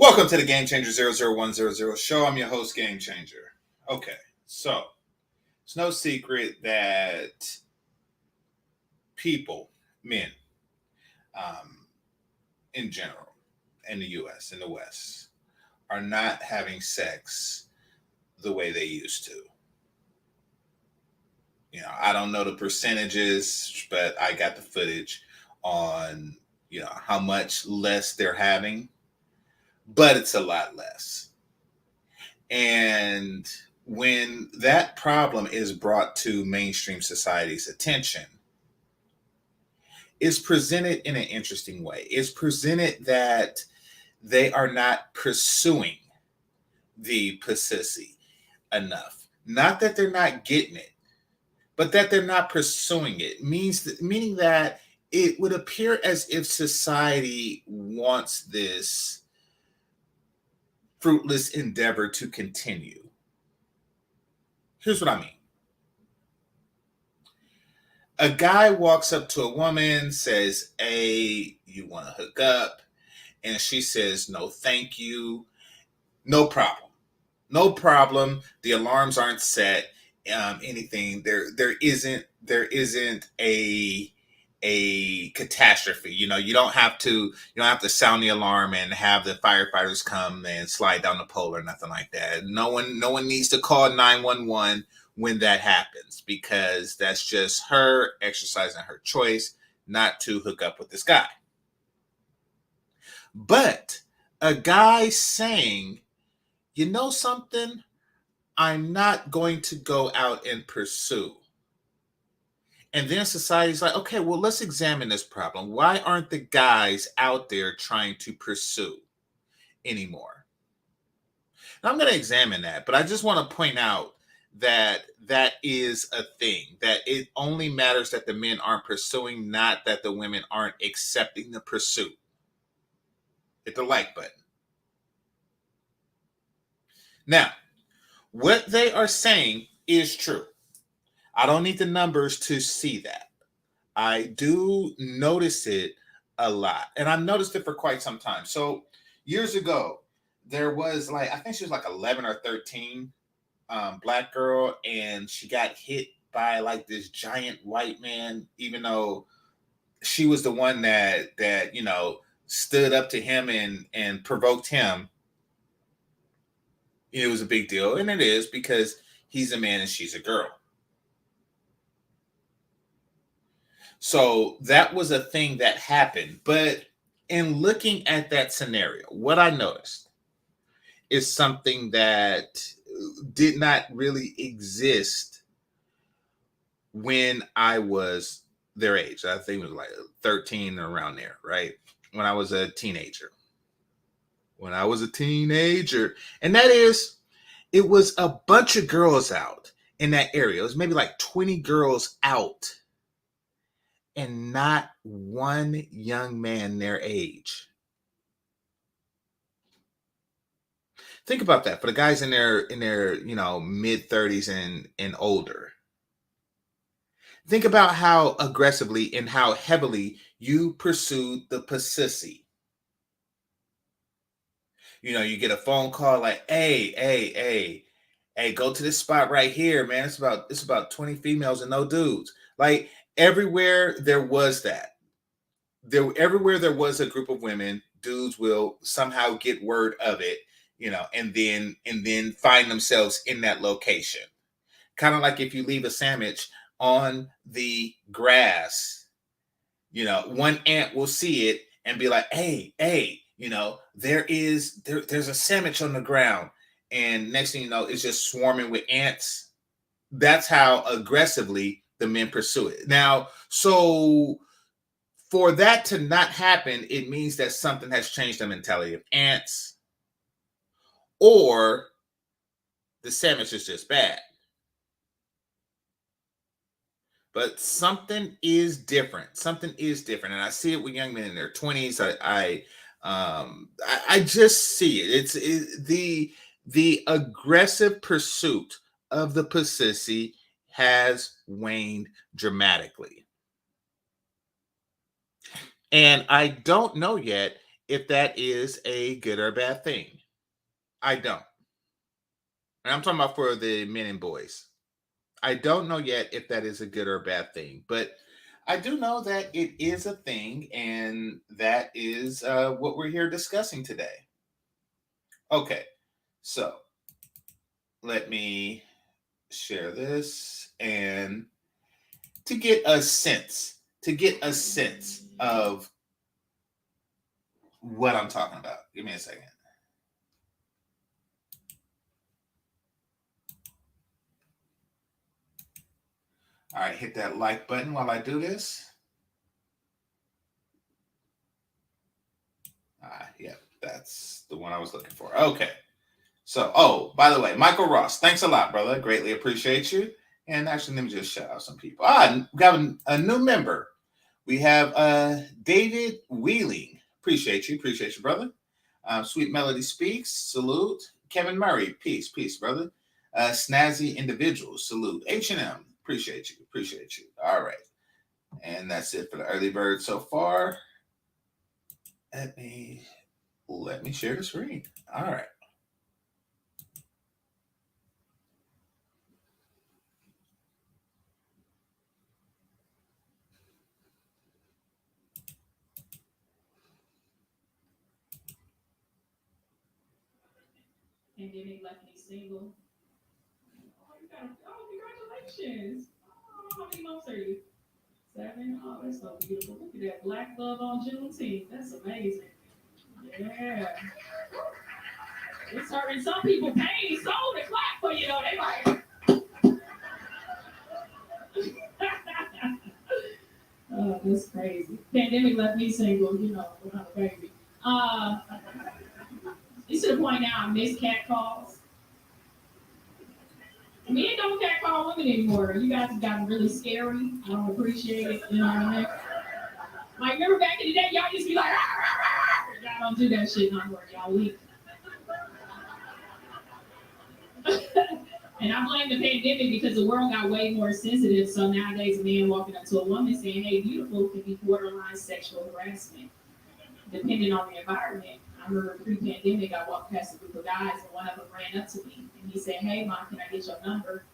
Welcome to the GameChanger 00100 show. I'm your host, GameChanger. Okay, so it's no secret that people, men, in general, in the US, in the West, are not having sex the way they used to. You know, I don't know the percentages, but I got the footage on how much less they're having, but it's a lot less. And when that problem is brought to mainstream society's attention, it's presented in an interesting way. It's presented that they are not pursuing the pussy enough. Not that they're not getting it, but that they're not pursuing it. Meaning that it would appear as if society wants this fruitless endeavor to continue. Here's what I mean. A guy walks up to a woman, says, "Hey, you want to hook up?" And she says, "No, thank you." No problem. No problem. The alarms aren't set. Anything. There isn't a catastrophe. You don't have to sound the alarm and have the firefighters come and slide down the pole or nothing like that. No one needs to call 911 when that happens, because that's just her exercising her choice not to hook up with this guy. But a guy saying, "You know something? I'm not going to go out and pursue." And then society's like, "Okay, well, let's examine this problem. Why aren't the guys out there trying to pursue anymore?" Now, I'm going to examine that, but I just want to point out that that is a thing, that it only matters that the men aren't pursuing, not that the women aren't accepting the pursuit. Hit the like button. Now, what they are saying is true. I don't need the numbers to see that. I do notice it a lot, and I've noticed it for quite some time. So years ago, there was, like, I think she was like 11 or 13, black girl, and she got hit by like this giant white man, even though she was the one that stood up to him and provoked him. It was a big deal, and it is, because he's a man and she's a girl. So that was a thing that happened. But in looking at that scenario, what I noticed is something that did not really exist when I was their age. I think it was like 13 or around there, right? When I was a teenager. And that is, it was a bunch of girls out in that area. It was maybe like 20 girls out, and not one young man their age. Think about that for the guys in their mid 30s and older. Think about how aggressively and how heavily you pursued the pussy. You get a phone call like, hey, go to this spot right here, man. It's about 20 females and no dudes. Like, everywhere there was that. Everywhere there was a group of women, dudes will somehow get word of it, and then find themselves in that location. Kind of like if you leave a sandwich on the grass, one ant will see it and be like, hey, there's a sandwich on the ground. And next thing you know, it's just swarming with ants. That's how aggressively the men pursue it. Now, so for that to not happen, it means that something has changed the mentality of ants, or the sandwich is just bad. But something is different. Something is different, and I see it with young men in their 20s. I just see it. The aggressive pursuit of the pussy has waned dramatically, and I don't know yet if that is a good or bad thing. I don't, and I'm talking about for the men and boys. I don't know yet if that is a good or bad thing, but I do know that it is a thing, and that is what we're here discussing today. Okay, so let me share this, and to get a sense of what I'm talking about. Give me a second. All right, hit that like button while I do this. Yeah, that's the one I was looking for. Okay. So, oh, by the way, Michael Ross, thanks a lot, brother. Greatly appreciate you. And actually, let me just shout out some people. We got a new member. We have David Wheeling. Appreciate you, brother. Sweet Melody Speaks, salute. Kevin Murray, peace, brother. Snazzy Individuals, salute. H&M, appreciate you. All right. And that's it for the early bird so far. Let me share the screen. All right. Pandemic left me single. Congratulations. Oh, how many months are you? 7. Oh, that's so beautiful. Look at that black love on Juneteenth. That's amazing. Yeah. It's hurting some people pain so to clap for you know. They like oh, that's crazy. Pandemic left me single, you know, without a baby. It's to the point now I miss cat calls. Men don't cat call women anymore. You guys have gotten really scary. I don't appreciate it. You know what I mean? Like, remember back in the day, y'all used to be like, rah, rah, rah. Y'all don't do that shit no more. Y'all weak. And I blame the pandemic because the world got way more sensitive. So nowadays, a man walking up to a woman saying, hey, beautiful, can be borderline sexual harassment, depending on the environment. I remember pre-pandemic, I walked past a group of guys, and one of them ran up to me, and he said, hey, Mom, can I get your number?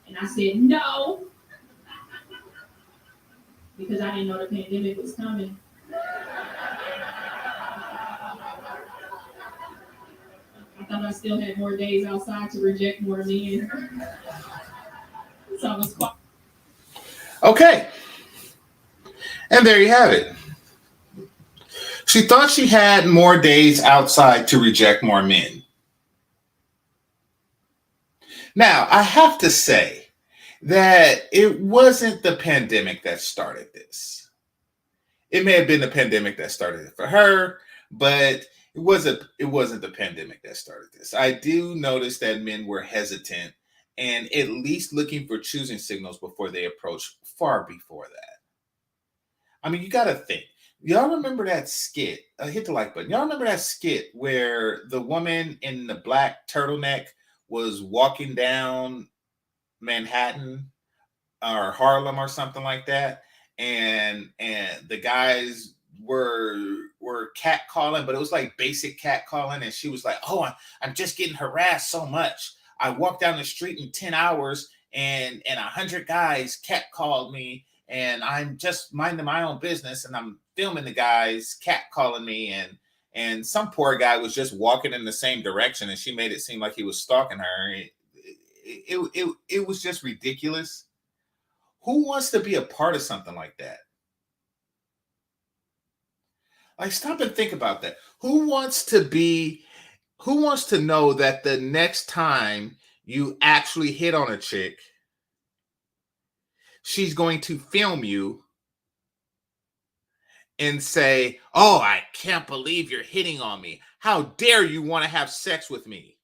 And I said, no, because I didn't know the pandemic was coming. I thought I still had more days outside to reject more men. So I was quite. Okay. And there you have it. She thought she had more days outside to reject more men. Now, I have to say that it wasn't the pandemic that started this. It may have been the pandemic that started it for her, but it wasn't the pandemic that started this. I do notice that men were hesitant and at least looking for choosing signals before they approach far before that. I mean, you got to think. Y'all remember that skit? Hit the like button. Y'all remember that skit where the woman in the black turtleneck was walking down Manhattan or Harlem or something like that, and the guys were cat calling, but it was like basic cat calling, and she was like, "Oh, I'm just getting harassed so much. I walked down the street in 10 hours, and 100 guys cat called me, and I'm just minding my own business, and I'm filming the guys cat calling me, and some poor guy was just walking in the same direction, and she made it seem like he was stalking her. It was just ridiculous. Who wants to be a part of something like that? Like, stop and think about that. Who wants to know that the next time you actually hit on a chick, she's going to film you and say, "Oh, I can't believe you're hitting on me. How dare you want to have sex with me?"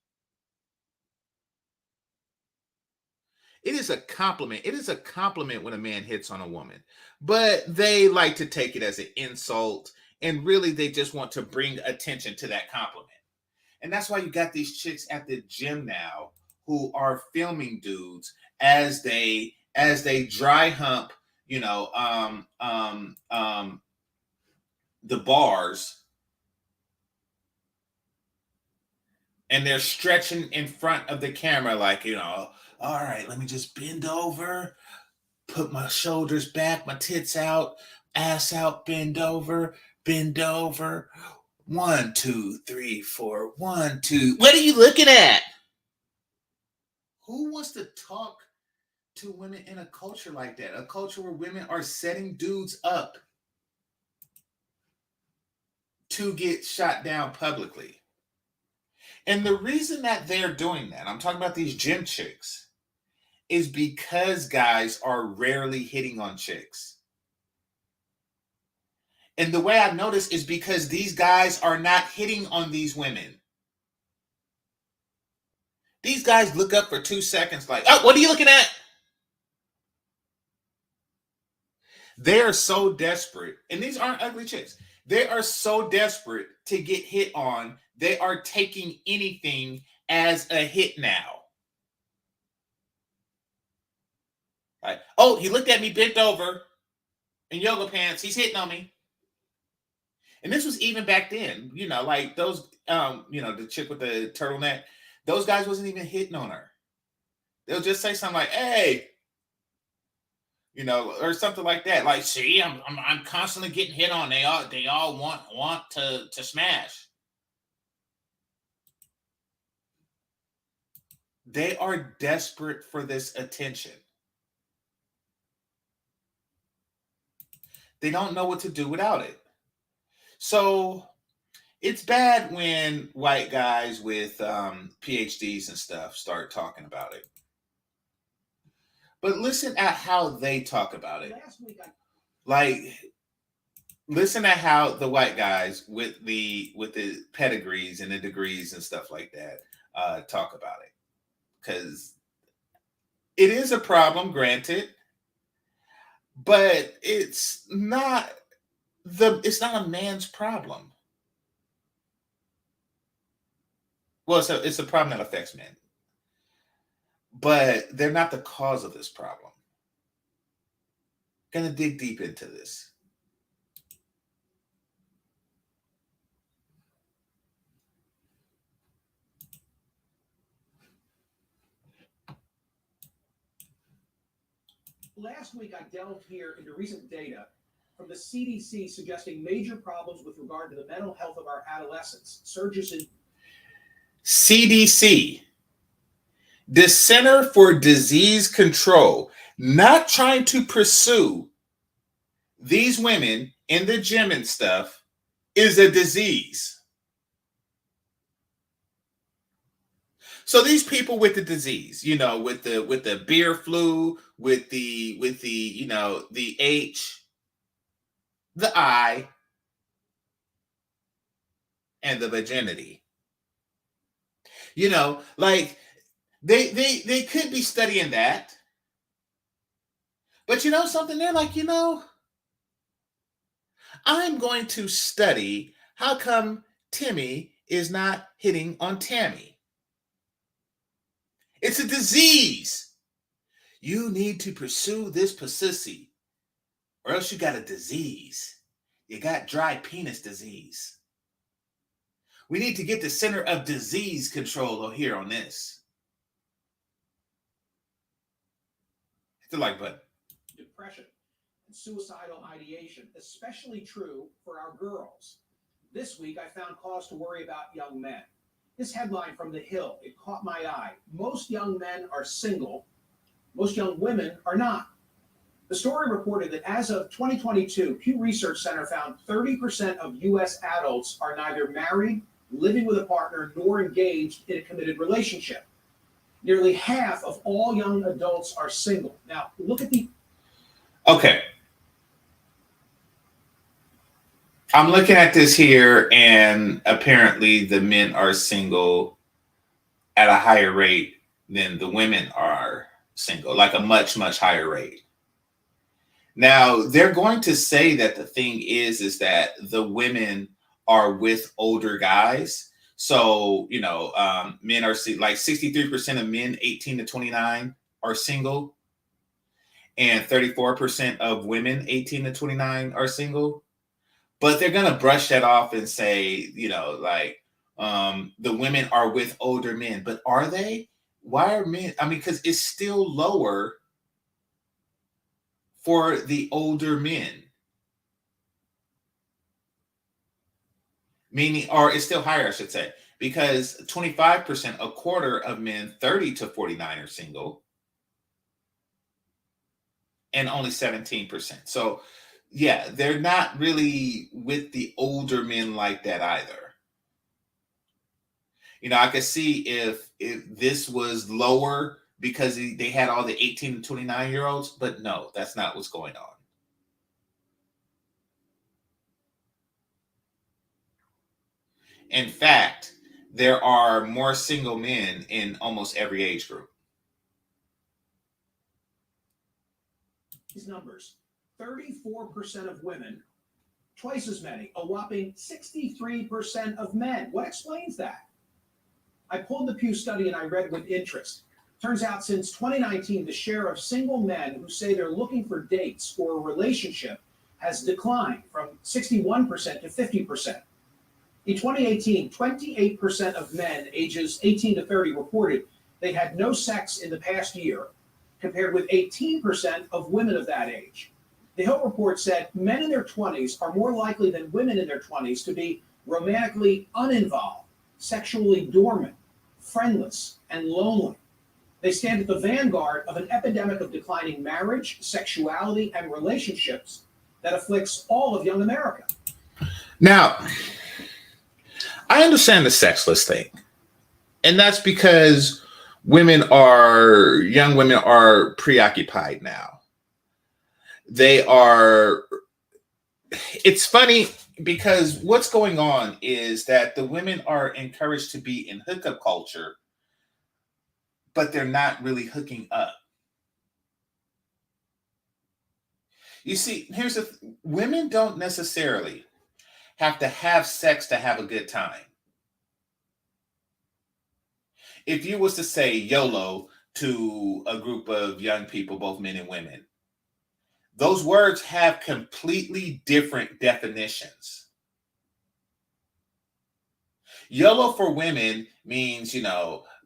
It is a compliment. It is a compliment when a man hits on a woman, but they like to take it as an insult. And really, they just want to bring attention to that compliment. And that's why you got these chicks at the gym now who are filming dudes as they dry hump, you know, the bars, and they're stretching in front of the camera, like, all right, let me just bend over, put my shoulders back, my tits out, ass out, bend over, bend over. 1, 2, 3, 4, 1, 2. What are you looking at? Who wants to talk to women in a culture like that? A culture where women are setting dudes up to get shot down publicly. And the reason that they're doing that, I'm talking about these gym chicks, is because guys are rarely hitting on chicks. And the way I notice is because these guys are not hitting on these women. These guys look up for 2 seconds like, oh, what are you looking at? They are so desperate. And these aren't ugly chicks. They are so desperate to get hit on. They are taking anything as a hit now. Like, oh, he looked at me bent over in yoga pants. He's hitting on me. And this was even back then, like those, the chick with the turtleneck, those guys wasn't even hitting on her. They'll just say something like, hey, or something like that. Like, see, I'm constantly getting hit on. They all want to smash. They are desperate for this attention. They don't know what to do without it. So it's bad when white guys with PhDs and stuff start talking about it. But listen at how they talk about it. Like, listen at how the white guys with the pedigrees and the degrees and stuff like that talk about it. Because it is a problem, granted, but it's not a man's problem. Well, it's a problem that affects men, but they're not the cause of this problem. Gonna dig deep into this. Last week, I delved here into recent data from the CDC suggesting major problems with regard to the mental health of our adolescents. Surges in CDC, the Center for Disease Control, not trying to pursue these women in the gym and stuff, is a disease. So these people with the disease, with the beer flu, with the the H, the I, and the virginity. Like they could be studying that. But something, they're like, I'm going to study how come Timmy is not hitting on Tammy. It's a disease. You need to pursue this pussy, or else you got a disease. You got dry penis disease. We need to get the Center of Disease Control here on this. Hit the like button. Depression and suicidal ideation, especially true for our girls. This week, I found cause to worry about young men. This headline from The Hill, it caught my eye. Most young men are single. Most young women are not. The story reported that as of 2022, Pew Research Center found 30% of U.S. adults are neither married, living with a partner, nor engaged in a committed relationship. Nearly half of all young adults are single. Now, look at the... Okay. I'm looking at this here, and apparently the men are single at a higher rate than the women are single, like a much, much higher rate. Now, they're going to say that the thing is that the women are with older guys. So, men are like 63% of men 18 to 29 are single, and 34% of women 18 to 29 are single. But they're going to brush that off and say, the women are with older men. But are they? Why are men? I mean, because it's still lower for the older men. Meaning, or it's still higher, I should say, because 25%, a quarter of men 30 to 49 are single, and only 17%. So Yeah, they're not really with the older men like that either. I could see if this was lower because they had all the 18 to 29-year-olds, but no, that's not what's going on. In fact, there are more single men in almost every age group. These numbers: 34% of women, twice as many, a whopping 63% of men. What explains that? I pulled the Pew study and I read with interest. Turns out since 2019, the share of single men who say they're looking for dates or a relationship has declined from 61% to 50%. In 2018, 28% of men ages 18 to 30 reported they had no sex in the past year, compared with 18% of women of that age. The Hill report said men in their 20s are more likely than women in their 20s to be romantically uninvolved, sexually dormant, friendless, and lonely. They stand at the vanguard of an epidemic of declining marriage, sexuality, and relationships that afflicts all of young America. Now, I understand the sexless thing, and that's because young women are preoccupied now. They are, it's funny because what's going on is that the women are encouraged to be in hookup culture, but they're not really hooking up. You see, women don't necessarily have to have sex to have a good time. If you was to say YOLO to a group of young people, both men and women, those words have completely different definitions. YOLO for women means,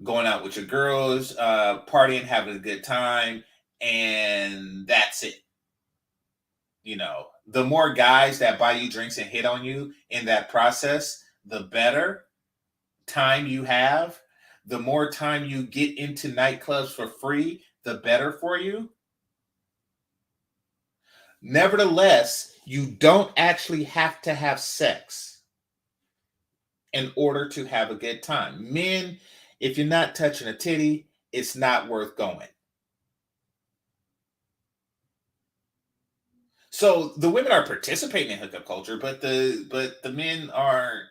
going out with your girls, partying, having a good time, and that's it. The more guys that buy you drinks and hit on you in that process, the better time you have. The more time you get into nightclubs for free, the better for you. Nevertheless, you don't actually have to have sex in order to have a good time. Men, if you're not touching a titty, it's not worth going. So the women are participating in hookup culture, but the men are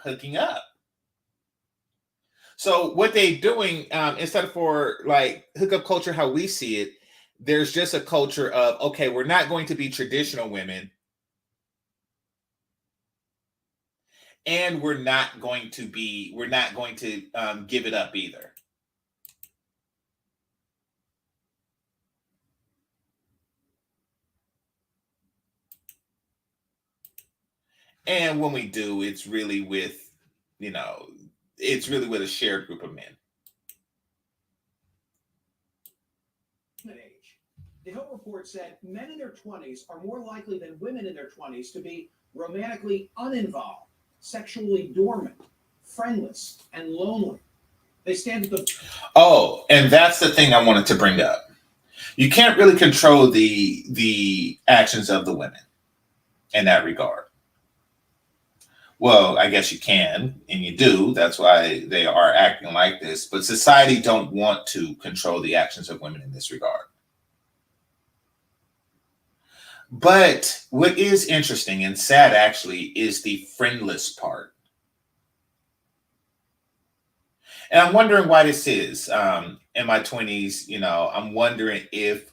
hooking up. So what they doing, instead of for like hookup culture, how we see it, there's just a culture of, okay, we're not going to be traditional women, and we're not going to give it up either. And when we do, you know, it's really with a shared group of men. Age. The Hill report said men in their 20s are more likely than women in their 20s to be romantically uninvolved, sexually dormant, friendless, and lonely. They stand at the. Oh, and that's the thing I wanted to bring up. You can't really control the actions of the women in that regard. Well, I guess you can, and you do. That's why they are acting like this. But society don't want to control the actions of women in this regard. But what is interesting and sad actually is the friendless part. And I'm wondering why this is. In my 20s, I'm wondering if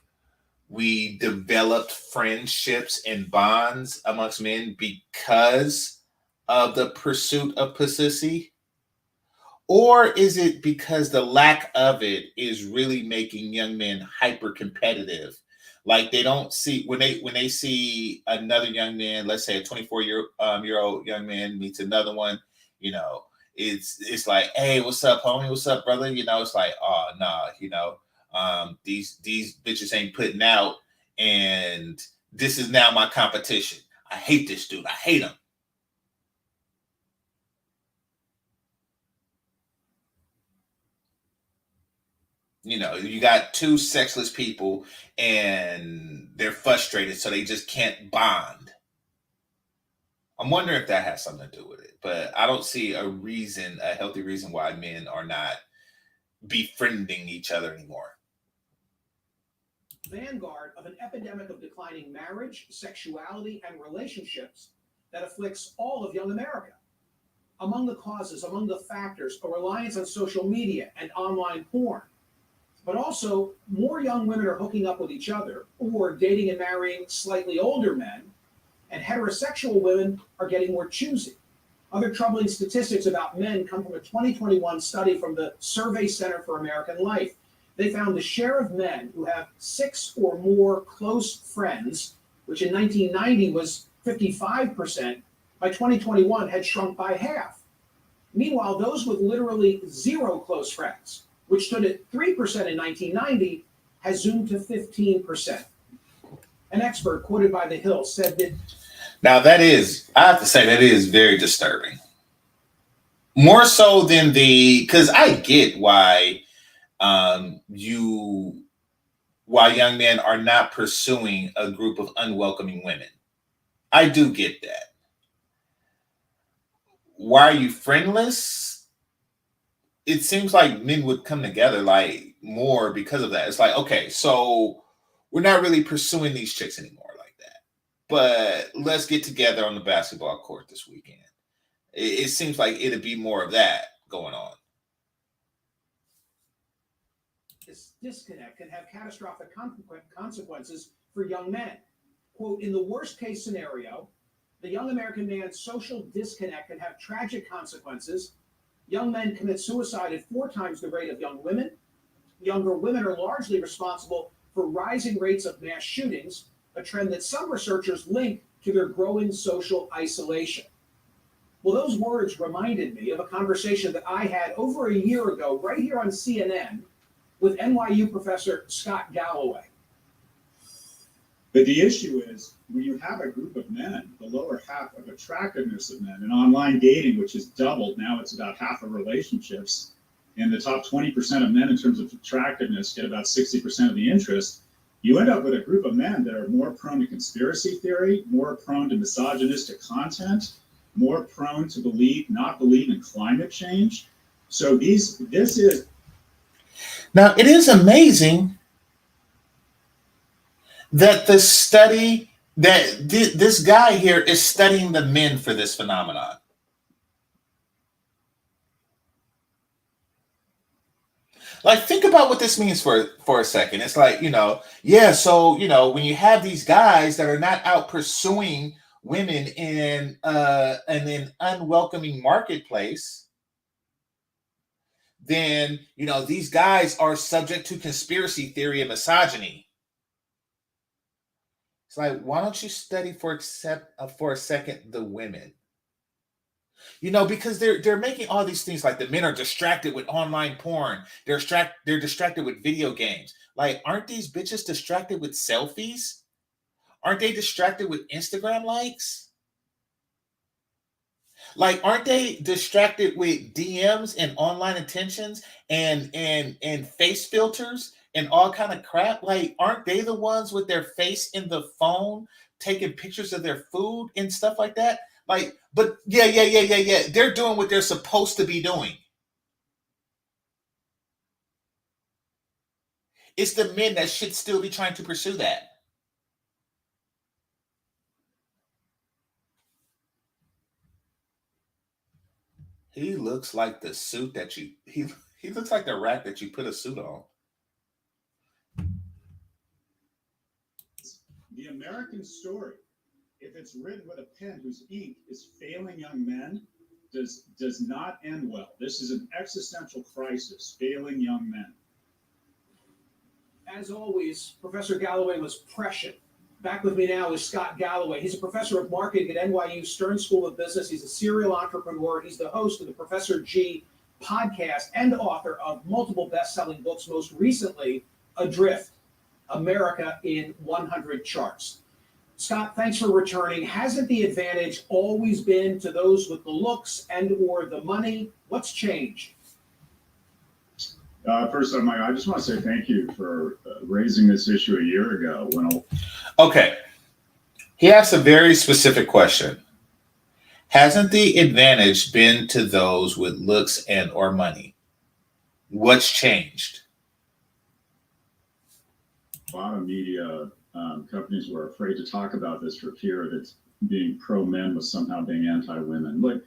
we developed friendships and bonds amongst men because of the pursuit of pussy, or is it because the lack of it is really making young men hyper competitive? Like they don't see when they see another young man, let's say a 24 year old young man meets another one, you know, it's like, hey, what's up, homie? What's up, brother? It's like, oh nah, these bitches ain't putting out, and this is now my competition. I hate this dude. I hate him. You got two sexless people and they're frustrated, so they just can't bond. I'm wondering if that has something to do with it, but I don't see a healthy reason why men are not befriending each other anymore. Vanguard of an epidemic of declining marriage, sexuality, and relationships that afflicts all of young America. Among the causes, among the factors, a reliance on social media and online porn. But also, more young women are hooking up with each other or dating and marrying slightly older men, and heterosexual women are getting more choosy. Other troubling statistics about men come from a 2021 study from the Survey Center for American Life. They found the share of men who have 6 or more close friends, which in 1990 was 55%, by 2021 had shrunk by half. Meanwhile, those with literally 0 close friends, which stood at 3% in 1990, has zoomed to 15%. An expert quoted by The Hill said that. Now I have to say, that is very disturbing. More so than because I get why why young men are not pursuing a group of unwelcoming women. I do get that. Why are you friendless? It seems like men would come together like more because of that. It's like, okay, so we're not really pursuing these chicks anymore like that, but let's get together on the basketball court this weekend. It seems like it'd be more of that going on. This disconnect can have catastrophic consequences for young men. Quote, in the worst case scenario, the young American man's social disconnect can have tragic consequences. Young men commit suicide at 4 times the rate of young women. Younger women are largely responsible for rising rates of mass shootings, a trend that some researchers link to their growing social isolation. Well, those words reminded me of a conversation that I had over a year ago, right here on CNN, with NYU professor Scott Galloway. But the issue is, when you have a group of men, the lower half of attractiveness of men, and online dating, which has doubled, now it's about half of relationships, and the top 20% of men in terms of attractiveness get about 60% of the interest, you end up with a group of men that are more prone to conspiracy theory, more prone to misogynistic content, more prone to not believe in climate change. So this is. Now, it is amazing that this guy here is studying the men for this phenomenon. Like, think about what this means for a second. It's like, so, when you have these guys that are not out pursuing women in an unwelcoming marketplace, then, these guys are subject to conspiracy theory and misogyny. It's like, why don't you study for a second the women? Because they're making all these things like the men are distracted with online porn. They're distracted with video games. Like, aren't these bitches distracted with selfies? Aren't they distracted with Instagram likes? Like, aren't they distracted with DMs and online attentions and face filters and all kind of crap? Like, aren't they the ones with their face in the phone taking pictures of their food and stuff like that? Like, but yeah. They're doing what they're supposed to be doing. It's the men that should still be trying to pursue that. He looks like the suit that he looks like the rat that you put a suit on. The American story, if it's written with a pen whose ink is failing young men, does not end well. This is an existential crisis, failing young men. As always, Professor Galloway was prescient. Back with me now is Scott Galloway. He's a professor of marketing at NYU Stern School of Business. He's a serial entrepreneur. He's the host of the Professor G podcast and author of multiple best-selling books, most recently, Adrift, America in 100 Charts. Scott, thanks for returning. Hasn't the advantage always been to those with the looks and or the money? What's changed? First of all, Mike, I just want to say thank you for raising this issue a year ago. Okay. He asked a very specific question. Hasn't the advantage been to those with looks and or money? What's changed? A lot of media companies were afraid to talk about this for fear that being pro-men was somehow being anti-women. Look,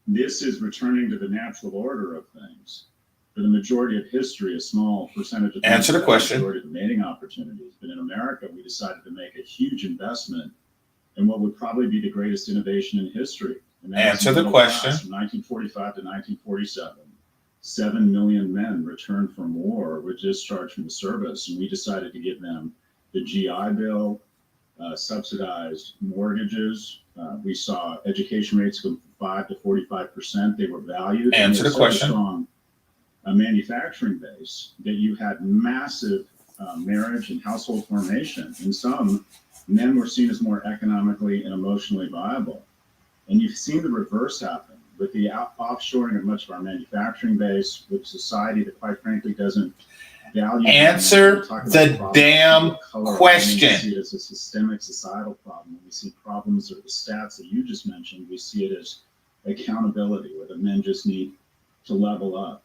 this is returning to the natural order of things. For the majority of history, a small percentage of Answer the question. majority of the mating opportunities. But in America, we decided to make a huge investment in what would probably be the greatest innovation in history. And answer the question. From 1945 to 1947, 7 million men returned from war or were discharged from the service, and we decided to give them the GI Bill, subsidized mortgages. We saw education rates go from 5 to 45%. They were valued. Answer the question. Strong manufacturing base that you had massive marriage and household formation. In some, men were seen as more economically and emotionally viable. And you've seen the reverse happen with the offshoring of much of our manufacturing base, with society that quite frankly doesn't value. Answer the damn question. We see it as a systemic societal problem. When we see problems or the stats that you just mentioned, we see it as accountability, where the men just need to level up.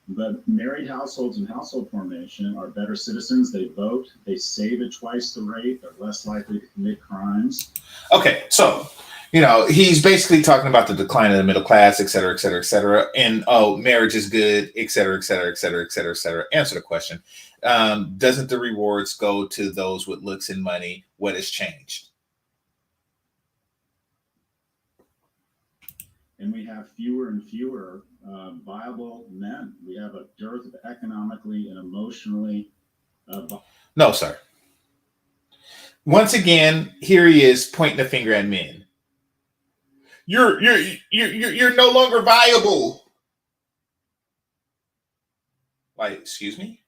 But married households and household formation are better citizens. They vote. They save at twice the rate. They're less likely to commit crimes. Okay, so, he's basically talking about the decline of the middle class, et cetera, et cetera, et cetera. And, marriage is good, et cetera, et cetera, et cetera, et cetera, et cetera. Answer the question. Doesn't the rewards go to those with looks and money? What has changed? And we have fewer and fewer viable men. We have a dearth of economically and emotionally. No, sir. Once again, here he is pointing the finger at men. You're no longer viable. Like, excuse me?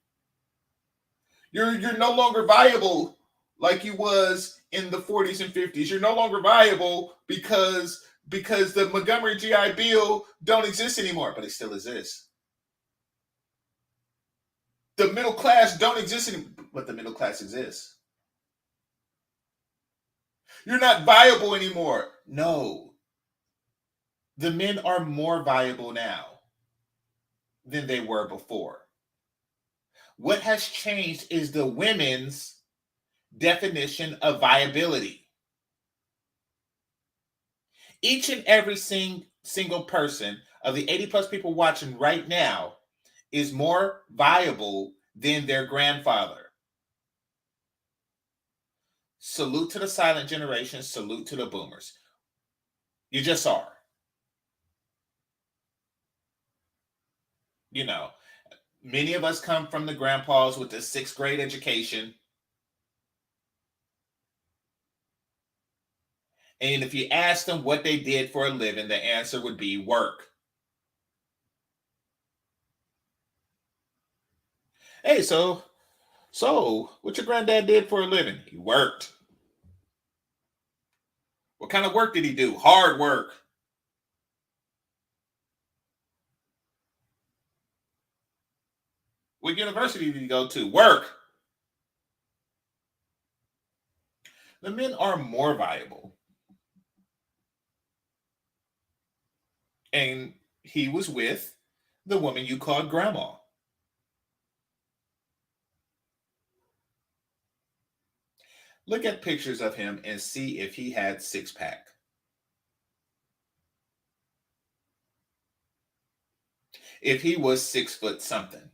You're no longer viable like you was in the 40s and 50s. You're no longer viable because the Montgomery GI Bill don't exist anymore, but it still exists. The middle class don't exist anymore, but the middle class exists. You're not viable anymore. No. The men are more viable now than they were before. What has changed is the women's definition of viability. Each and every single person of the 80 plus people watching right now is more viable than their grandfather. Salute to the silent generation. Salute to the boomers. You just are. Many of us come from the grandpas with the 6th grade education. And if you ask them what they did for a living, the answer would be work. Hey, so what your granddad did for a living? He worked. What kind of work did he do? Hard work. What university did he go to? Work. The men are more viable. And he was with the woman you called grandma. Look at pictures of him and see if he had 6-pack. If he was 6 foot something.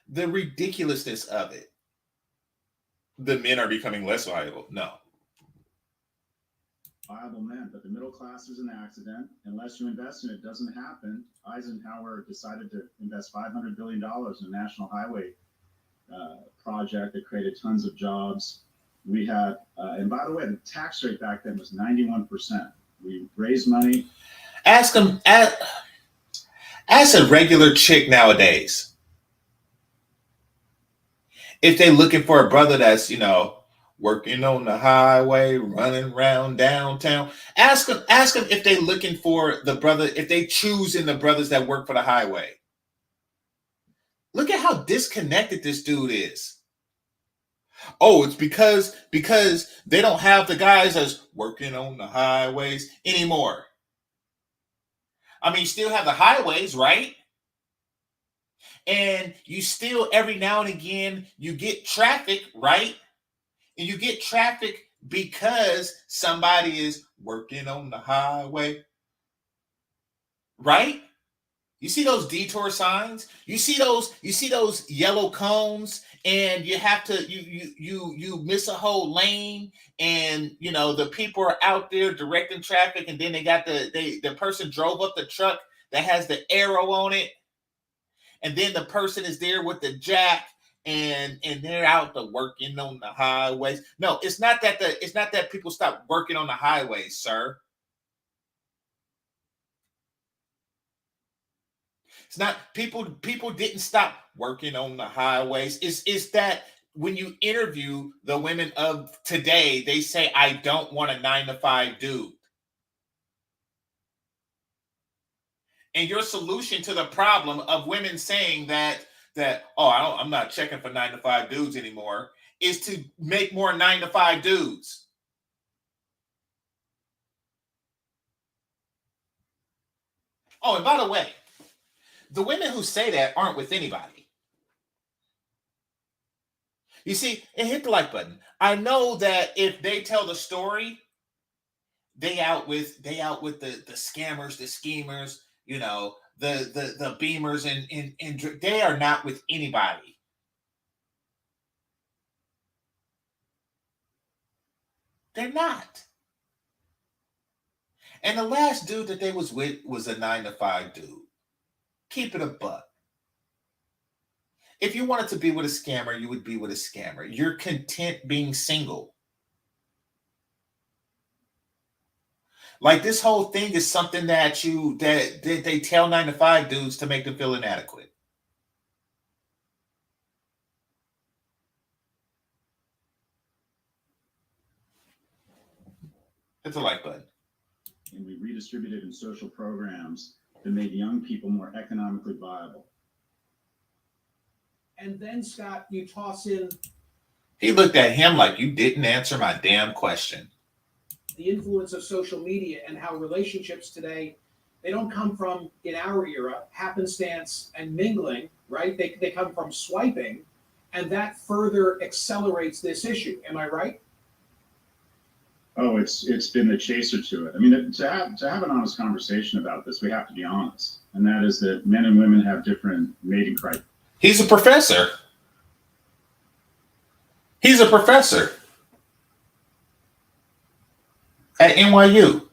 The ridiculousness of it. The men are becoming less viable. No. Viable men, but the middle class is an accident. Unless you invest in it, it doesn't happen. Eisenhower decided to invest $500 billion in a national highway project that created tons of jobs. We had, and by the way, the tax rate back then was 91%. We raised money. Ask a regular chick nowadays if they're looking for a brother that's, working on the highway, running around downtown. Ask them if they're looking for the brother, if they choosing the brothers that work for the highway. Look at how disconnected this dude is. Oh, it's because they don't have the guys that's working on the highways anymore. I mean, you still have the highways, right? And you still, every now and again, you get traffic, right? And you get traffic because somebody is working on the highway, right? You see those detour signs? You see those yellow cones, and you have to you miss a whole lane, and you know the people are out there directing traffic, and then they got the person drove up the truck that has the arrow on it, and then the person is there with the jack, and they're out there working on the highways. No, it's not that people stop working on the highways, sir. It's not people didn't stop working on the highways. It's that when you interview the women of today, they say, I don't want a 9 to 5 dude. And your solution to the problem of women saying that I'm not checking for 9 to 5 dudes anymore is to make more 9 to 5 dudes. Oh, and by the way, the women who say that aren't with anybody. You see, and hit the like button. I know that if they tell the story, they out with the scammers, the schemers, you know, the beamers, and they are not with anybody. They're not. And the last dude that they was with was a 9 to 5 dude. Keep it a buck. If you wanted to be with a scammer, you would be with a scammer. You're content being single. Like this whole thing is something that they tell 9 to 5 dudes to make them feel inadequate. Hit the like button. And we redistributed in social programs that made young people more economically viable. And then, Scott, you toss in. He looked at him like, you didn't answer my damn question. The influence of social media and how relationships today, they don't come from, in our era, happenstance and mingling, right? They come from swiping, and that further accelerates this issue. Am I right? Oh, it's been the chaser to it. I mean, to have an honest conversation about this, we have to be honest, and that is that men and women have different mating criteria. He's a professor. He's a professor at NYU.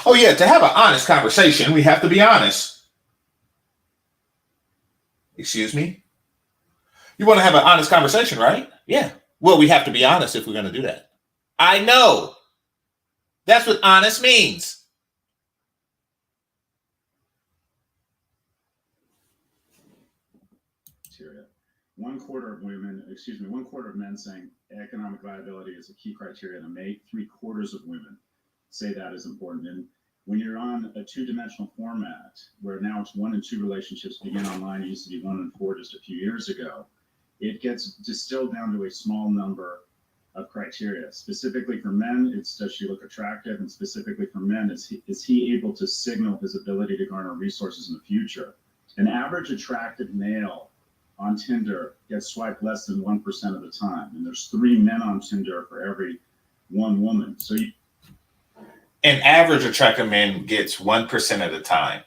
Oh yeah, to have an honest conversation, we have to be honest. Excuse me? You want to have an honest conversation, right? Yeah. Well, we have to be honest if we're going to do that. I know. That's what honest means. One quarter of men saying economic viability is a key criteria to mate. 3/4 of women say that is important. And when you're on a two-dimensional format, where now it's 1 and 2 relationships begin online, it used to be 1 and 4 just a few years ago, it gets distilled down to a small number of criteria. Specifically for men, it's does she look attractive? And specifically for men, is he able to signal his ability to garner resources in the future? An average attractive male on Tinder gets swiped less than 1% of the time. And there's 3 men on Tinder for every 1 woman. So an average attractive man gets 1% of the time.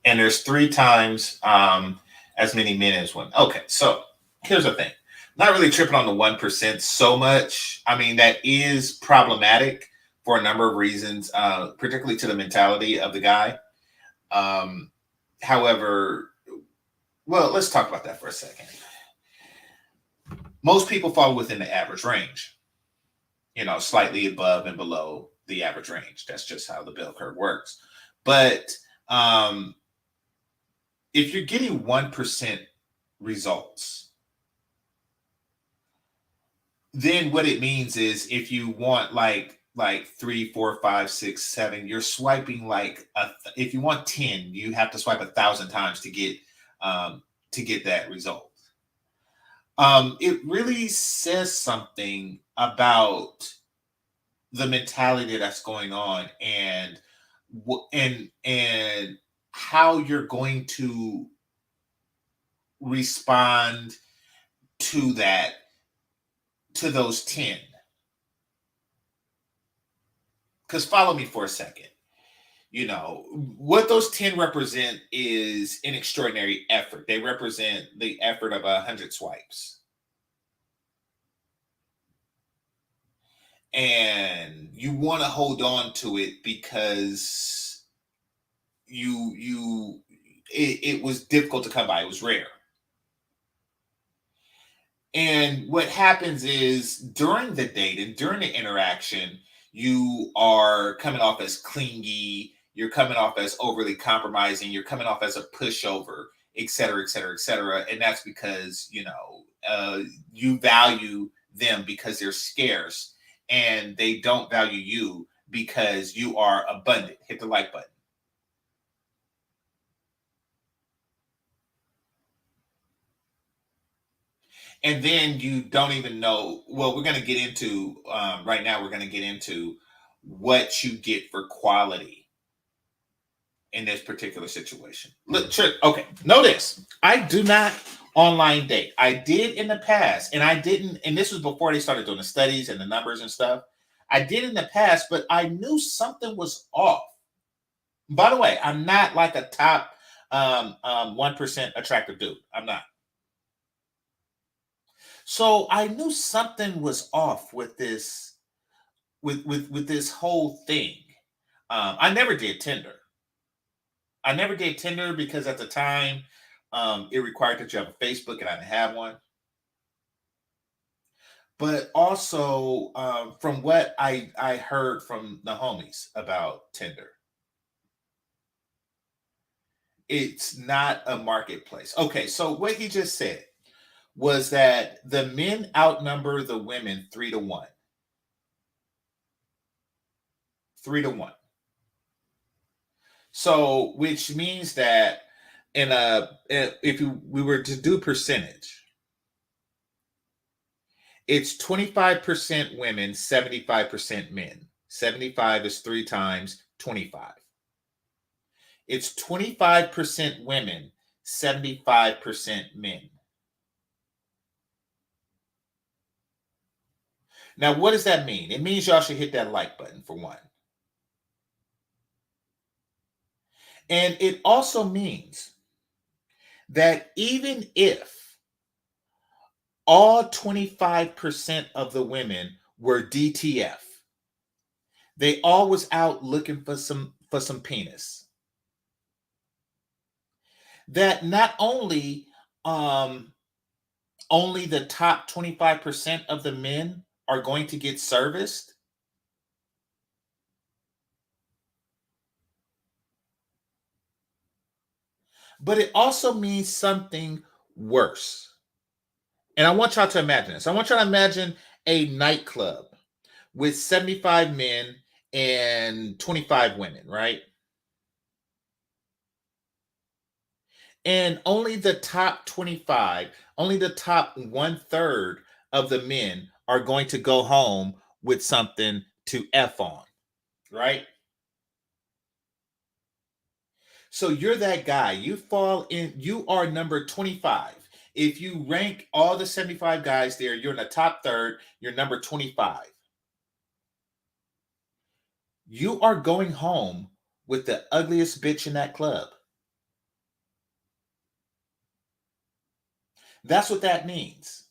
And there's 3 times as many men as women. Okay, so here's the thing. Not really tripping on the 1% so much. I mean, that is problematic for a number of reasons, particularly to the mentality of the guy. However, well, let's talk about that for a second. Most people fall within the average range, you know, slightly above and below the average range. That's just how the bell curve works. But if you're getting 1% results, then what it means is if you want like 3, 4, 5, 6, 7, you're swiping like if you want 10, you have to swipe 1,000 times to get that result. It really says something about the mentality that's going on, and and how you're going to respond to that, to those 10. Because follow me for a second. What those 10 represent is an extraordinary effort. They represent the effort of 100 swipes. And you want to hold on to it because it was difficult to come by. It was rare. And what happens is during the date and during the interaction, you are coming off as clingy, you're coming off as overly compromising, you're coming off as a pushover, et cetera, et cetera, et cetera. And that's because, you value them because they're scarce, and they don't value you because you are abundant. Hit the like button. And then you don't even know. Well, we're going to get into right now. We're going to get into what you get for quality in this particular situation. Look, okay. Know this: I do not online date. I did in the past, and I didn't. And this was before they started doing the studies and the numbers and stuff. I did in the past, but I knew something was off. By the way, I'm not like a top 1% attractive dude. I'm not. So I knew something was off with this, with this whole thing. I never did Tinder. I never did Tinder because at the time, it required that you have a Facebook, and I didn't have one. But also, from what I heard from the homies about Tinder, it's not a marketplace. Okay, so what he just said was that the men outnumber the women 3 to 1. 3 to 1. So, which means that if we were to do percentage, it's 25% women, 75% men. 75 is 3 times 25. It's 25% women, 75% men. Now, what does that mean? It means y'all should hit that like button for one. And it also means that even if all 25% of the women were DTF, they all was out looking for some penis, that not only only the top 25% of the men are going to get serviced, but it also means something worse. And I want y'all to imagine this. I want y'all to imagine a nightclub with 75 men and 25 women, right? And only the top 25, only the top 1/3 of the men are going to go home with something to F on, right? So you're that guy. You fall in, you are number 25. If you rank all the 75 guys there, you're in the top third, you're number 25. You are going home with the ugliest bitch in that club. That's what that means.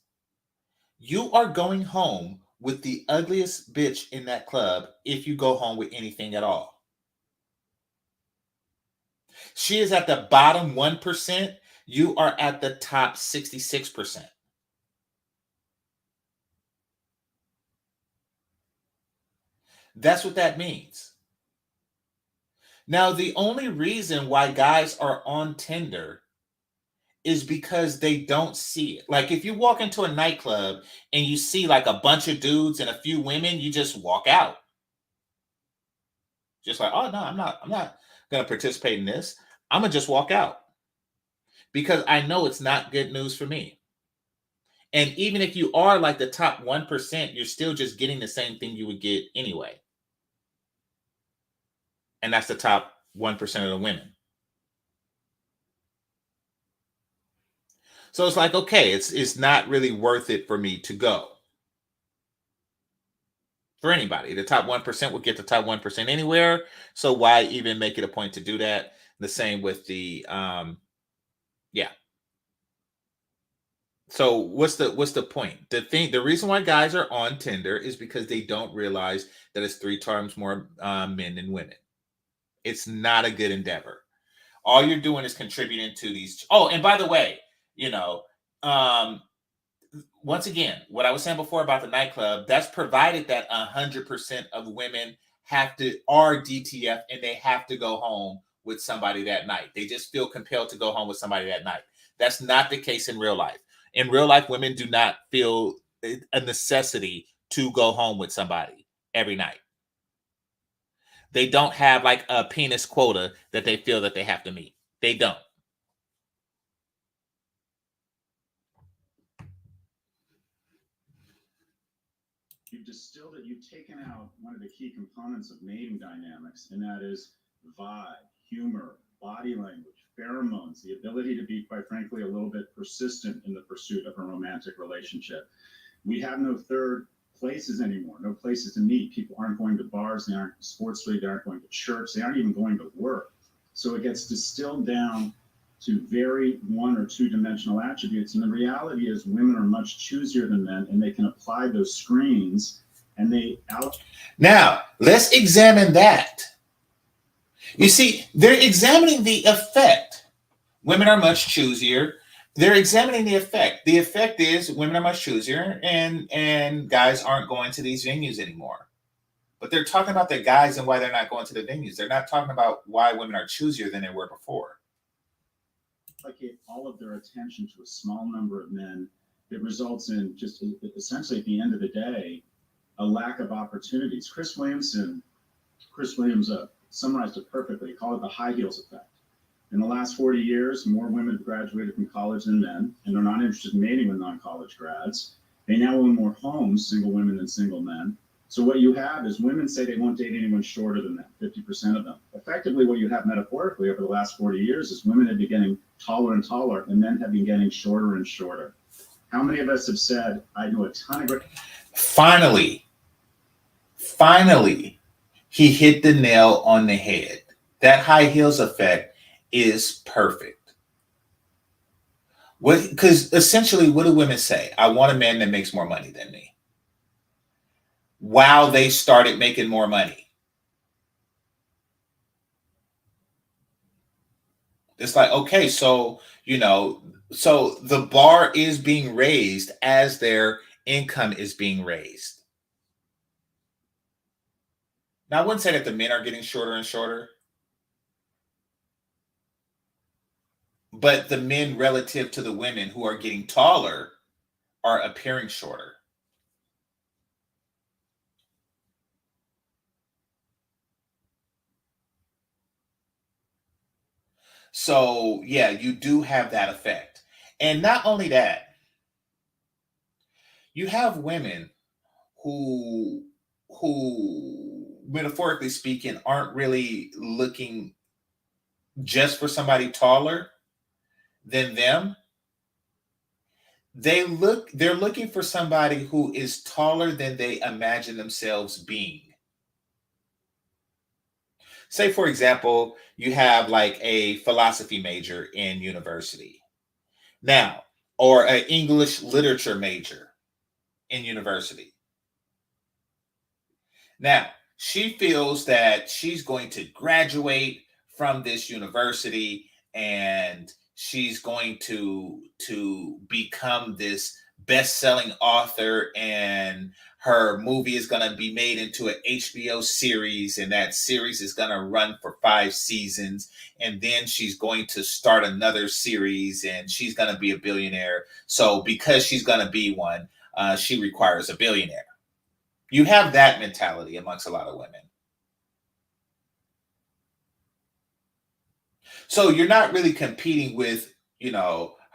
You are going home with the ugliest bitch in that club if you go home with anything at all. She is at the bottom 1%. You are at the top 66%. That's what that means. Now, the only reason why guys are on Tinder is because they don't see it. Like if you walk into a nightclub and you see like a bunch of dudes and a few women, you just walk out. Just like, oh no, I'm not gonna participate in this. I'm gonna just walk out because I know it's not good news for me. And even if you are like the top 1%, you're still just getting the same thing you would get anyway. And that's the top 1% of the women. So it's like, okay, it's not really worth it for me to go. For anybody, the top 1% will get the top 1% anywhere. So why even make it a point to do that? The same with the yeah. So what's the point? The reason why guys are on Tinder is because they don't realize that it's 3 times more men than women. It's not a good endeavor. All you're doing is contributing to these. Oh, and by the way, you know, um, once again, what I was saying before about the nightclub, that's provided that 100% of women are DTF and they have to go home with somebody that night. They just feel compelled to go home with somebody that night. That's not the case in real life. In real life, women do not feel a necessity to go home with somebody every night. They don't have like a penis quota that they feel that they have to meet. They don't. You've distilled it, you've taken out one of the key components of mating dynamics, and that is vibe, humor, body language, pheromones, the ability to be, quite frankly, a little bit persistent in the pursuit of a romantic relationship. We have no third places anymore, no places to meet. People aren't going to bars, they aren't sports league, they aren't going to church, they aren't even going to work. So it gets distilled down to very 1 or 2 dimensional attributes. And the reality is women are much choosier than men, and they can apply those screens and they out. Now, let's examine that. You see, they're examining the effect. Women are much choosier. They're examining the effect. The effect is women are much choosier and guys aren't going to these venues anymore. But they're talking about the guys and why they're not going to the venues. They're not talking about why women are choosier than they were before. Allocate all of their attention to a small number of men that results in just essentially at the end of the day a lack of opportunities. Chris Williams summarized it perfectly. He called it the high heels effect. In the last 40 years, more women have graduated from college than men, and they're not interested in mating with non-college grads. They now own more homes, single women than single men. So what you have is women say they won't date anyone shorter than that, 50% of them. Effectively, what you have metaphorically over the last 40 years is women have been getting taller and taller, and men have been getting shorter and shorter. How many of us have said, I know a ton of great... Finally, he hit the nail on the head. That high heels effect is perfect. Because essentially, what do women say? I want a man that makes more money than me. Wow, they started making more money. It's like, okay, so, so the bar is being raised as their income is being raised. Now, I wouldn't say that the men are getting shorter and shorter, but the men relative to the women who are getting taller are appearing shorter. So, yeah, you do have that effect. And not only that, you have women who metaphorically speaking aren't really looking just for somebody taller than them. They're looking for somebody who is taller than they imagine themselves being. Say, for example, you have like a philosophy major in university now, or an English literature major in university. Now, she feels that she's going to graduate from this university and she's going to become this best-selling author, and her movie is going to be made into an HBO series, and that series is going to run for 5 seasons, and then she's going to start another series, and she's going to be a billionaire. So because she's going to be one, she requires a billionaire. You have that mentality amongst a lot of women. So you're not really competing with,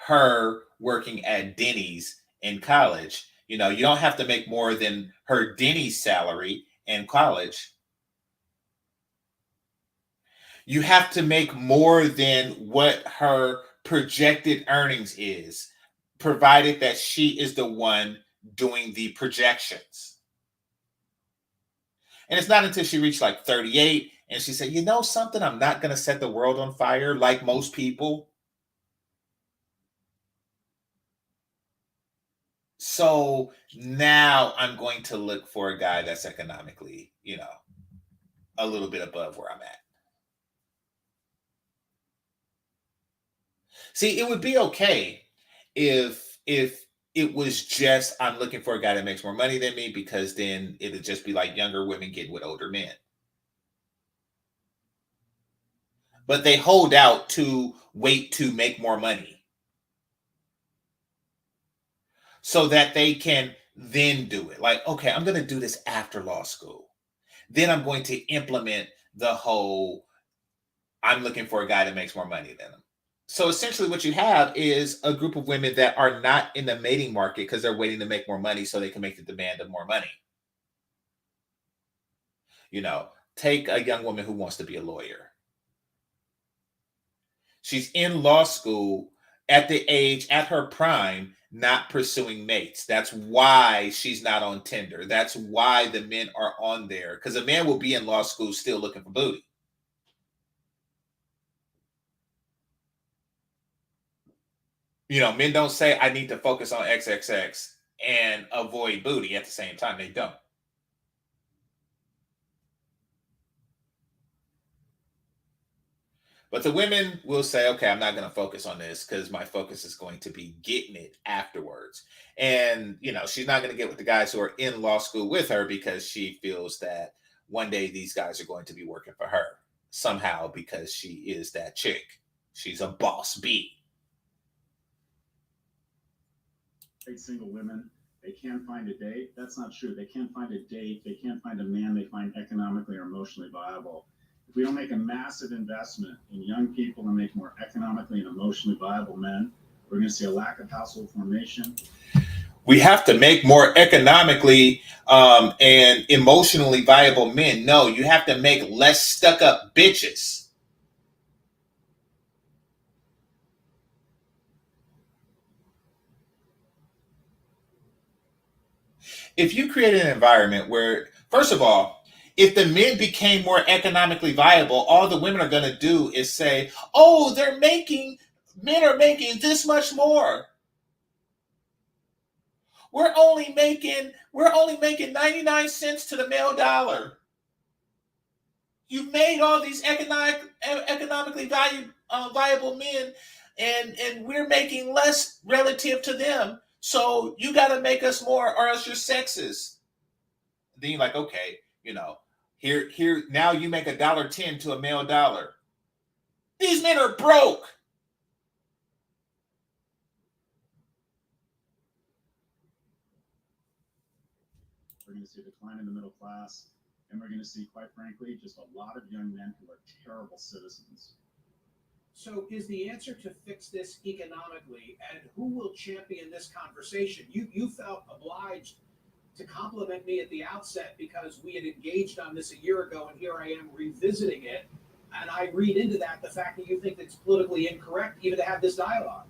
her working at Denny's in college. You don't have to make more than her Denny's salary in college. You have to make more than what her projected earnings is, provided that she is the one doing the projections. And it's not until she reached like 38 and she said, something, I'm not going to set the world on fire like most people. So now I'm going to look for a guy that's economically, a little bit above where I'm at. See, it would be okay if it was just I'm looking for a guy that makes more money than me, because then it'd just be like younger women getting with older men. But they hold out to wait to make more money so that they can then do it. Like, okay, I'm going to do this after law school. Then I'm going to implement the whole I'm looking for a guy that makes more money than them. So essentially what you have is a group of women that are not in the mating market because they're waiting to make more money so they can make the demand of more money. Take a young woman who wants to be a lawyer. She's in law school at her prime, not pursuing mates. That's why she's not on Tinder. That's why the men are on there, because a man will be in law school still looking for booty. Men don't say I need to focus on XXX and avoid booty at the same time. They don't. But the women will say, okay, I'm not going to focus on this because my focus is going to be getting it afterwards. And, she's not going to get with the guys who are in law school with her because she feels that one day these guys are going to be working for her somehow because she is that chick. She's a boss bee. Single women, they can't find a date. That's not true. They can't find a date. They can't find a man they find economically or emotionally viable. If we don't make a massive investment in young people and make more economically and emotionally viable men, we're going to see a lack of household formation. We have to make more economically and emotionally viable men. No, you have to make less stuck-up bitches. If you create an environment where, first of all, if the men became more economically viable, all the women are going to do is say, oh, men are making this much more. We're only making 99 cents to the male dollar. You've made all these economically viable men, and we're making less relative to them. So you got to make us more, or else you're sexist. Then you're like, okay, here now you make $1.10 to a male dollar. These men are broke. We're going to see a decline in the middle class, and we're going to see, quite frankly, just a lot of young men who are terrible citizens. So is the answer to fix this economically, and who will champion this conversation? You felt obliged to compliment me at the outset because we had engaged on this a year ago, and here I am revisiting it. And I read into that the fact that you think it's politically incorrect even to have this dialogue.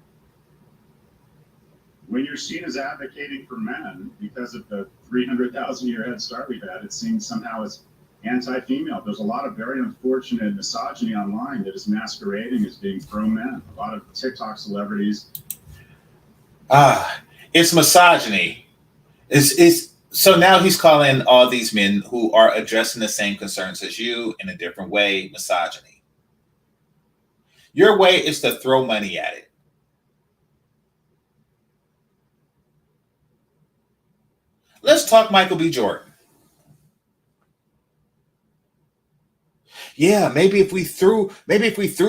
When you're seen as advocating for men because of the 300,000-year head start we've had, it's seen somehow as anti-female. There's a lot of very unfortunate misogyny online that is masquerading as being pro-men. A lot of TikTok celebrities. It's misogyny. So now he's calling all these men who are addressing the same concerns as you in a different way misogyny. Your way is to throw money at it. Let's talk Michael B. Jordan. Yeah, maybe if we threw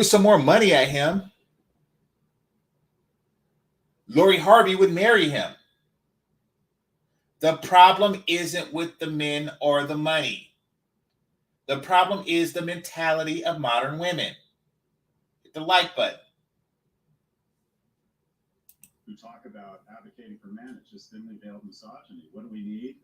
some more money at him, Lori Harvey would marry him. The problem isn't with the men or the money. The problem is the mentality of modern women. Hit the like button. Who talk about advocating for men. It's just thinly veiled misogyny. What do we need?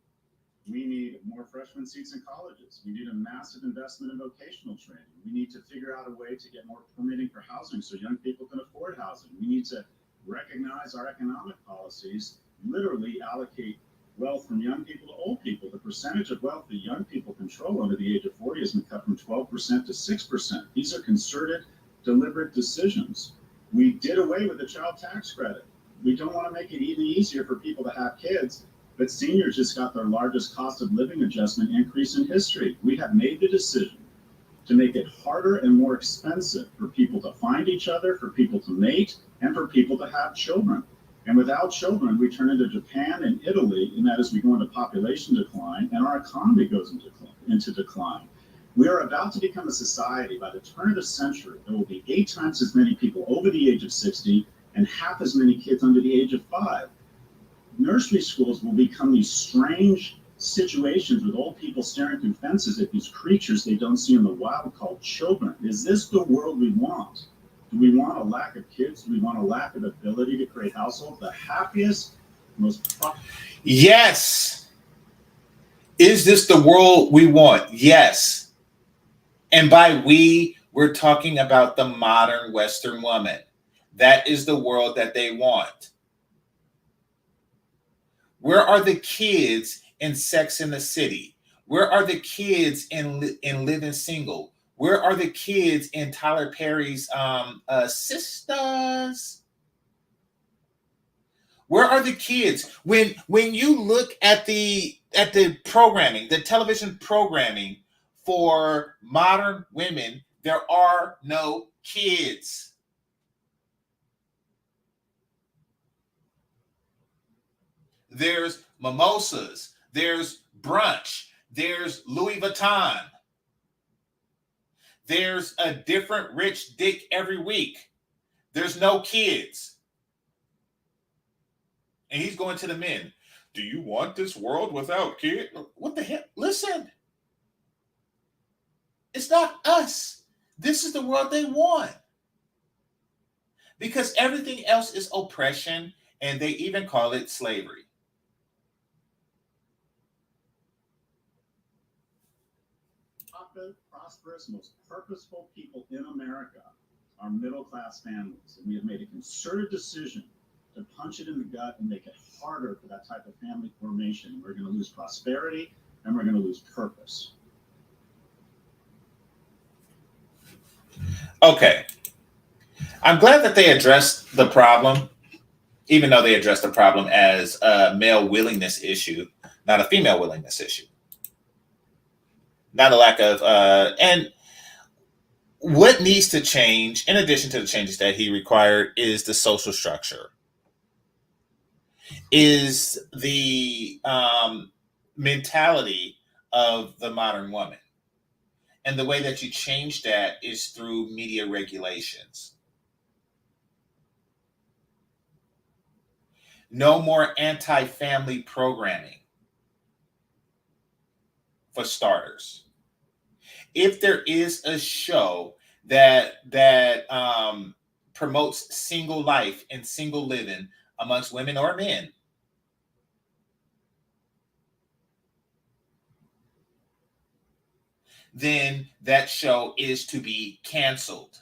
We need more freshman seats in colleges. We need a massive investment in vocational training. We need to figure out a way to get more permitting for housing so young people can afford housing. We need to recognize our economic policies, literally allocate wealth from young people to old people. The percentage of wealth that young people control under the age of 40 has been cut from 12% to 6%. These are concerted, deliberate decisions. We did away with the child tax credit. We don't want to make it even easier for people to have kids. But seniors just got their largest cost of living adjustment increase in history. We have made the decision to make it harder and more expensive for people to find each other, for people to mate, and for people to have children. And without children, we turn into Japan and Italy, and that is we go into population decline, and our economy goes into decline. We are about to become a society, by the turn of the century, there will be 8 times as many people over the age of 60 and half as many kids under the age of 5. Nursery schools will become these strange situations with old people staring through fences at these creatures they don't see in the wild called children. Is this the world we want? Do we want a lack of kids? Do we want a lack of ability to create households? The happiest, most... Yes. Is this the world we want? Yes. And by we, we're talking about the modern Western woman. That is the world that they want. Where are the kids in Sex in the City? Where are the kids in Living Single? Where are the kids in Tyler Perry's Sisters? Where are the kids when you look at the programming, the television programming for modern women? There are no kids. There's mimosas, there's brunch, there's Louis Vuitton. There's a different rich dick every week. There's no kids. And he's going to the men. Do you want this world without kids? What the hell? Listen. It's not us. This is the world they want. Because everything else is oppression, and they even call it slavery. Prosperous, most purposeful people in America are middle-class families, and we have made a concerted decision to punch it in the gut and make it harder for that type of family formation. We're going to lose prosperity, and we're going to lose purpose. Okay. I'm glad that they addressed the problem, even though they addressed the problem as a male willingness issue, not a female willingness issue. Not a lack of, and what needs to change, in addition to the changes that he required, is the social structure, is the mentality of the modern woman. And the way that you change that is through media regulations. No more anti-family programming, for starters. If there is a show that promotes single life and single living amongst women or men, then that show is to be canceled.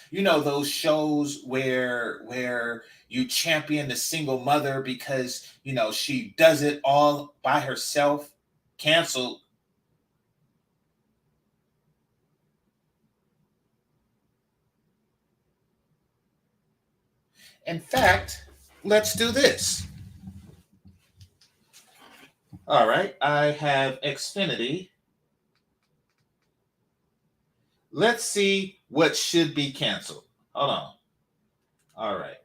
You know, those shows where you champion the single mother because, you know, she does it all by herself. Canceled. In fact, let's do this. All right, I have Xfinity. Let's see what should be canceled. Hold on. All right.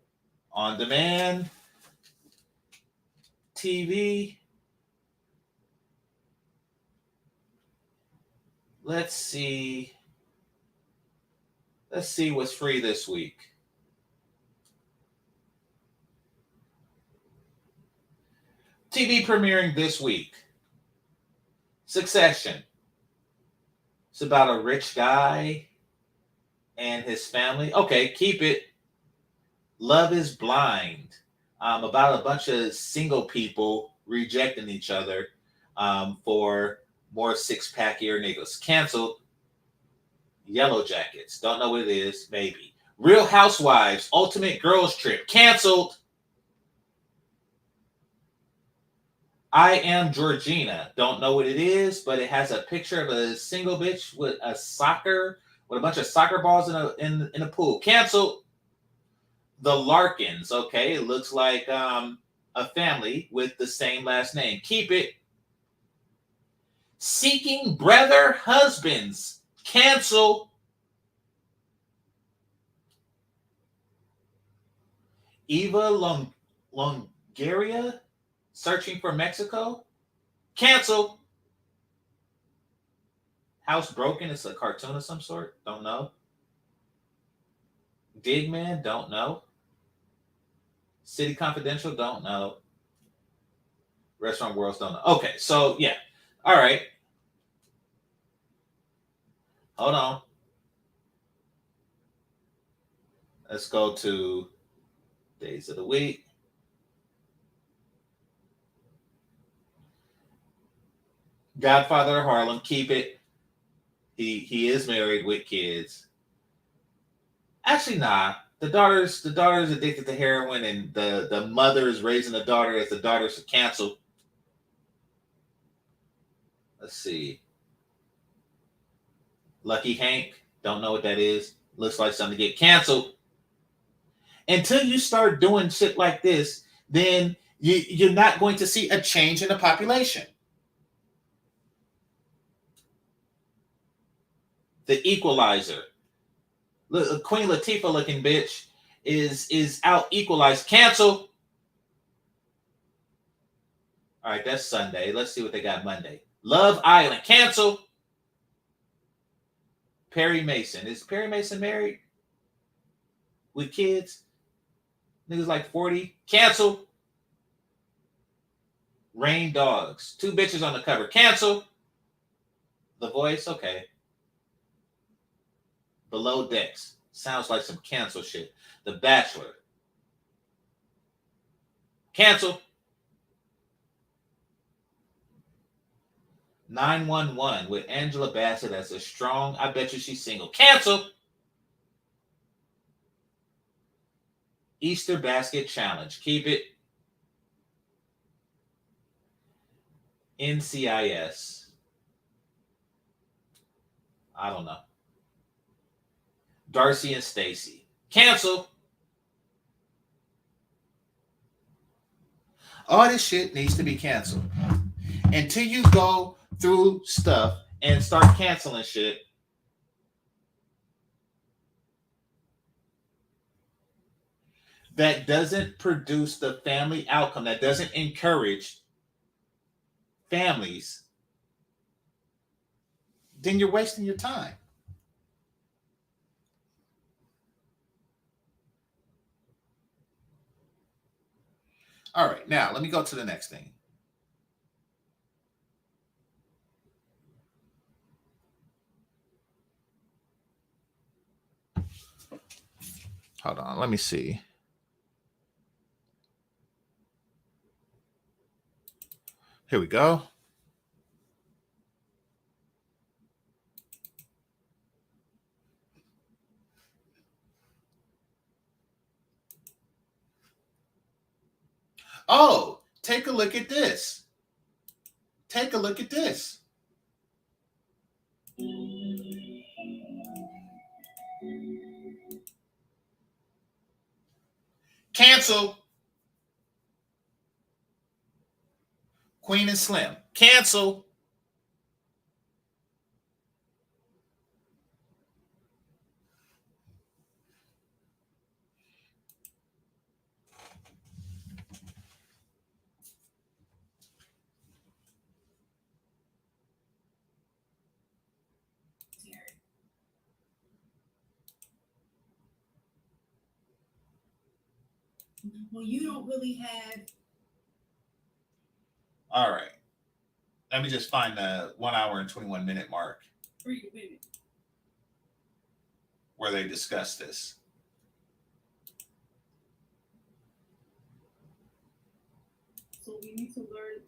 On demand. TV. Let's see. Let's see what's free this week. TV premiering this week. Succession. It's about a rich guy and his family. Okay, keep it. Love is Blind. About a bunch of single people rejecting each other for more six-pack-ear niggas. Canceled. Yellow Jackets. Don't know what it is. Maybe. Real Housewives. Ultimate Girls Trip. Canceled. I Am Georgina. Don't know what it is, but it has a picture of a single bitch with a bunch of soccer balls in a pool. Canceled. The Larkins. Okay, it looks like a family with the same last name. Keep it. Seeking Brother Husbands. Cancel. Eva Longoria. Searching for Mexico. Cancel. Housebroken. It's a cartoon of some sort. Don't know. Digman. Don't know. City Confidential. Don't know. Restaurant Worlds. Don't know. Okay, so yeah. All right. Hold on. Let's go to days of the week. Godfather of Harlem. Keep it. He is married with kids. Actually, nah. The daughter's addicted to heroin, and the mother is raising the daughter as the daughter's canceled. Let's see. Lucky Hank. Don't know what that is. Looks like something to get canceled. Until you start doing shit like this, then you're not going to see a change in the population. The Equalizer. Look, Queen Latifah looking bitch is out equalized. Cancel. All right, that's Sunday. Let's see what they got Monday. Love Island. Cancel. Perry Mason. Is Perry Mason married? With kids? Niggas like 40. Cancel. Rain Dogs. Two bitches on the cover. Cancel. The Voice. Okay. Below Decks. Sounds like some cancel shit. The Bachelor. Cancel. 911 with Angela Bassett as a strong. I bet you she's single. Cancel. Easter Basket Challenge. Keep it. NCIS. I don't know. Darcy and Stacy. Cancel. All this shit needs to be canceled. Until you go through stuff and start canceling shit, that doesn't produce the family outcome, that doesn't encourage families, then you're wasting your time. All right, now let me go to the next thing. Hold on, let me see. Here we go. Oh, take a look at this. Take a look at this. Cancel. Queen and Slim. Cancel. Well, you don't really have. All right. Let me just find the 1 hour and 21 minute mark where they discuss this. So we need to learn.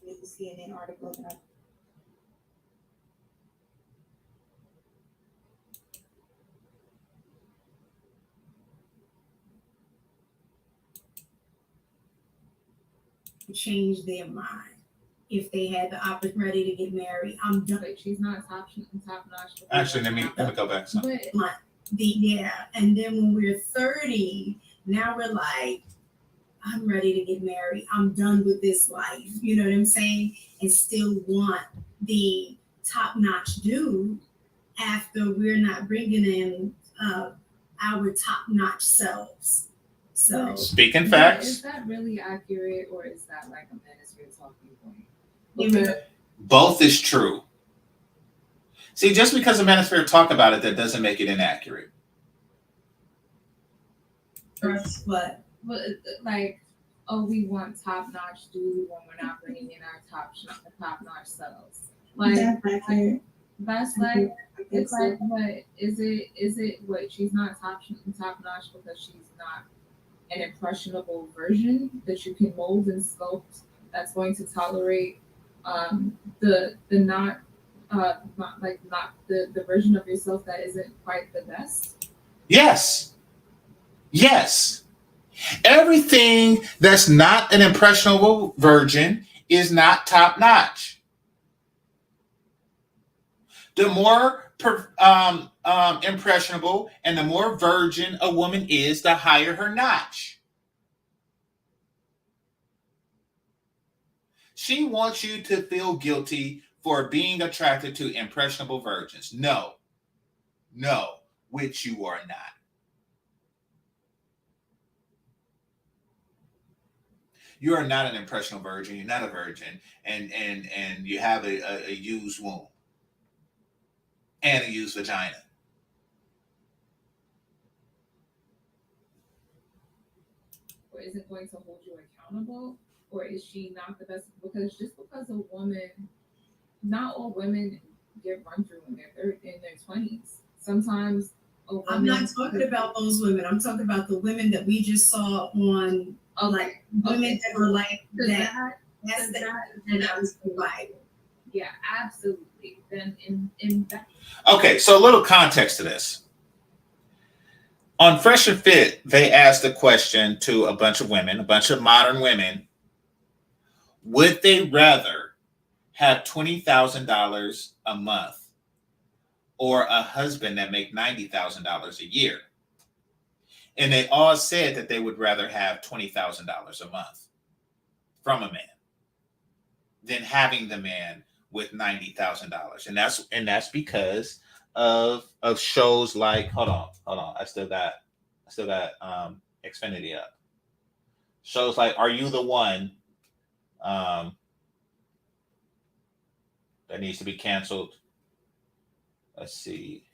There's a CNN article that I change their mind if they had the opportunity to get married. I'm done. But she's not top notch. Actually, let me go back some. But And then when we're 30, now we're like, I'm ready to get married. I'm done with this life. You know what I'm saying? And still want the top-notch dude after we're not bringing in our top-notch selves. So Speaking is facts, that really accurate, or is that like a manosphere talking point? both is true. See, just because a manosphere talk about it, that doesn't make it inaccurate. what? But like, oh, we want top notch dude when we're not bringing in our top notch selves. Like that's like it's like, what is it? What, she's not top notch because she's not an impressionable version that you can mold and sculpt, that's going to tolerate the not the version of yourself that isn't quite the best. Yes. Everything that's not an impressionable virgin is not top notch. The more impressionable and the more virgin a woman is, the higher her notch. She wants you to feel guilty for being attracted to impressionable virgins. No, which you are not. You are not an impressionable virgin. You're not a virgin, and you have a used womb and a used vagina. Or is it going to hold you accountable? Or is she not the best? Because just because a woman, not all women get run through when they're in their 20s. Sometimes I'm not talking about those women. I'm talking about the women that we just saw on, like women that were like that. That's that was the Bible. Yeah, absolutely. Then in that. Okay, so a little context to this. On Fresh and Fit, they asked a question to a bunch of women, a bunch of modern women. Would they rather have $20,000 a month or a husband that make $90,000 a year? And they all said that they would rather have $20,000 a month from a man than having the man with $90,000. And that's because of shows like, hold on. I still got Xfinity up. Shows like Are You the One? That needs to be canceled. Let's see.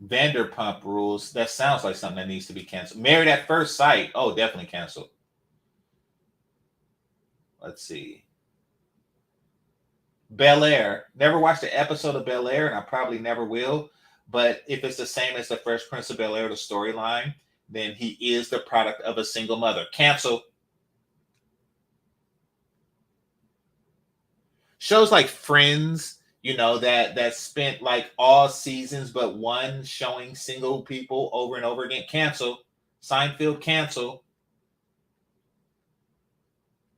Vanderpump Rules. That sounds like something that needs to be canceled. Married at First Sight. Oh, definitely canceled. Let's see. Bel Air. Never watched an episode of Bel Air, and I probably never will. But if it's the same as the Fresh Prince of Bel Air, the storyline, then he is the product of a single mother. Cancel. Shows like Friends, that spent like all seasons but one showing single people over and over again. Cancel. Seinfeld, cancel.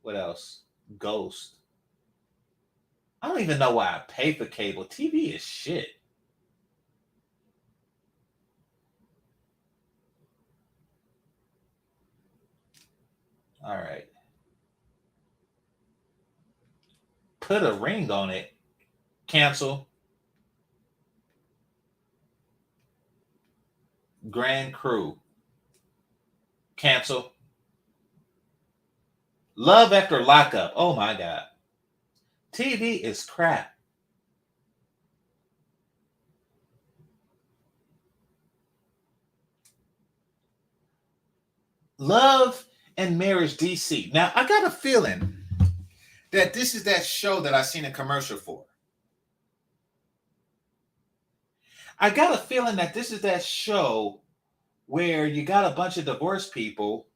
What else? Ghost. I don't even know why I pay for cable. TV is shit. All right. Put a ring on it. Cancel. Grand Crew. Cancel. Love After Lockup. Oh my God. TV is crap. Love and Marriage DC. Now, I got a feeling that this is that show that I seen a commercial for. I got a feeling that this is that show where you got a bunch of divorced people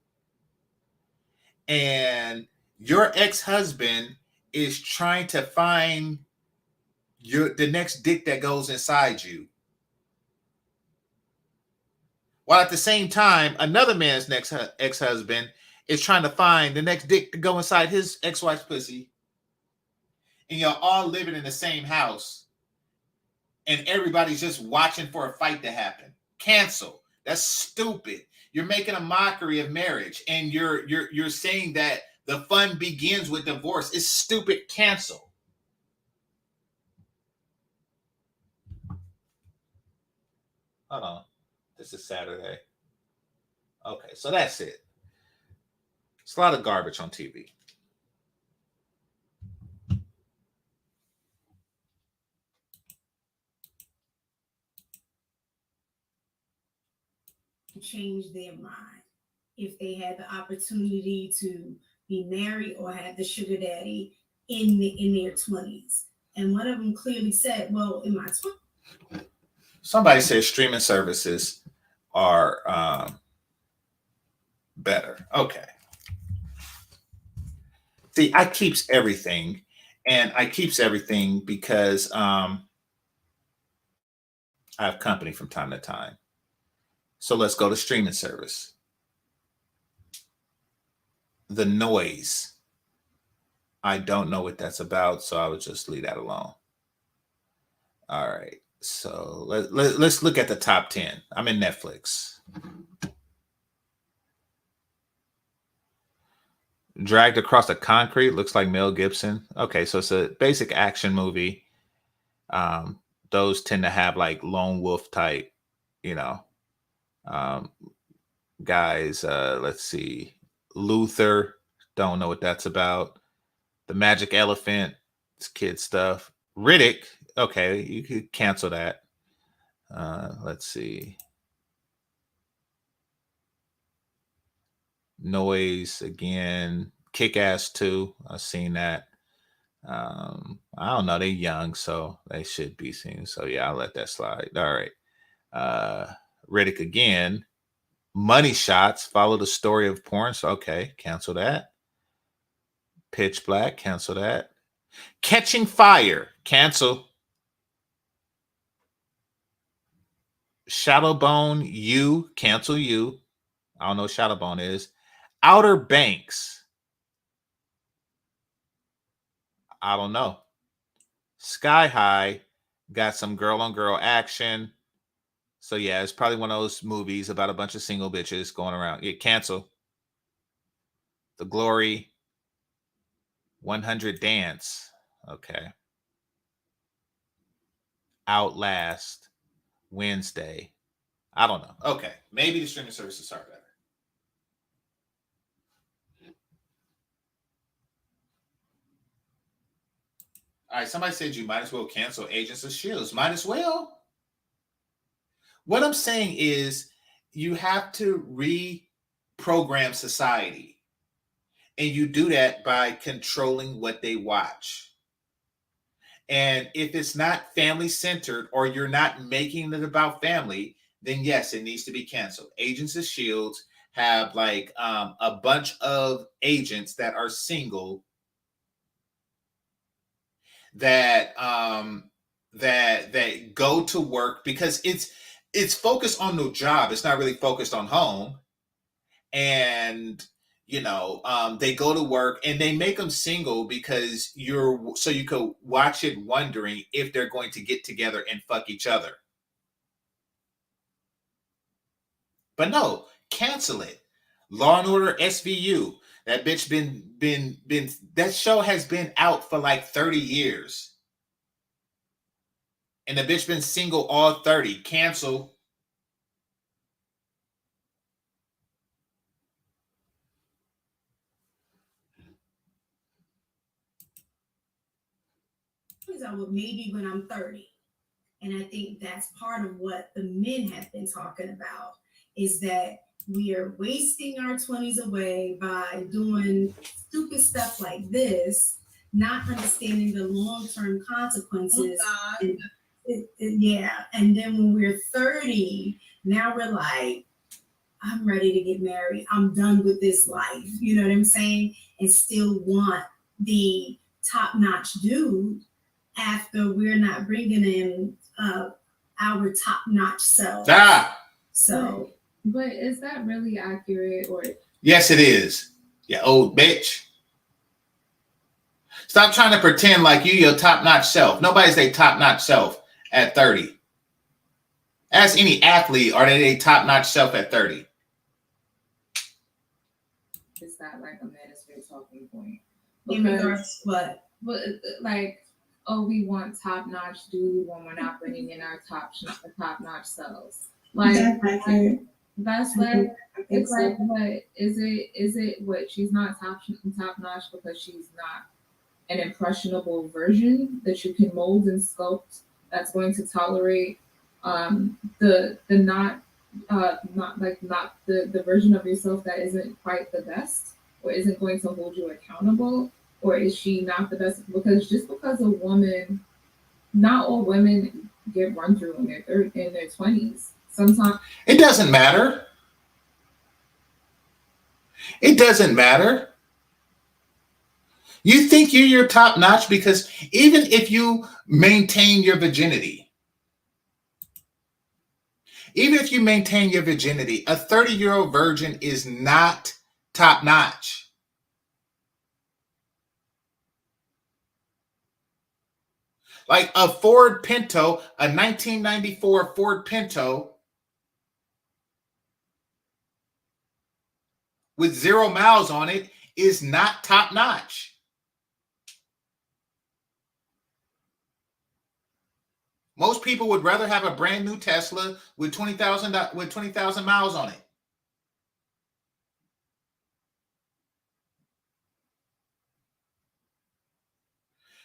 and your ex-husband is trying to find the next dick that goes inside you. While at the same time, another man's next ex-husband is trying to find the next dick to go inside his ex-wife's pussy. And you're all living in the same house. And everybody's just watching for a fight to happen. Cancel. That's stupid. You're making a mockery of marriage. And you're saying that the fun begins with divorce. It's stupid. Cancel. Hold on. This is Saturday. Okay, so that's it. It's a lot of garbage on TV. Change their mind if they had the opportunity to be married or have the sugar daddy in their 20s. And one of them clearly said, well, in my 20s. Somebody says streaming services are better. Okay. See, I keeps everything, and I keeps everything because I have company from time to time. So let's go to streaming service. The noise. I don't know what that's about, so I would just leave that alone. All right. So let's look at the top 10. I'm in Netflix. Dragged Across the Concrete looks like Mel Gibson. Okay, so it's a basic action movie. Those tend to have like lone wolf type, guys. Let's see. Luther, don't know what that's about. The Magic Elephant, it's kid stuff. Riddick, okay, you could cancel that. Let's see. Noise again. Kick Ass 2. I've seen that. I don't know. They're young, so they should be seen. So yeah, I'll let that slide. All right. Riddick again. Money Shots. Follow the story of porn. So okay, cancel that. Pitch Black. Cancel that. Catching Fire. Cancel. Shadowbone. You. Cancel you. I don't know what Shadowbone is. Outer Banks. I don't know. Sky High. Got some girl on girl action. So yeah, it's probably one of those movies about a bunch of single bitches going around. Yeah, cancel. The Glory. 100 Dance. Okay. Outlast. Wednesday. I don't know. Okay. Maybe the streaming services are better. All right. Somebody said you might as well cancel Agents of S.H.I.E.L.D. Might as well. What I'm saying is you have to reprogram society. And you do that by controlling what they watch. And if it's not family centered or you're not making it about family, then yes, it needs to be canceled. Agents of S.H.I.E.L.D. have like a bunch of agents that are single that that go to work because it's focused on the job. It's not really focused on home. And they go to work and they make them single because so you could watch it wondering if they're going to get together and fuck each other. But no, cancel it. Law and Order SVU. That bitch been that show has been out for like 30 years. And the bitch been single all 30. Cancel. 20s, I would maybe when I'm 30. And I think that's part of what the men have been talking about is that we are wasting our 20s away by doing stupid stuff like this, not understanding the long-term consequences. Yeah. And then when we're 30, now we're like, I'm ready to get married. I'm done with this life. You know what I'm saying? And still want the top-notch dude after we're not bringing in our top-notch self. So, but is that really accurate? Or yes, it is. You old bitch. Stop trying to pretend like you your top-notch self. Nobody's a top-notch self at 30. Ask any athlete, are they a top-notch self at 30? Is that like a manosphere talking point? in regards to what? But like, oh, we want top-notch dude when we're not bringing in our top-notch selves. Like that's like it's like what is it what she's not top-notch because she's not an impressionable version that you can mold and sculpt that's going to tolerate the not the version of yourself that isn't quite the best or isn't going to hold you accountable, or is she not the best? Because just because a woman, not all women get run through in their 20s. Sometimes it doesn't matter. It doesn't matter. You think you're top notch because even if you maintain your virginity, a 30-year-old virgin is not top notch. Like a Ford Pinto, a 1994 Ford Pinto with 0 miles on it is not top notch. Most people would rather have a brand new Tesla with 20,000 miles on it.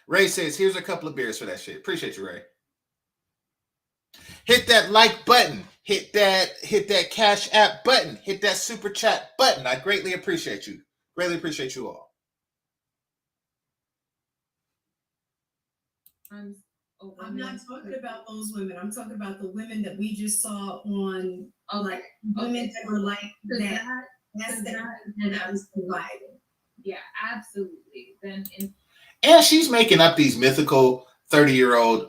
Ray says, here's a couple of beers for that shit. Appreciate you, Ray. Hit that like button. Hit that Cash App button. Hit that super chat button. I greatly appreciate you. Greatly appreciate you all. I'm not talking about those women. I'm talking about the women that we just saw on, like women that were like that. That was provided. Yeah, absolutely. And she's making up these mythical 30-year-old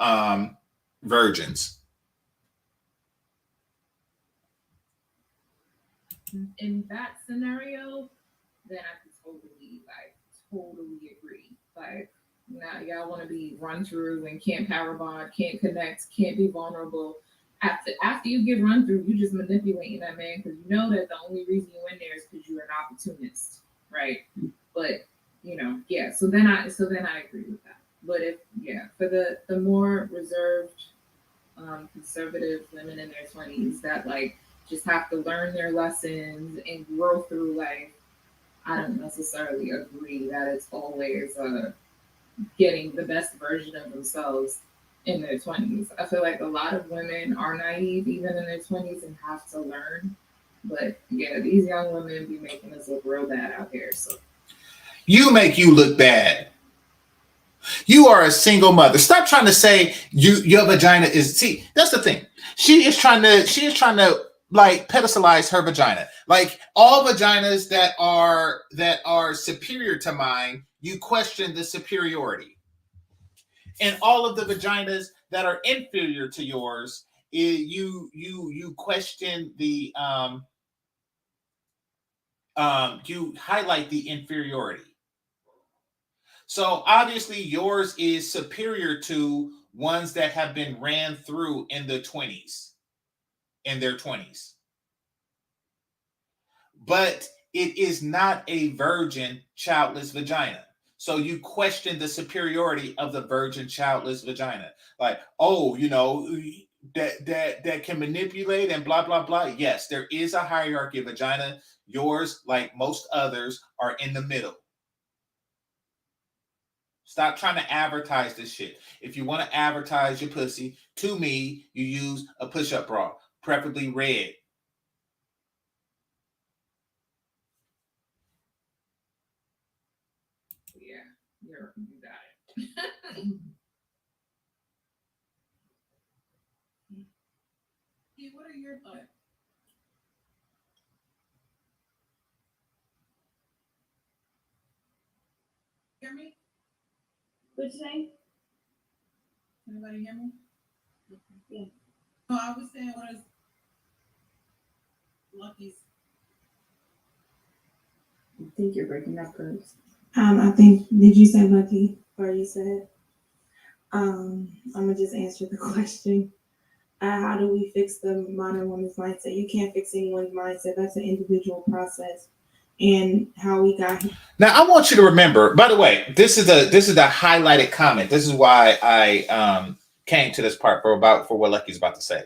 virgins. In that scenario, then I can totally agree. Like, now y'all want to be run through and can't power bond, can't connect, can't be vulnerable. After you get run through, you just manipulating that man because you know that the only reason you're in there is because you're an opportunist, right? But yeah. So then I agree with that. But for the more reserved, conservative women in their 20s that like just have to learn their lessons and grow through life, I don't necessarily agree that it's always getting the best version of themselves in their 20s. I feel like a lot of women are naive even in their 20s and have to learn. But yeah, these young women be making us look real bad out here. So you make you look bad. You are a single mother. Stop trying to say your vagina is. See, that's the thing. She is trying to like pedestalize her vagina. Like all vaginas that are superior to mine, you question the superiority. And all of the vaginas that are inferior to yours, you question the you highlight the inferiority. So obviously yours is superior to ones that have been ran through in their 20s. But it is not a virgin, childless vagina. So you question the superiority of the virgin, childless vagina. Like, oh, that can manipulate and blah, blah, blah. Yes, there is a hierarchy of vagina. Yours, like most others, are in the middle. Stop trying to advertise this shit. If you want to advertise your pussy to me, you use a push-up bra, preferably red. Yeah, you got it. Hey, what are your thoughts? Hear me? What'd you say? Anybody hear me? Yeah. No, I was saying, what is Lucky's? I think you're breaking up, Bruce. I think, did you say Lucky? Or you said? I'm gonna just answer the question. How do we fix the modern woman's mindset? You can't fix anyone's mindset. That's an individual process. And how we got here. Now I want you to remember, by the way, this is the highlighted comment. This is why I came to this part for what Lucky's about to say.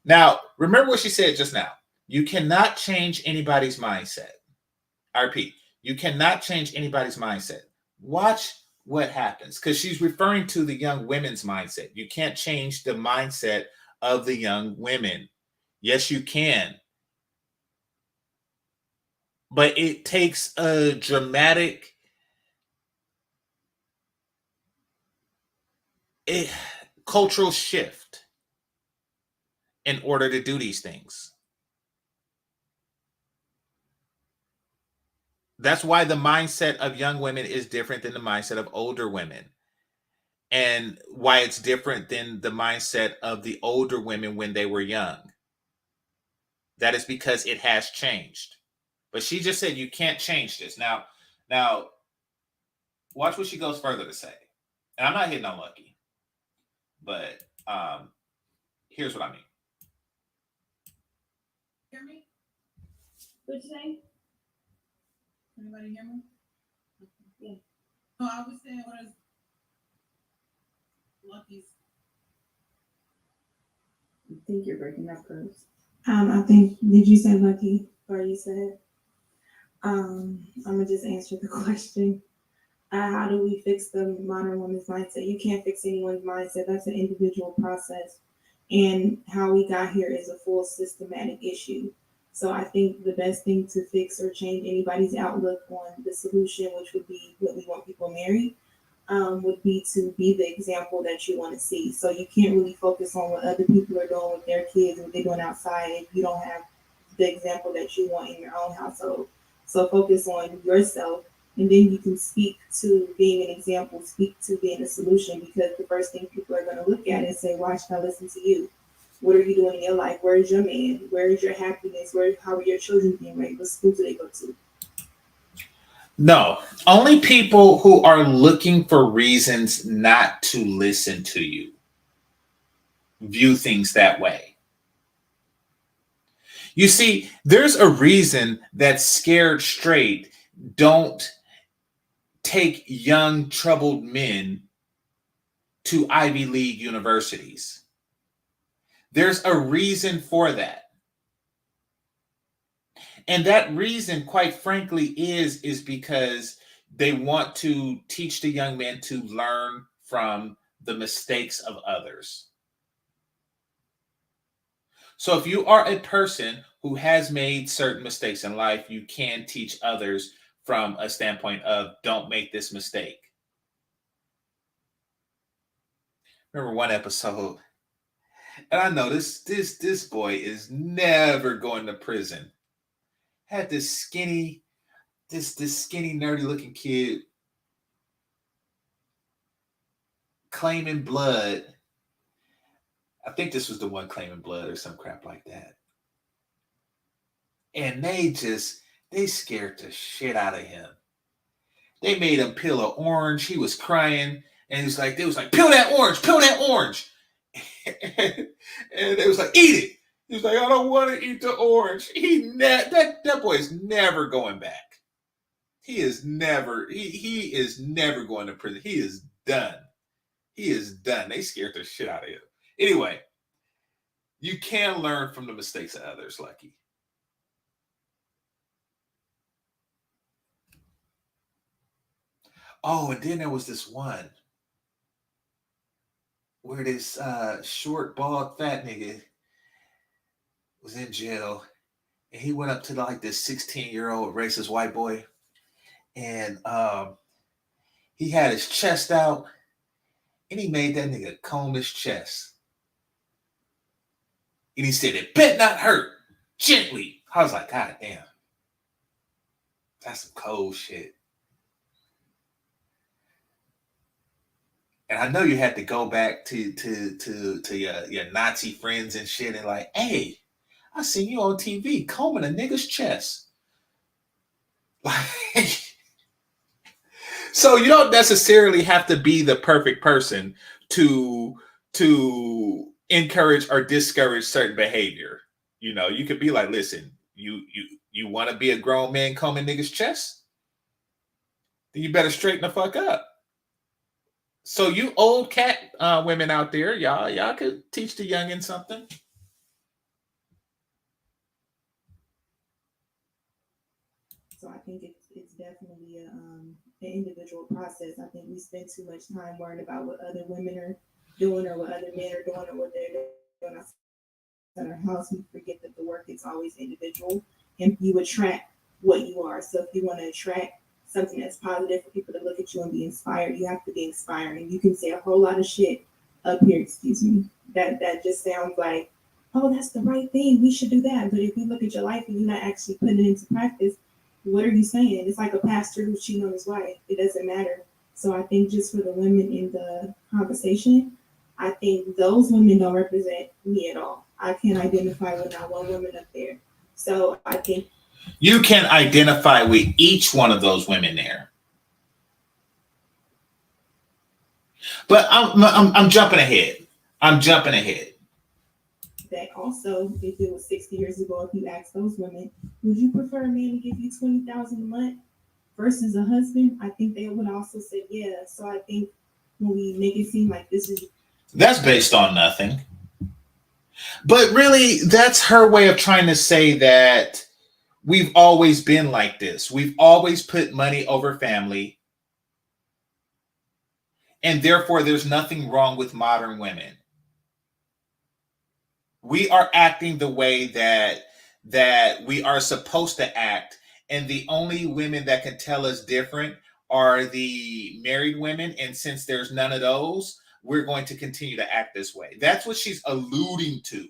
Now, remember what she said just now. You cannot change anybody's mindset. I repeat, you cannot change anybody's mindset. Watch what happens, because she's referring to the young women's mindset. You can't change the mindset of the young women. Yes, you can. But it takes a dramatic cultural shift in order to do these things. That's why the mindset of young women is different than the mindset of older women. And why it's different than the mindset of the older women when they were young. That is because it has changed. But she just said you can't change this. Now, watch what she goes further to say. And I'm not hitting on Lucky, but here's what I mean. Hear me? What'd you say? Anybody hear me? Yeah. No, I was saying, what is Lucky's? I think you're breaking up, Bruce. I think, did you say Lucky? Or you said? I'm gonna just answer the question. How do we fix the modern woman's mindset? You can't fix anyone's mindset. That's an individual process. And how we got here is a full systematic issue. So I think the best thing to fix or change anybody's outlook on the solution, which would be what we want people married, would be to be the example that you want to see. So you can't really focus on what other people are doing with their kids and what they're doing outside if you don't have the example that you want in your own household. So focus on yourself, and then you can speak to being an example, speak to being a solution, because the first thing people are going to look at is say, why should I listen to you? What are you doing in your life? Where is your man? Where is your happiness? How are your children being raised? What school do they go to? No, only people who are looking for reasons not to listen to you view things that way. You see, there's a reason that scared straight don't take young troubled men to Ivy League universities. There's a reason for that. And that reason, quite frankly, is because they want to teach the young men to learn from the mistakes of others. So if you are a person who has made certain mistakes in life, you can teach others from a standpoint of don't make this mistake. Remember one episode, and I know this boy is never going to prison. Had this skinny nerdy looking kid claiming blood. I think this was the one claiming blood or some crap like that. And they scared the shit out of him. They made him peel an orange. He was crying. And they was like, peel that orange. And they was like, eat it. He was like, I don't want to eat the orange. That boy is never going back. He is never going to prison. He is done. They scared the shit out of him. Anyway, you can learn from the mistakes of others, Lucky. Oh, and then there was this one where this short, bald, fat nigga was in jail, and he went up to like this 16-year-old racist white boy, and he had his chest out, and he made that nigga comb his chest, and he said, "It bet not hurt, gently." I was like, God damn, that's some cold shit. And I know you had to go back to your Nazi friends and shit, and like, hey, I seen you on TV combing a nigga's chest. Like, so you don't necessarily have to be the perfect person to encourage or discourage certain behavior. You know, you could be like, listen, you want to be a grown man combing nigga's chest? Then you better straighten the fuck up. So you old cat women out there, y'all could teach the youngin something. So I think it's definitely an individual process. I think we spend too much time worrying about what other women are doing or what other men are doing or what they're doing outside our house. We forget that the work is always individual, and you attract what you are. So if you want to attract something that's positive for people to look at you and be inspired, you have to be inspiring. You can say a whole lot of shit up here, excuse me, that just sounds like, oh, that's the right thing, we should do that. But if you look at your life and you're not actually putting it into practice, what are you saying? It's like a pastor who's cheating on his wife. It doesn't matter. So I think just for the women in the conversation, I think those women don't represent me at all. I can't identify with not one woman up there. So I think you can identify with each one of those women there. But I'm jumping ahead. I'm jumping ahead. That also, if it was 60 years ago, if you asked those women, would you prefer a man to give you $20,000 a month versus a husband? I think they would also say yeah. So I think when we make it seem like this is, that's based on nothing. But really, that's her way of trying to say that we've always been like this. We've always put money over family. And therefore, there's nothing wrong with modern women. We are acting the way that we are supposed to act. And the only women that can tell us different are the married women. And since there's none of those, we're going to continue to act this way. That's what she's alluding to.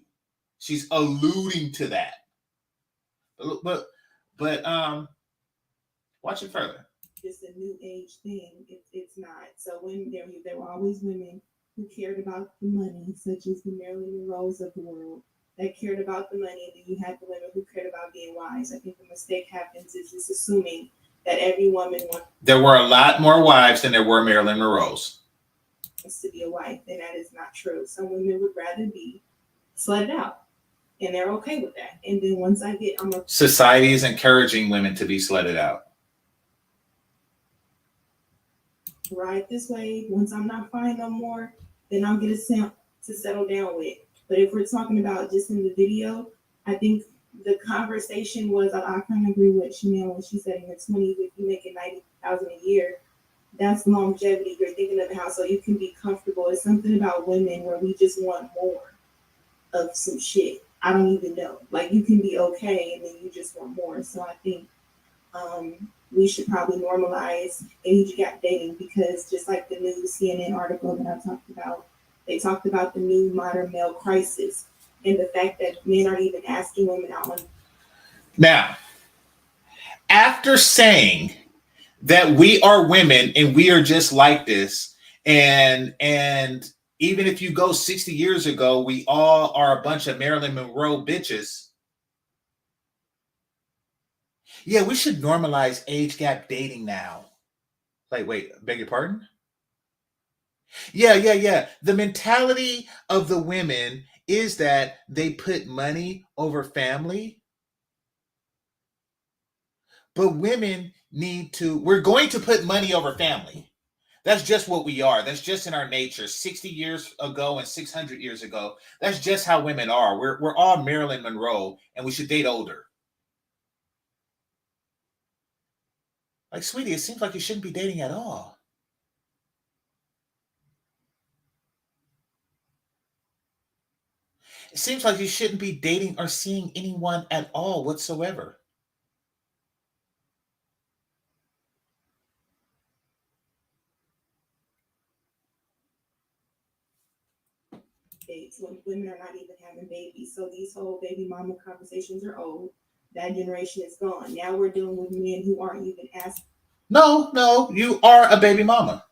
She's alluding to that. But watch it further. just a new age thing. It's not. So when there were always women who cared about the money, such as the Marilyn Monroes of the world, that cared about the money, and then you had the women who cared about being wise. I think the mistake happens is just assuming that every woman wants. There were a lot more wives than there were Marilyn Monroes. To be a wife, and that is not true. Some women would rather be slutted out, and they're okay with that. And then once I get, society is encouraging women to be slutted out. Ride this way. Once I'm not fine no more, then I'll get a simp to settle down with. But if we're talking about just in the video, I think the conversation was, I kind of agree with Chanel when she said in her 20s, if you're making $90,000 a year, that's longevity. You're thinking of how so you can be comfortable. It's something about women where we just want more of some shit. I don't even know. Like you can be okay and then you just want more. So I think we should probably normalize age gap dating, because just like the new CNN article that I talked about, they talked about the new modern male crisis and the fact that men aren't even asking women out on. Now, after saying that we are women and we are just like this, and even if you go 60 years ago, we all are a bunch of Marilyn Monroe bitches. Yeah, we should normalize age gap dating now. Like, wait, beg your pardon? Yeah. The mentality of the women is that they put money over family. But women we're going to put money over family. That's just what we are. That's just in our nature. 60 years ago and 600 years ago, that's just how women are. We're all Marilyn Monroe, and we should date older. Like, sweetie, it seems like you shouldn't be dating at all. It seems like you shouldn't be dating or seeing anyone at all whatsoever. Dates when women are not even having babies. So these whole baby mama conversations are old. That generation is gone. Now we're dealing with men who aren't even asking. No, no, you are a baby mama.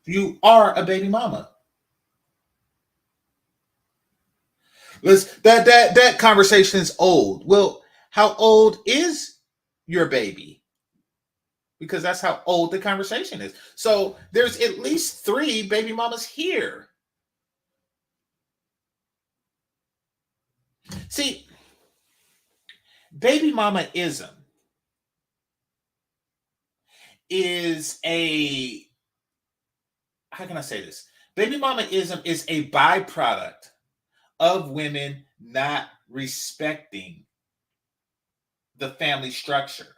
You are a baby mama. That conversation is old. Well, how old is your baby? Because that's how old the conversation is. So there's at least 3 baby mamas here. See, baby mamaism is a, how can I say this? Baby mamaism is a byproduct of women not respecting the family structure.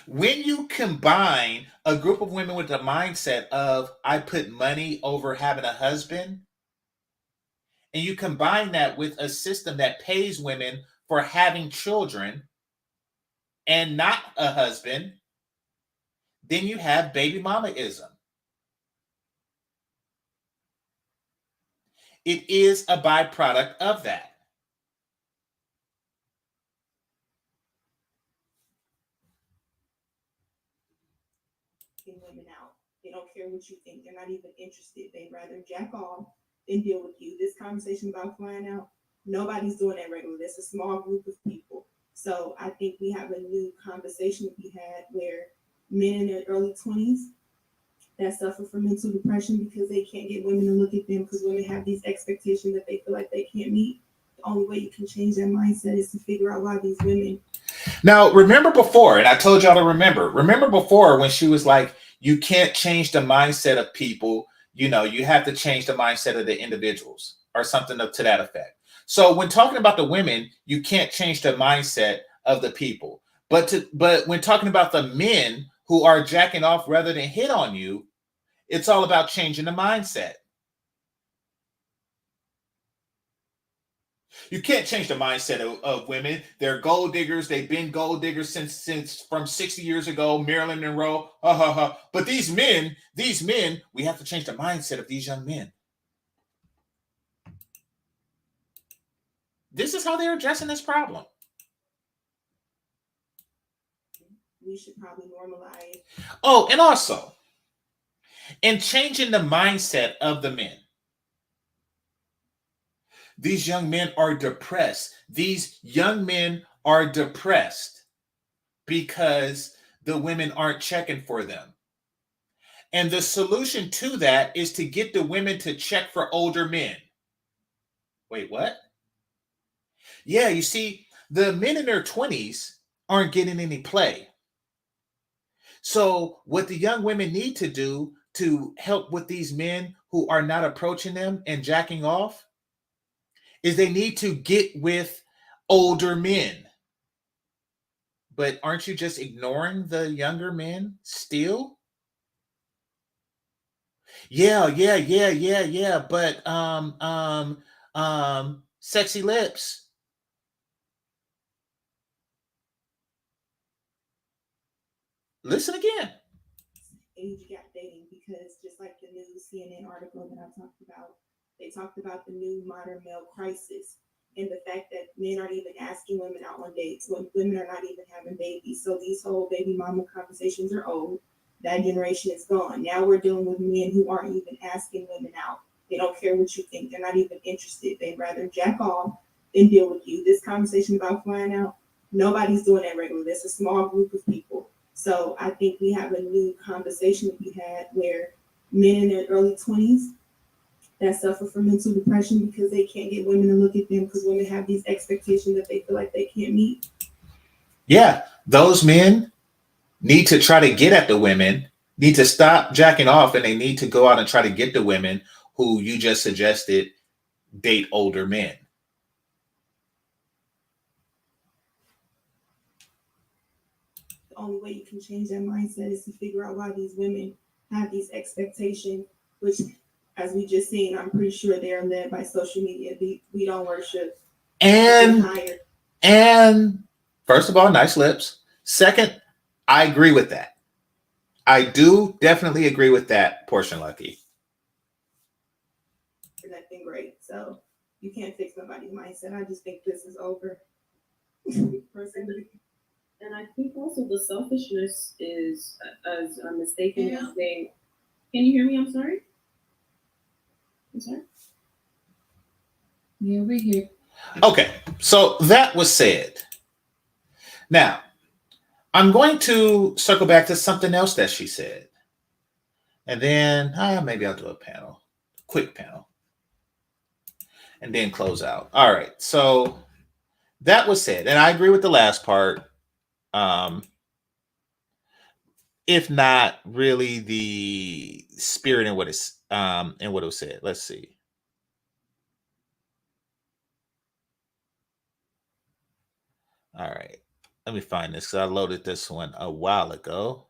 When you combine a group of women with the mindset of, I put money over having a husband, and you combine that with a system that pays women for having children and not a husband, then you have baby mamaism. It is a byproduct of that. Women out. They don't care what you think. They're not even interested. They'd rather jack off than deal with you. This conversation about flying out, nobody's doing that regularly. There's a small group of people. So I think we have a new conversation to be had where men in their early 20s that suffer from mental depression because they can't get women to look at them because women have these expectations that they feel like they can't meet. The only way you can change that mindset is to figure out why these women. Now, remember before, and I told y'all to remember before when she was like, you can't change the mindset of people, you have to change the mindset of the individuals or something to that effect. So when talking about the women, you can't change the mindset of the people. But when talking about the men who are jacking off rather than hit on you, it's all about changing the mindset. You can't change the mindset of women. They're gold diggers. They've been gold diggers since from 60 years ago, Marilyn Monroe. But these men, we have to change the mindset of these young men. This is how they're addressing this problem. We should probably normalize. Oh, and also, in changing the mindset of the men. These young men are depressed. These young men are depressed because the women aren't checking for them. And the solution to that is to get the women to check for older men. Wait, what? Yeah, you see, the men in their 20s aren't getting any play. So, what the young women need to do to help with these men who are not approaching them and jacking off is they need to get with older men. But aren't you just ignoring the younger men still? Yeah. But sexy lips. Listen again. Age gap dating, because just like the new CNN article that I talked about, they talked about the new modern male crisis and the fact that men aren't even asking women out on dates when women are not even having babies. So these whole baby mama conversations are old. That generation is gone. Now we're dealing with men who aren't even asking women out. They don't care what you think. They're not even interested. They'd rather jack off than deal with you. This conversation about flying out, nobody's doing that regularly. There's a small group of people. So I think we have a new conversation to be had where men in their early 20s that suffer from mental depression because they can't get women to look at them because women have these expectations that they feel like they can't meet. Yeah, those men need to try to get at the women, need to stop jacking off, and they need to go out and try to get the women who you just suggested date older men. The only way you can change that mindset is to figure out why these women have these expectations, which, as we just seen, I'm pretty sure they are led by social media. We don't worship And higher. and first of all, nice lips. Second, I agree with that. I do definitely agree with that portion, Lucky. And that's been great. So you can't fix nobody's mindset. I just think this is over. Personally. And I think also the selfishness is, as I'm mistaken, Yeah. saying, can you hear me? I'm sorry. I'm sorry. Yeah, we here. Okay, so that was said. Now, I'm going to circle back to something else that she said. And then maybe I'll do a panel, quick panel, and then close out. All right, so that was said. And I agree with the last part. If not really the spirit in what it's in what it was said. Let's see. All right. Let me find this because I loaded this one a while ago.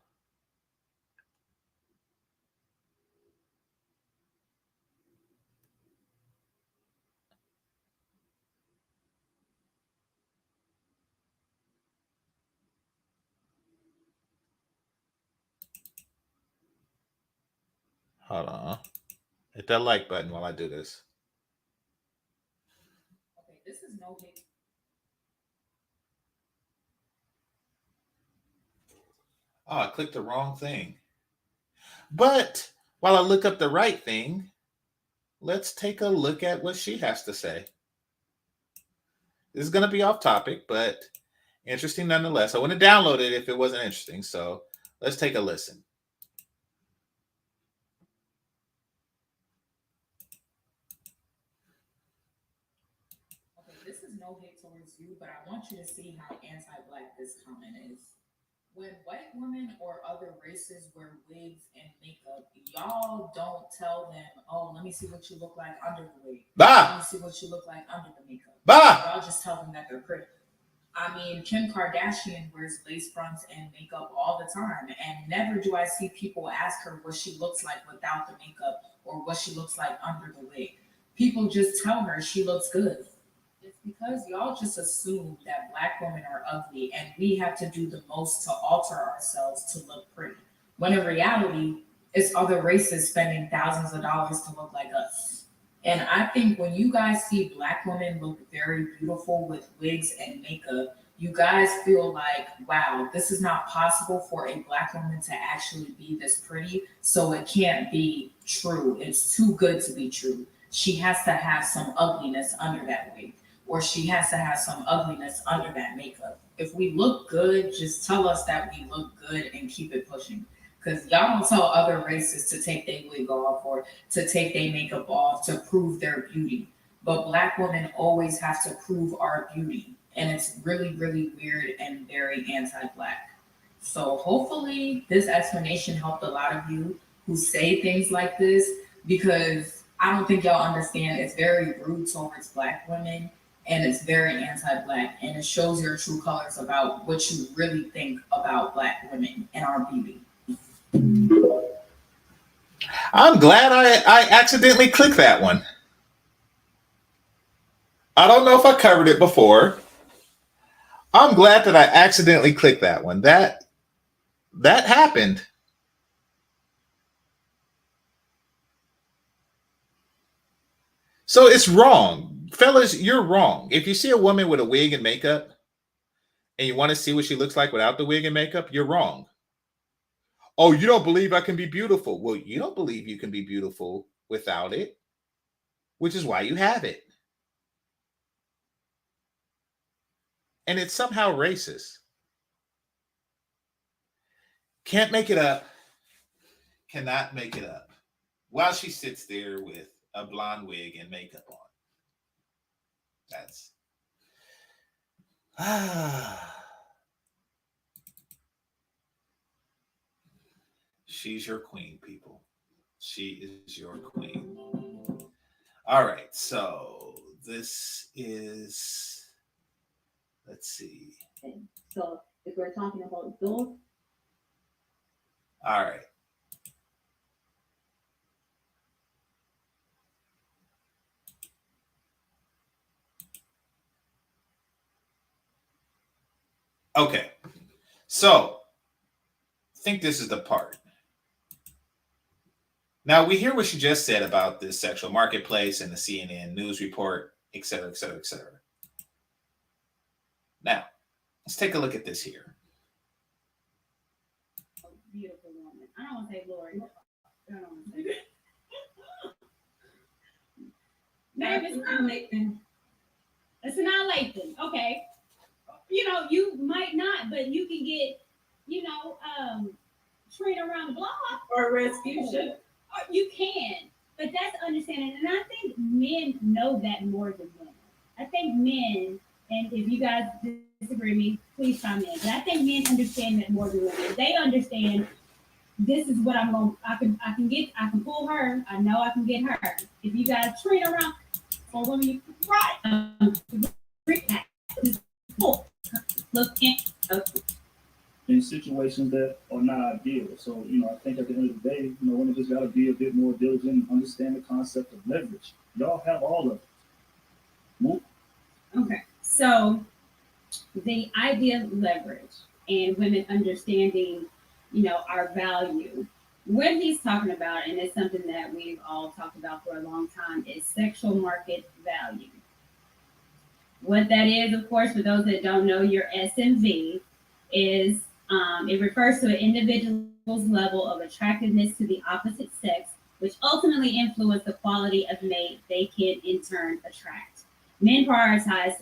Hold on. Hit that like button while I do this. Okay, this is no big. Oh, I clicked the wrong thing. But while I look up the right thing, let's take a look at what she has to say. This is going to be off topic, but interesting nonetheless. I wouldn't download it if it wasn't interesting. So let's take a listen. Okay, this is no hate towards you, but I want you to see how anti-black this comment is. When white women or other races wear wigs and makeup, y'all don't tell them, oh, let me see what you look like under the wig. Let me see what you look like under the makeup. Y'all just tell them that they're pretty. I mean, Kim Kardashian wears lace fronts and makeup all the time, and never do I see people ask her what she looks like without the makeup or what she looks like under the wig. People just tell her she looks good. It's because y'all just assume that black women are ugly and we have to do the most to alter ourselves to look pretty. When in reality, it's other races spending thousands of dollars to look like us. And I think when you guys see black women look very beautiful with wigs and makeup, you guys feel like, wow, this is not possible for a black woman to actually be this pretty. So it can't be true. It's too good to be true. She has to have some ugliness under that wig, or she has to have some ugliness under that makeup. If we look good, just tell us that we look good and keep it pushing. Because y'all don't tell other races to take their wig off or to take their makeup off to prove their beauty. But black women always have to prove our beauty. And it's really, really weird and very anti black. So hopefully, this explanation helped a lot of you who say things like this, because I don't think y'all understand it's very rude towards black women and it's very anti-black, and it shows your true colors about what you really think about black women and our beauty. I'm glad I accidentally clicked that one. I don't know if I covered it before. I'm glad that I accidentally clicked that one. That happened. So it's wrong. Fellas, you're wrong. If you see a woman with a wig and makeup and you want to see what she looks like without the wig and makeup, you're wrong. Oh, you don't believe I can be beautiful. Well, you don't believe you can be beautiful without it, which is why you have it. And it's somehow racist. Can't make it up. Cannot make it up. While she sits there with a blonde wig and makeup on. That's she's your queen, people. She is your queen. All right, so this is, let's see. Okay. So if we're talking about those, All right. Okay. So, I think this is the part. Now, we hear what she just said about this sexual marketplace and the CNN news report, et cetera, et cetera, et cetera. Now, let's take a look at this here. Beautiful woman. I don't want to say Lori. I don't want to say that. Maybe it's not Lathan. It's not Lathan. Okay. You know, you might not, but you can get, train around the block. Or Rasputia. You can. But that's understanding. And I think men know that more than women. I think men, and if you guys disagree with me, please chime in. But I think men understand that more than women. They understand this is what I'm going. I can pull her. I know I can get her. If you guys train around for women, you right. Freaknik. Cool. Look in situations that are not ideal. So, I think at the end of the day, women just got to be a bit more diligent and understand the concept of leverage. Y'all have all of it. Okay, so the idea of leverage and women understanding, our value. What he's talking about, and it's something that we've all talked about for a long time, is sexual market value. What that is, of course, for those that don't know, your SMV is it refers to an individual's level of attractiveness to the opposite sex, which ultimately influence the quality of mate they can in turn attract. Men prioritize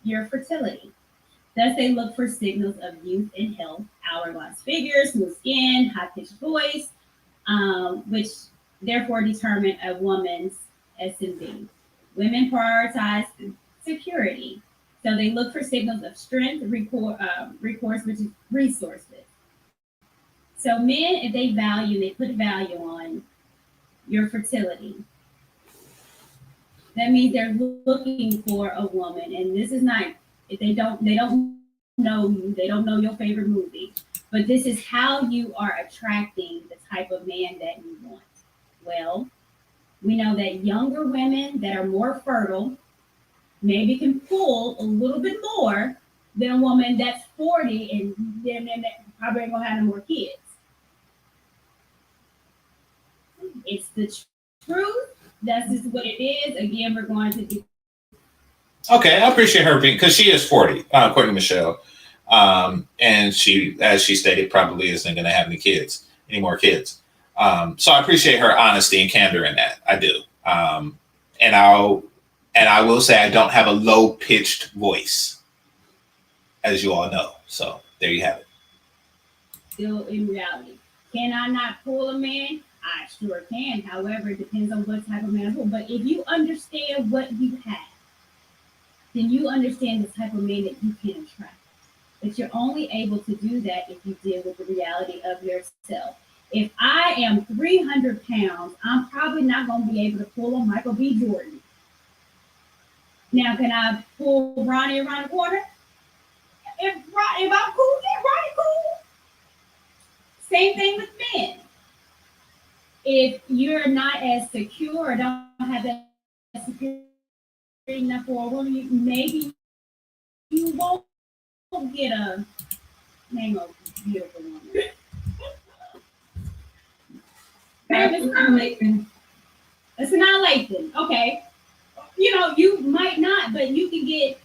your fertility. Thus, they look for signals of youth and health, hourglass figure, smooth skin, high-pitched voice, which therefore determine a woman's SMV. Women prioritize security. So they look for signals of strength, recourse, which is resources. So men, if they put value on your fertility, that means they're looking for a woman. And this is not, if they don't know you, they don't know your favorite movie, but this is how you are attracting the type of man that you want. Well, we know that younger women that are more fertile maybe can pull a little bit more than a woman that's 40 and then probably ain't gonna have no more kids. It's the truth. That's just what it is. Again, we're going to do. Okay, I appreciate her being, because she is 40, according to Michelle. And she, as she stated, probably isn't going to have any more kids. So I appreciate her honesty and candor in that. I do. And I will say I don't have a low-pitched voice, as you all know. So there you have it. Still in reality. Can I not pull a man? I sure can. However, it depends on what type of man I pull. But if you understand what you have, then you understand the type of man that you can attract. But you're only able to do that if you deal with the reality of yourself. If I am 300 pounds, I'm probably not going to be able to pull a Michael B. Jordan. Now, can I pull Ronnie around the corner? If I'm cool, then Ronnie cool. Same thing with men. If you're not as secure or don't have that security enough for a woman, maybe you won't get a name of beautiful woman. Maybe it's not Lathan. It's not Lathan. Okay. You might not, but you can get,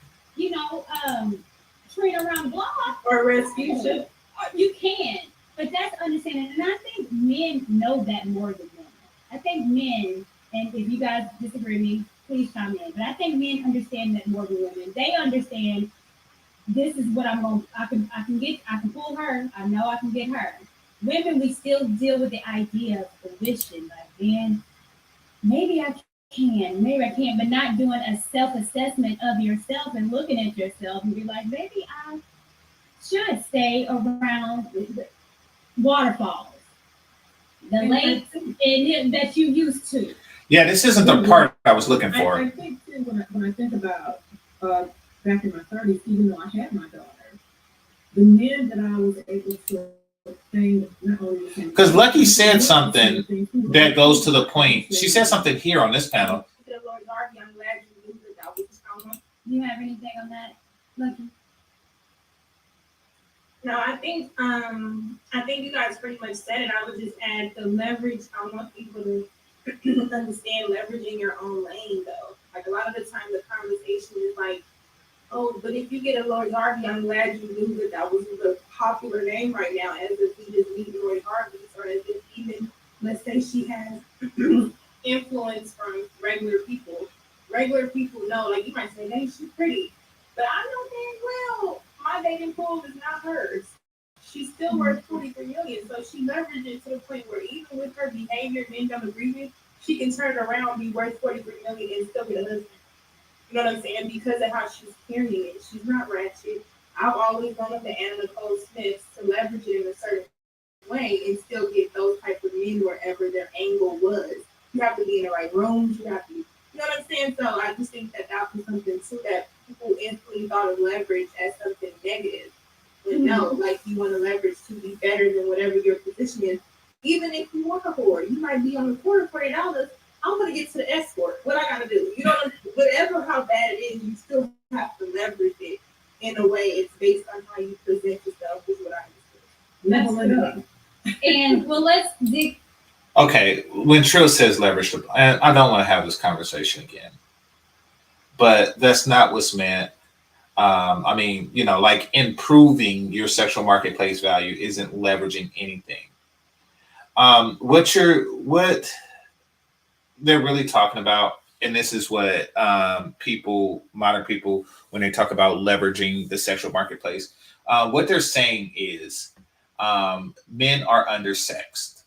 train around the block. Or Rasputia. You can. But that's understanding. And I think men know that more than women. I think men, and if you guys disagree with me, please chime in. But I think men understand that more than women. They understand this is what I'm going. I can pull her. I know I can get her. Women, we still deal with the idea of volition. Like, man, maybe I can, maybe I can't, but not doing a self-assessment of yourself and looking at yourself and be like, maybe I should stay around waterfalls, the lakes that you used to. Yeah, this isn't the part I was looking for. I think too, when I think about back in my 30s, even though I had my daughter, the men that I was able to obtain, not only Because Lucky said something that goes to the point. She said something here on this panel. Do you have anything on that, Lucky? No, I think you guys pretty much said it. I would just add the leverage. I want people to understand leveraging your own lane though. Like a lot of the time the conversation is like, oh, but if you get a Lori Harvey, I'm glad you knew that that was the popular name right now, as if we just need Lori Harvey's, or as if even, let's say she has influence from regular people. Regular people know, like you might say, hey, she's pretty, but I know dang well my dating pool is not hers. She's still worth 43 million, so she leveraged it to the point where even with her behavior men don't agree with, she can turn it around and be worth 43 million and still get a husband. You know what I'm saying? Because of how she's carrying it. She's not ratchet. I've always wanted the Anna Nicole Smiths to leverage it in a certain way and still get those type of men wherever their angle was. You have to be in the right rooms. You have to, you know what I'm saying? So I just think that that was something too that people instantly thought of leverage as something negative. But no, like you want to leverage to be better than whatever your position is. Even if you want a whore, you might be on the court for $8. I'm gonna get to the escort. What I gotta do? You know, whatever how bad it is, you still have to leverage it in a way. It's based on how you present yourself. Is what I understand. Level it up. And well, let's dig. Okay, when Trill says leverage, and I don't want to have this conversation again, but that's not what's meant. I mean, you know, like improving your sexual marketplace value isn't leveraging anything. What they're really talking about, and this is what modern people, when they talk about leveraging the sexual marketplace, what they're saying is men are undersexed,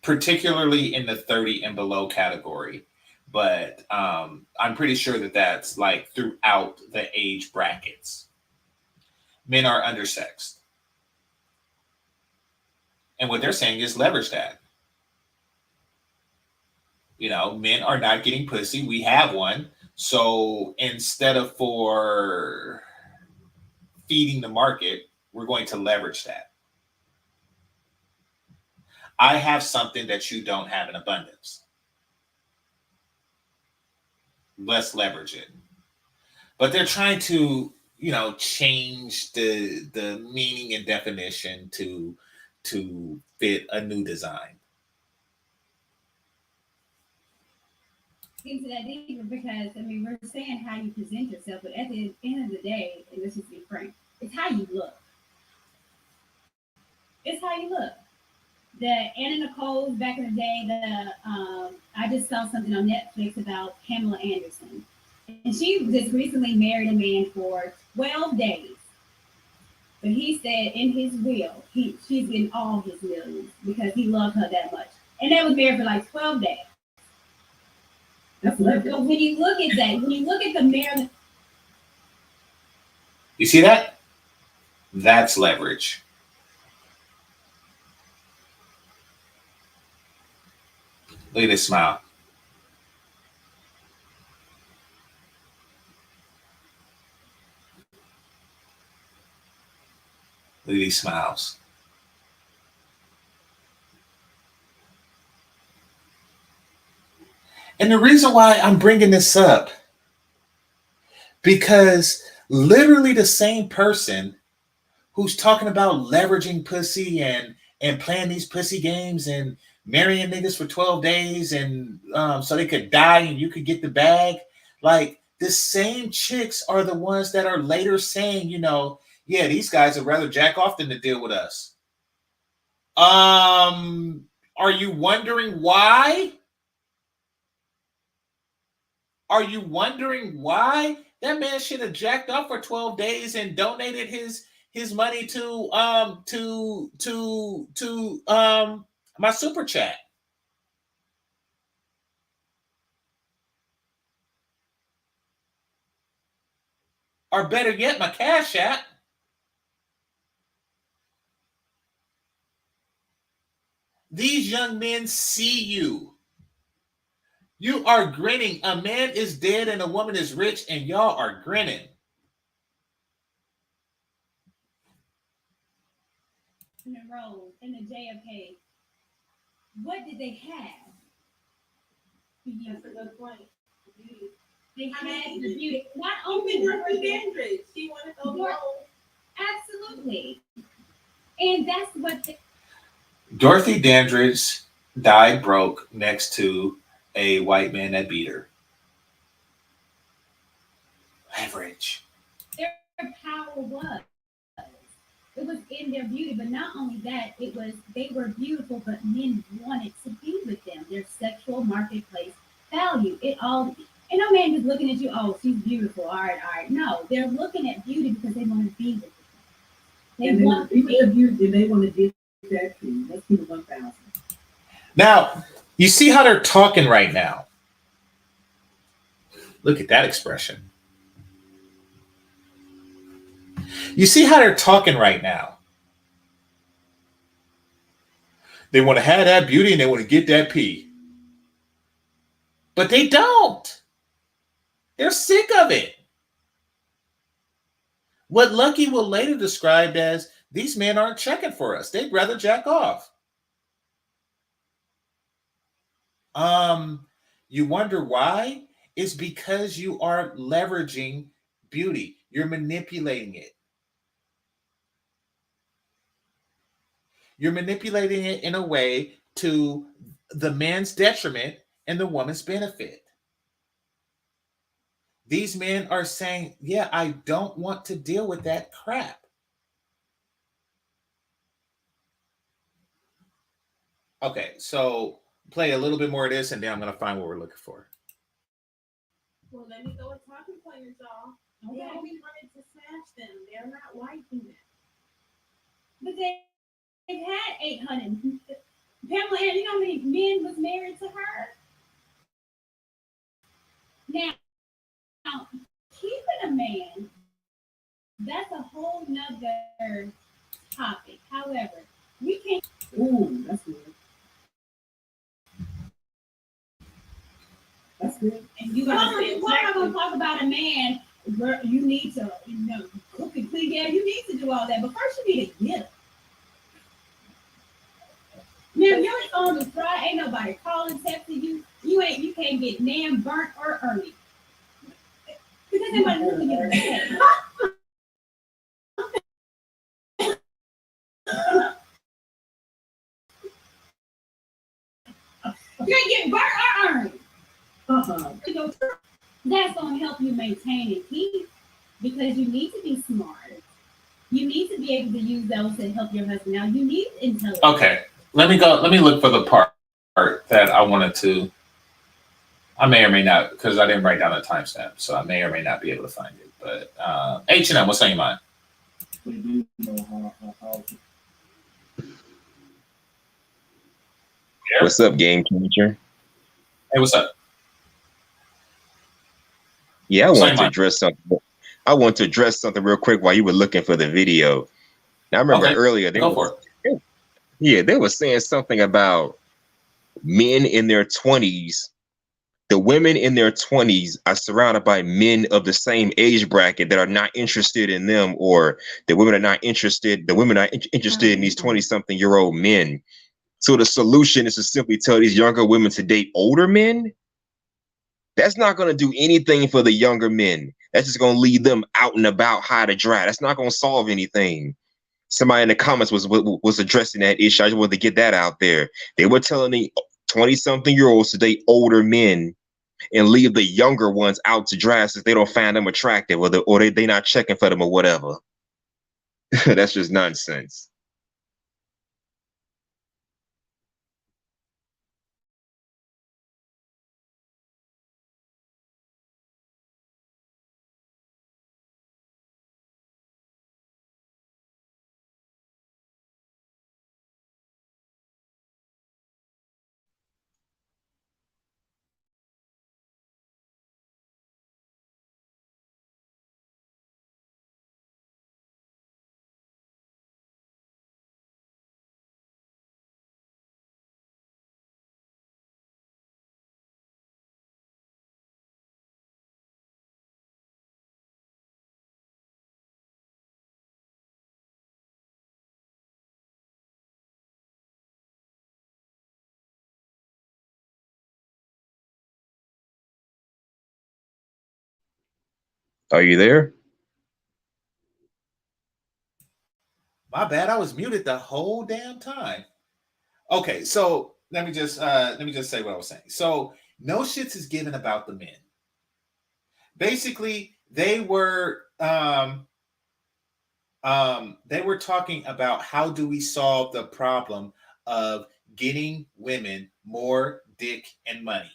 particularly in the 30 and below category. But I'm pretty sure that that's like throughout the age brackets. Men are undersexed. And what they're saying is leverage that. You know, men are not getting pussy. We have one. So instead of for feeding the market, we're going to leverage that. I have something that you don't have in abundance. Let's leverage it. But they're trying to, you know, change the meaning and definition to fit a new design. Into that deeper because I mean we're saying how you present yourself, but at the end of the day, and let's just be frank, it's how you look. It's how you look. The Anna Nicole's back in the day, I just saw something on Netflix about Pamela Anderson, and she just recently married a man for 12 days. But he said in his will, she's getting all his millions because he loved her that much, and they was married for like 12 days. That's But leverage. when you look at that, when you look at the Maryland. You see that? That's leverage. Look at this smile. Look at these smiles. And the reason why I'm bringing this up, because literally the same person who's talking about leveraging pussy and playing these pussy games and marrying niggas for 12 days and so they could die and you could get the bag, like the same chicks are the ones that are later saying, you know, yeah, these guys would rather jack off than to deal with us. Are you wondering why? Are you wondering why that man should have jacked up for 12 days and donated his money to my super chat? Or better yet, my cash app. These young men see you. You are grinning. A man is dead and a woman is rich, and y'all are grinning. In the road in the JFK, what did they have? That's a good point. Beauty. They I mean, had the beauty. Not Open only her were they Dandridge. She wanted those Dor- roles. absolutely, and that's what Dorothy Dandridge died broke next to a white man that beat her. Leverage. their power was. It was in their beauty, but not only that, it was they were beautiful, but men wanted to be with them. Their sexual marketplace value. It all and no man is looking at you, oh, she's beautiful. All right, all right. No, they're looking at beauty because they want to be with you. They And want then even if you, they want to get that too, let's keep it 1,000. Now, you see how they're talking right now. Look at that expression. You see how they're talking right now. They want to have that beauty and they want to get that pee. But they don't. They're sick of it. What Lucky will later describe as these men aren't checking for us. They'd rather jack off. You wonder why? It's because you are leveraging beauty. You're manipulating it. You're manipulating it in a way to the man's detriment and the woman's benefit. These men are saying, yeah, I don't want to deal with that crap. Okay, so play a little bit more of this and then I'm going to find what we're looking for. Well, let me go with talking players, y'all. They Okay. only wanted to smash them. They're not liking them. But they've had 800. Pamela, you know how many men was married to her? Now, keeping a man, that's a whole nother topic. However, we can't. Ooh, that's good. That's good. And you Why gotta am say I going exactly. to talk about a man where you need to, cook and clean? Yeah, you need to do all that. But first, you need to get him. Man, your phone is dry. Ain't nobody calling, texting you. You can't get Nam, burnt, or early. Because everybody looking at you. You ain't getting burnt or earned. That's going to help you maintain and keep because you need to be smart. You need to be able to use those to help your husband. Now, you need intelligence. Okay, let me go. Let me look for the part that I wanted to. I may or may not, because I didn't write down a timestamp, so I may or may not be able to find it. But H&M, what's on your mind? They do know how What's up, GameChanger? Hey, what's up? Yeah, I What's on want your to mind? address something. I want to address something real quick while you were looking for the video. Now, I remember Okay, earlier go for it. they were saying something about men in their 20s. The women in their 20s are surrounded by men of the same age bracket that are not interested in them, or the women are not interested. The women are interested in these 20-something-year-old men. So the solution is to simply tell these younger women to date older men. That's not going to do anything for the younger men. That's just going to leave them out and about high to dry. That's not going to solve anything. Somebody in the comments was addressing that issue. I just wanted to get that out there. They were telling the 20-something-year-olds to date older men and leave the younger ones out to dry since they don't find them attractive, or they not checking for them or whatever. That's just nonsense. Are you there? My bad, I was muted the whole damn time. Okay, so let me just say what I was saying. So no shits is given about the men. Basically, they were talking about how do we solve the problem of getting women more dick and money.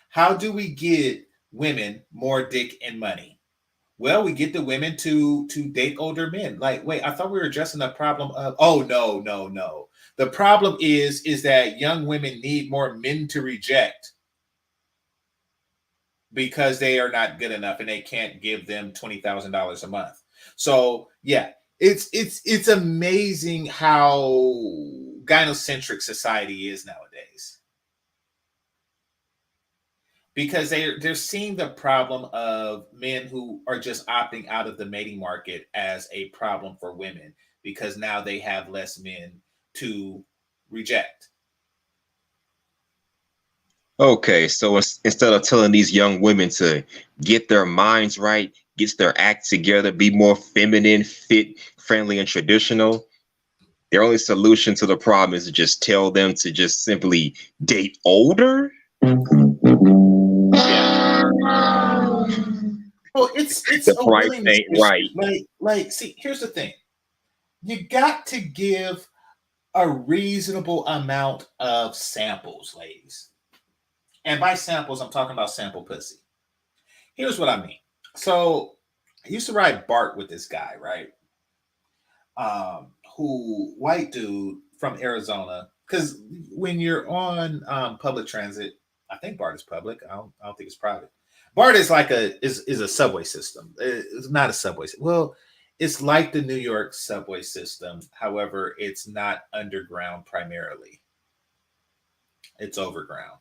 How do we get women more dick and money? Well, we get the women to date older men. Like, wait, I thought we were addressing the problem of. Oh no, no, no. The problem is that young women need more men to reject because they are not good enough and they can't give them $20,000 a month. So yeah, it's amazing how gynocentric society is nowadays. Because they're seeing the problem of men who are just opting out of the mating market as a problem for women because now they have less men to reject. Okay, so instead of telling these young women to get their minds right, get their act together, be more feminine, fit, friendly, and traditional, their only solution to the problem is to just tell them to just simply date older. Well, it's The a price willingness ain't issue. right. Like, see, here's the thing: you got to give a reasonable amount of samples, ladies. And by samples, I'm talking about sample pussy. Here's what I mean. So I used to ride BART with this guy, right? Who white dude from Arizona. Because when you're on public transit, I think BART is public. I don't think it's private. BART is like is a subway system. It's not a subway. Well, it's like the New York subway system. However, it's not underground primarily. It's overground.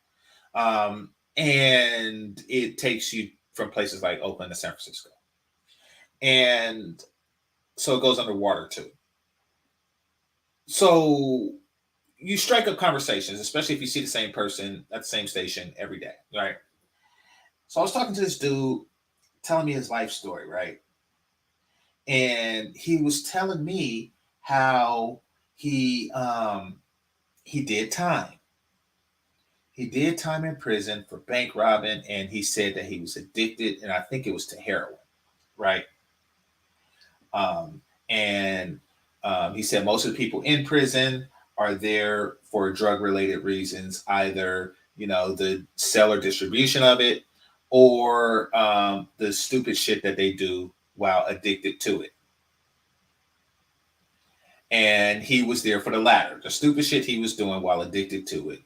And it takes you from places like Oakland to San Francisco. And so it goes underwater too. So you strike up conversations, especially if you see the same person at the same station every day, right? So I was talking to this dude, telling me his life story, right? And he was telling me how he did time. He did time in prison for bank robbing, and he said that he was addicted, and I think it was to heroin, right? And he said most of the people in prison are there for drug related reasons, either the sell or distribution of it, or the stupid shit that they do while addicted to it. And he was there for the latter, the stupid shit he was doing while addicted to it.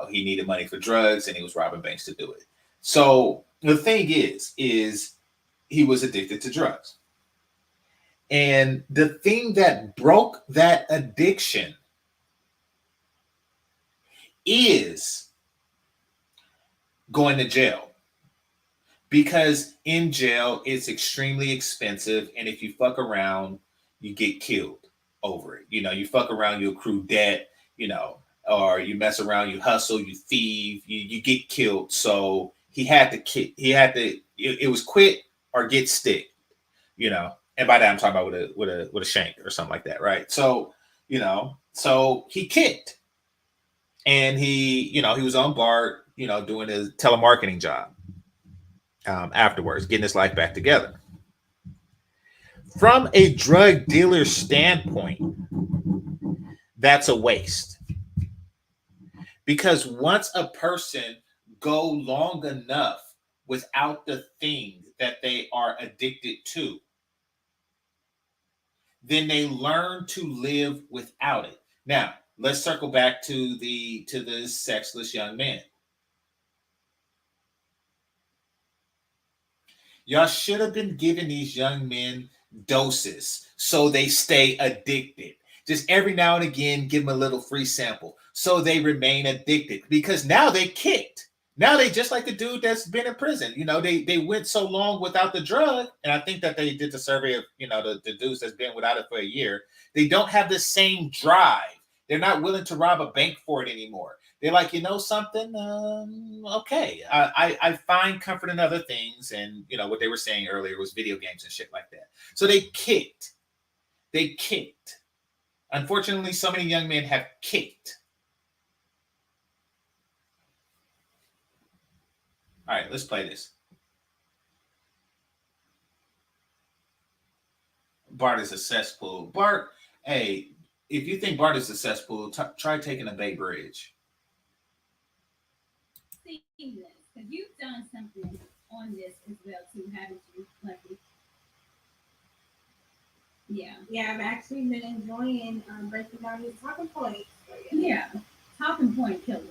He needed money for drugs and he was robbing banks to do it. So the thing is he was addicted to drugs. And the thing that broke that addiction is going to jail. Because in jail, it's extremely expensive. And if you fuck around, you get killed over it. You fuck around, you accrue debt, or you mess around, you hustle, you thieve, you get killed. So it was quit or get stick, And by that I'm talking about with a shank or something like that, right? So, so he kicked. And he was on BART, doing his telemarketing job. Afterwards, getting his life back together. From a drug dealer standpoint, that's a waste. Because once a person go long enough without the thing that they are addicted to, then they learn to live without it. Now, let's circle back to the sexless young man. Y'all should have been giving these young men doses so they stay addicted. Just every now and again, give them a little free sample so they remain addicted. Because now they kicked. Now they just like the dude that's been in prison. They went so long without the drug, and I think that they did the survey of the dudes that's been without it for a year. They don't have the same drive. They're not willing to rob a bank for it anymore. They're like, you know something? Okay. I find comfort in other things. And, what they were saying earlier was video games and shit like that. So they kicked. Unfortunately, so many young men have kicked. All right, let's play this. Bart is a cesspool. Bart, hey, if you think Bart is a cesspool, try taking a Bay Bridge. Seamless, because you've done something on this as well too, haven't you, Lucky? Yeah. Yeah, I've actually been enjoying breaking down these talking points. So, Yeah. Talking point killers.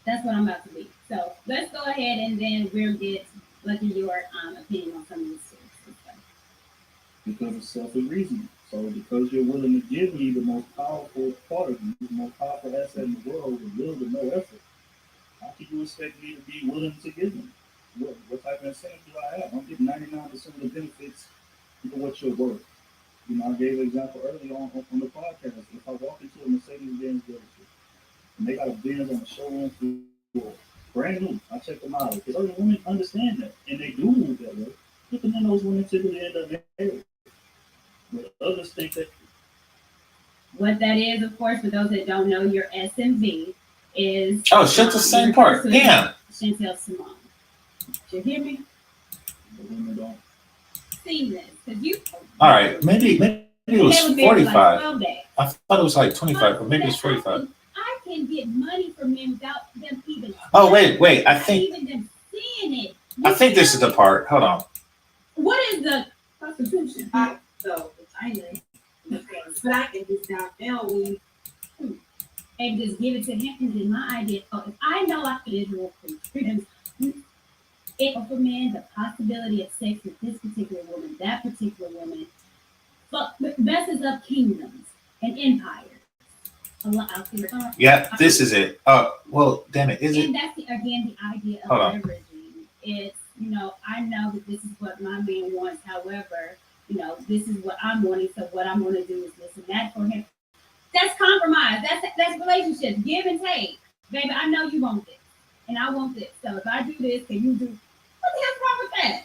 That's what I'm about to be. So let's go ahead and then we'll get Lucky your opinion on some of this stuff. Because of selfish reasoning. So because you're willing to give me the most powerful part of you, the most powerful asset in the world with little to no effort, how can you expect me to be willing to give them? What type of incentive do I have? I'm getting 99% of the benefits for what you're worth. I gave an example earlier on the podcast. If I walk into a Mercedes-Benz dealership and they got a Benz on the showroom floor, brand new, I check them out. Because other women understand that, and they do move that way. But then those women typically end up married. But others think that. What that is, of course, for those that don't know, your SMV is. Oh, shit's the same part. Damn. Chantel Simone. Did you hear me? The women don't. Seamless. Because you. All right, maybe it was 45. Like I thought it was like 25, but maybe it's 45. I can get money from men without them even. Oh, wait. I think. Even them seeing it. I think this is the part. Hold on. What is the prostitution? So vagina. But I can just down we and just give it to him. And then my idea, if I know I could Israel freedom, it for men the possibility of sex with this particular woman, that particular woman, but messes up kingdoms and empires. Yeah, this is it. Oh, well, damn it, is it? And that's the idea of leveraging. It's I know that this is what my man wants. However, this is what I'm wanting. So what I'm going to do is this and that for him. That's compromise. That's relationship. Give and take. Baby, I know you want this, and I want this. So if I do this, can you do? What the hell's wrong with that?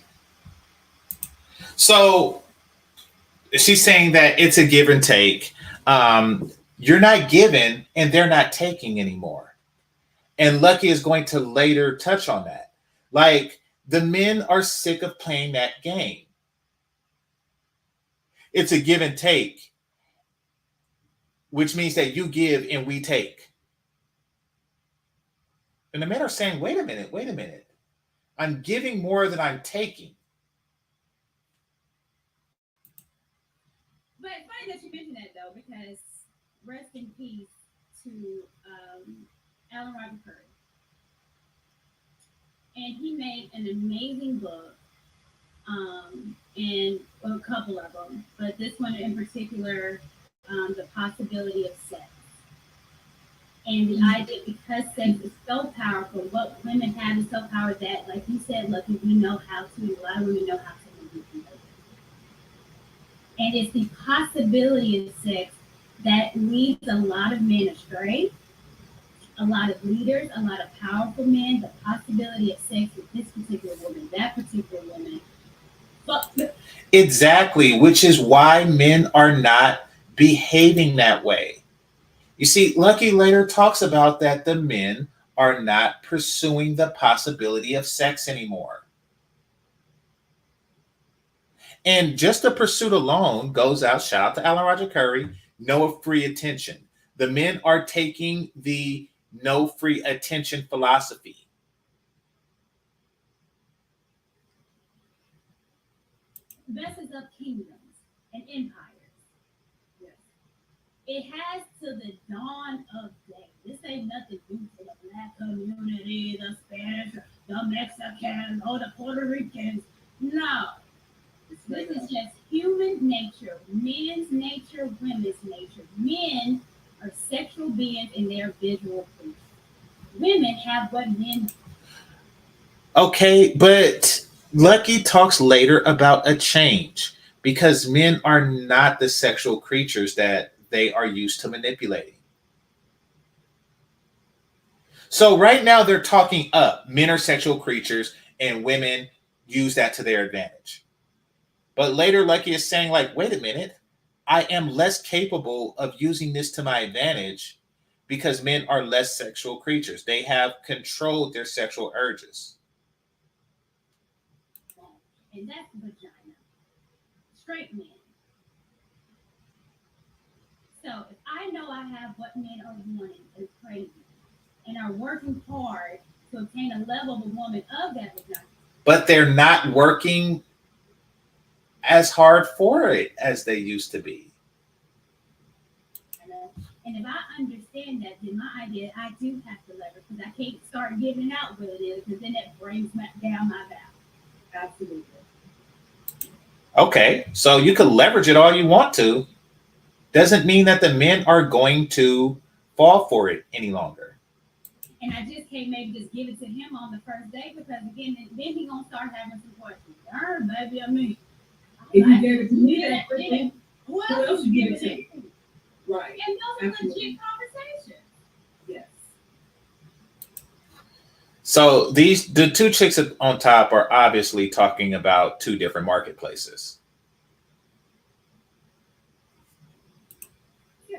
So she's saying that it's a give and take. You're not giving, and they're not taking anymore. And Lucky is going to later touch on that. Like, the men are sick of playing that game. It's a give and take, which means that you give and we take. And the men are saying, wait a minute. I'm giving more than I'm taking. But it's funny that you mentioned that, though, because rest in peace to Alan Roger Curry. And he made an amazing book, and a couple of them, but this one in particular, The Possibility of Sex. And the idea, because sex is so powerful, what women have is so powerful that, like you said, Lucky, we know how to, a lot of women know how to manipulate. And it's the possibility of sex that leads a lot of men astray. A lot of leaders, a lot of powerful men, the possibility of sex with this particular woman, that particular woman. But exactly, which is why men are not behaving that way. You see, Lucky later talks about that the men are not pursuing the possibility of sex anymore. And just the pursuit alone goes out, shout out to Alan Roger Curry, no free attention. The men are taking the no free attention philosophy. messes up kingdoms and empires. Yes. It has to the dawn of day. This ain't nothing new to the Black community, the Spanish, the Mexicans, or the Puerto Ricans. No. This is just human nature, men's nature, women's nature. Men are sexual beings and they're visual creatures. Women have what men do. Okay, but Lucky talks later about a change because men are not the sexual creatures that they are used to manipulating. So right now they're talking up. Men are sexual creatures, and women use that to their advantage. But later, Lucky is saying, like, wait a minute, I am less capable of using this to my advantage because men are less sexual creatures. They have controlled their sexual urges. And that's vagina. Straight men. So if I know I have what men are wanting and craving and are working hard to obtain a level of a woman of that vagina. But they're not working as hard for it as they used to be. And if I understand that, then my idea, I do have to leverage because I can't start giving out what it is because then that brings down my value. Absolutely. Okay, so you can leverage it all you want to. Doesn't mean that the men are going to fall for it any longer. And I just can't maybe just give it to him on the first day because again, then he gonna start having some questions. Darn, baby, I mean, If you gave it to me that yeah. quickly, Who who else you give it to? to? Right. And those are Absolutely. legit conversations. Yes. So the two chicks on top are obviously talking about two different marketplaces.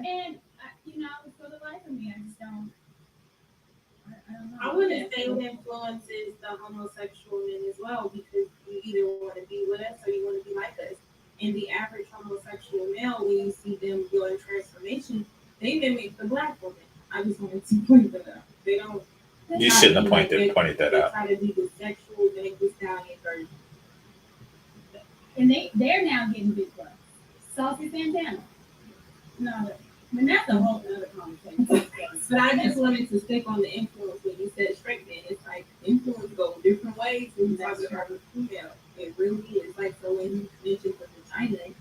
And for the life of me, I just don't. I don't know. I wouldn't say it influences the homosexual men as well because you either want to be with us or you want to be like us. And the average homosexual male, when you see them go in transformation, they mimic the black woman. I just wanted to point that out. They don't. You shouldn't have pointed that They out. try to be the sexual Vegas stallion version. And they're now getting big bucks. Saucy Santana. No, but that's a whole other conversation. But I just wanted to stick on the influence when you said straight man. It's like influence go different ways when you talk about a female. It really is. Like, so when you mentioned the vagina,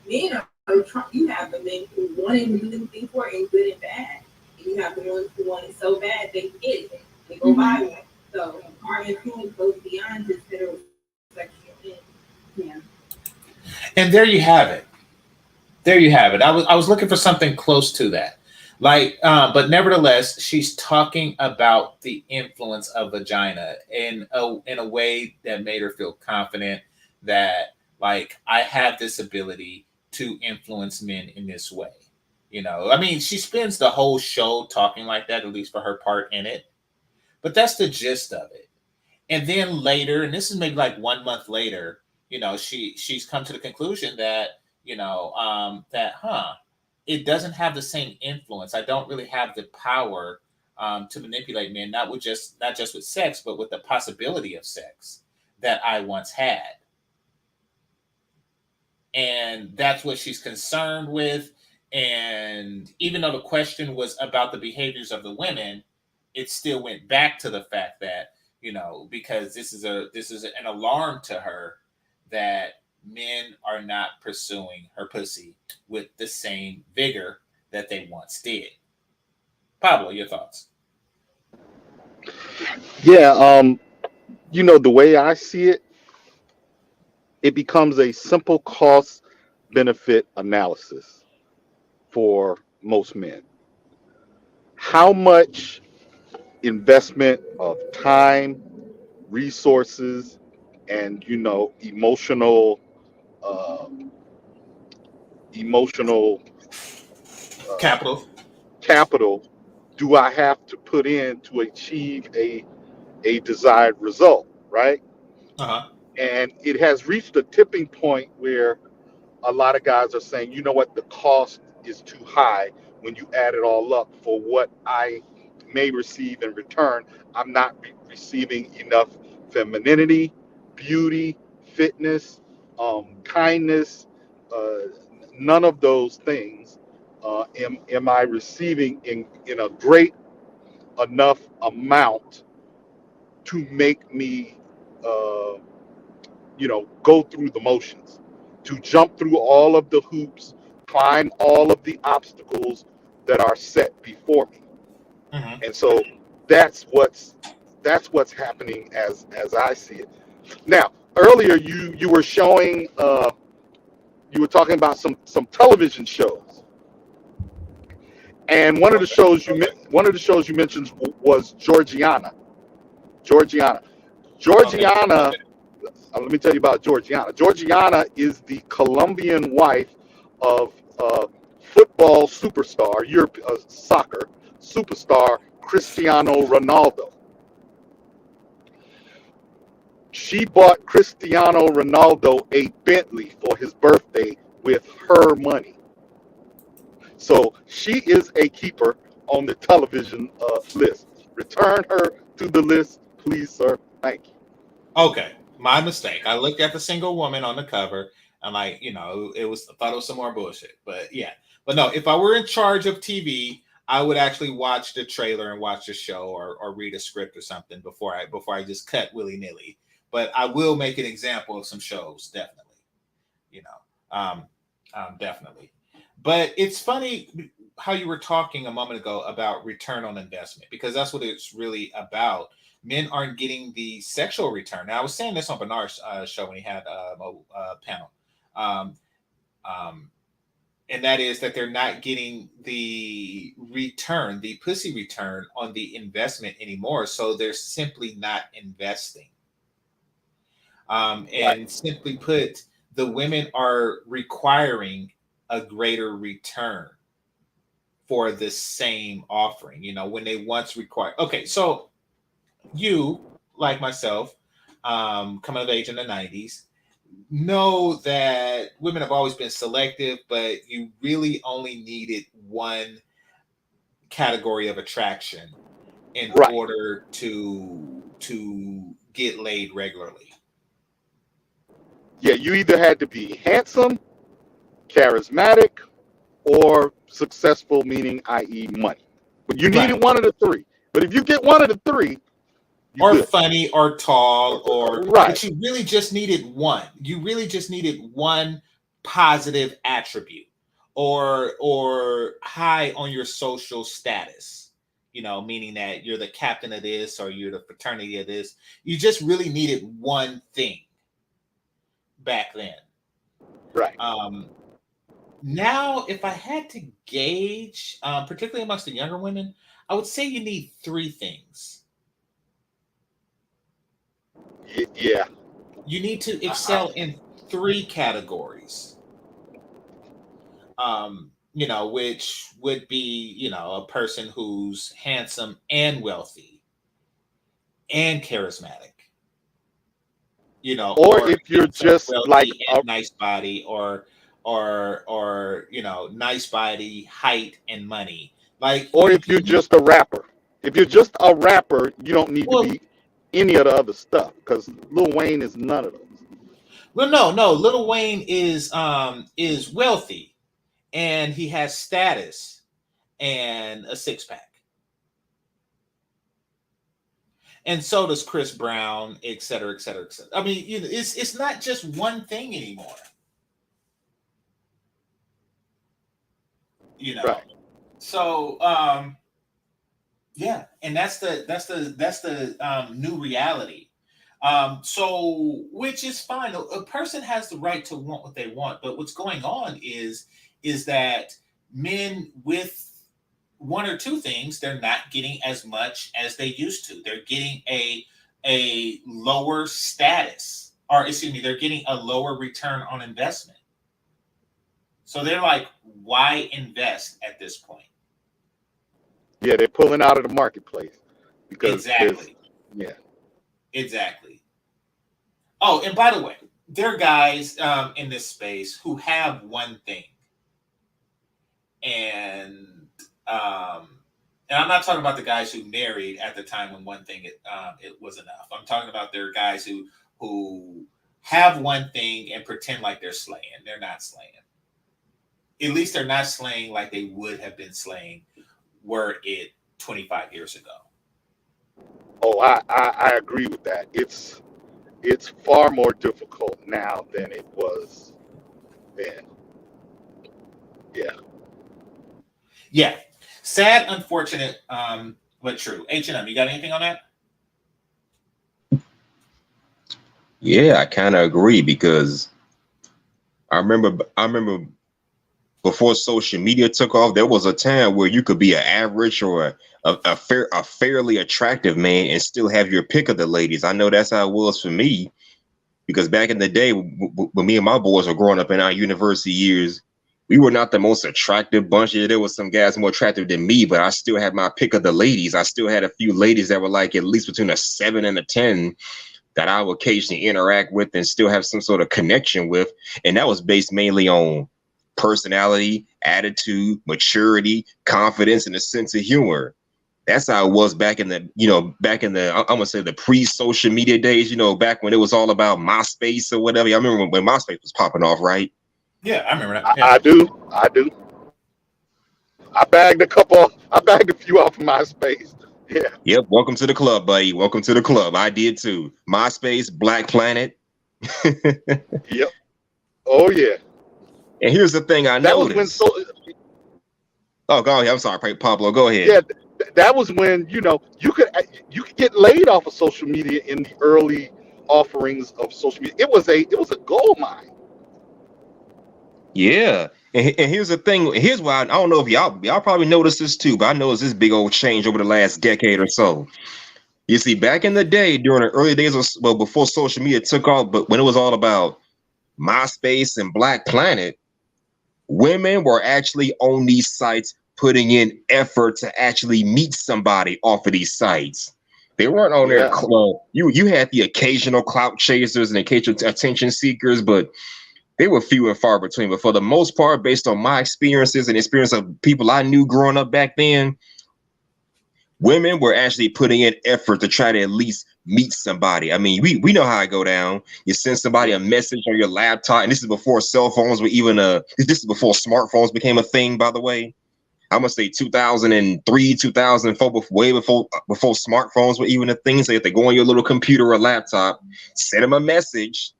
men are you have the men who want to do anything for it and good and bad. And you have the ones who want it so bad they get it. They go buy one. So our influence goes beyond just heterosexual men. Yeah. And there you have it. There you have it. I was looking for something close to that. But nevertheless, she's talking about the influence of vagina in a way that made her feel confident that, like, I have this ability to influence men in this way. I mean, she spends the whole show talking like that, at least for her part in it. But that's the gist of it. And then later, and this is maybe like 1 month later, she's come to the conclusion that, it doesn't have the same influence. I don't really have the power to manipulate men, not just with sex, but with the possibility of sex that I once had. And that's what she's concerned with. And even though the question was about the behaviors of the women, it still went back to the fact that, because this is an alarm to her that men are not pursuing her pussy with the same vigor that they once did. Pablo, your thoughts? Yeah, the way I see it, it becomes a simple cost benefit analysis for most men. How much investment of time, resources, and uh, emotional Capital. capital do I have to put in to achieve a desired result, right? Uh-huh. And it has reached a tipping point where a lot of guys are saying, you know what, the cost is too high when you add it all up for what I may receive in return. I'm not receiving enough femininity, beauty, fitness, kindness, none of those things am I receiving in a great enough amount to make me go through the motions, to jump through all of the hoops, climb all of the obstacles that are set before me. Mm-hmm. And so that's what's happening as I see it. Now, earlier you were showing you were talking about some television shows. And one of the shows you mentioned was Georgiana. Georgiana. Georgiana. Let me tell you about Georgiana. Georgiana is the Colombian wife of football superstar, soccer superstar Cristiano Ronaldo. She bought Cristiano Ronaldo a Bentley for his birthday with her money. So she is a keeper on the television list. Return her to the list, please, sir. Thank you. Okay, my mistake. I looked at the single woman on the cover. I'm like, I thought it was some more bullshit. But yeah, but no. If I were in charge of TV, I would actually watch the trailer and watch the show, or read a script or something before I just cut willy nilly. But I will make an example of some shows, definitely. You know, definitely. But it's funny how you were talking a moment ago about return on investment, because that's what it's really about. Men aren't getting the sexual return. Now, I was saying this on Bernard's show when he had a panel, um, um, and that is that they're not getting the return, the pussy return on the investment anymore. So they're simply not investing. And simply put, the women are requiring a greater return for the same offering. When they once required. Okay, so you, like myself, coming of age in the 90s, know that women have always been selective, but you really only needed one category of attraction in order to get laid regularly. Yeah, you either had to be handsome, charismatic, or successful, meaning i.e. money. But you needed one of the three. But if you get one of the three, or good. funny or tall right. But you really just needed one. You really just needed one positive attribute, or high on your social status, meaning that you're the captain of this or you're the fraternity of this. You just really needed one thing back then. Right. Now, if I had to gauge, particularly amongst the younger women, I would say you need three things. Yeah. You need to excel in three categories. Which would be, a person who's handsome and wealthy and charismatic. Or if you're just like a nice body, or nice body, height, and money. Or if you're just a rapper. If you're just a rapper, you don't need to be any of the other stuff, because Lil Wayne is none of those. Well, no. Lil Wayne is wealthy, and he has status and a six pack. And so does Chris Brown, et cetera, et cetera, et cetera. I mean, it's not just one thing anymore. Right. So yeah, and that's the new reality. So, which is fine. A person has the right to want what they want, but what's going on is that men with one or two things, they're not getting as much as they used to. They're getting a lower status, or excuse me, they're getting a lower return on investment. So they're like, why invest at this point? Yeah, they're pulling out of the marketplace. Exactly. Yeah. Exactly. Oh, and by the way, there are guys in this space who have one thing. And I'm not talking about the guys who married at the time when one thing it was enough. I'm talking about there are guys who have one thing and pretend like they're slaying. They're not slaying. At least they're not slaying like they would have been slaying were it 25 years ago. Oh, I agree with that. It's far more difficult now than it was then. Yeah. Yeah. Sad, unfortunate, but true. H&M, you got anything on that? Yeah, I kind of agree, because I remember before social media took off, there was a time where you could be an average or a fairly attractive man and still have your pick of the ladies. I know that's how it was for me, because back in the day when me and my boys were growing up in our university years, we were not the most attractive bunch. Yeah, there was some guys more attractive than me, but I still had my pick of the ladies. I still had a few ladies that were like at least between a 7 and a 10 that I would occasionally interact with and still have some sort of connection with. And that was based mainly on personality, attitude, maturity, confidence, and a sense of humor. That's how it was back in the, I'm gonna say the pre-social media days, back when it was all about MySpace or whatever. I remember when MySpace was popping off, right? Yeah, I remember that. I, Yeah. I do. I bagged a few off of MySpace. Yeah. Yep. Welcome to the club, buddy. Welcome to the club. I did too. MySpace, Black Planet. Yep. Oh yeah. And here's the thing I That was when noticed. Oh, go ahead. I'm sorry, Pablo. Go ahead. yeah, that was when you could get laid off of social media in the early offerings of social media. It was a gold mine. Yeah. And here's the thing. Here's why I don't know if y'all probably noticed this too, but I noticed this big old change over the last decade or so. You see, back in the day, during the early days before social media took off, but when it was all about MySpace and Black Planet, women were actually on these sites putting in effort to actually meet somebody off of these sites. They weren't on there. You had the occasional clout chasers and occasional attention seekers, but they were few and far between. But for the most part, based on my experiences and experience of people I knew growing up back then, women were actually putting in effort to try to at least meet somebody. I mean, we know how it go down. You send somebody a message on your laptop, and this is before cell phones were even this is before smartphones became a thing, by the way. I'm gonna say 2003, 2004, way before smartphones were even a thing. So if they go on your little computer or laptop, send them a message,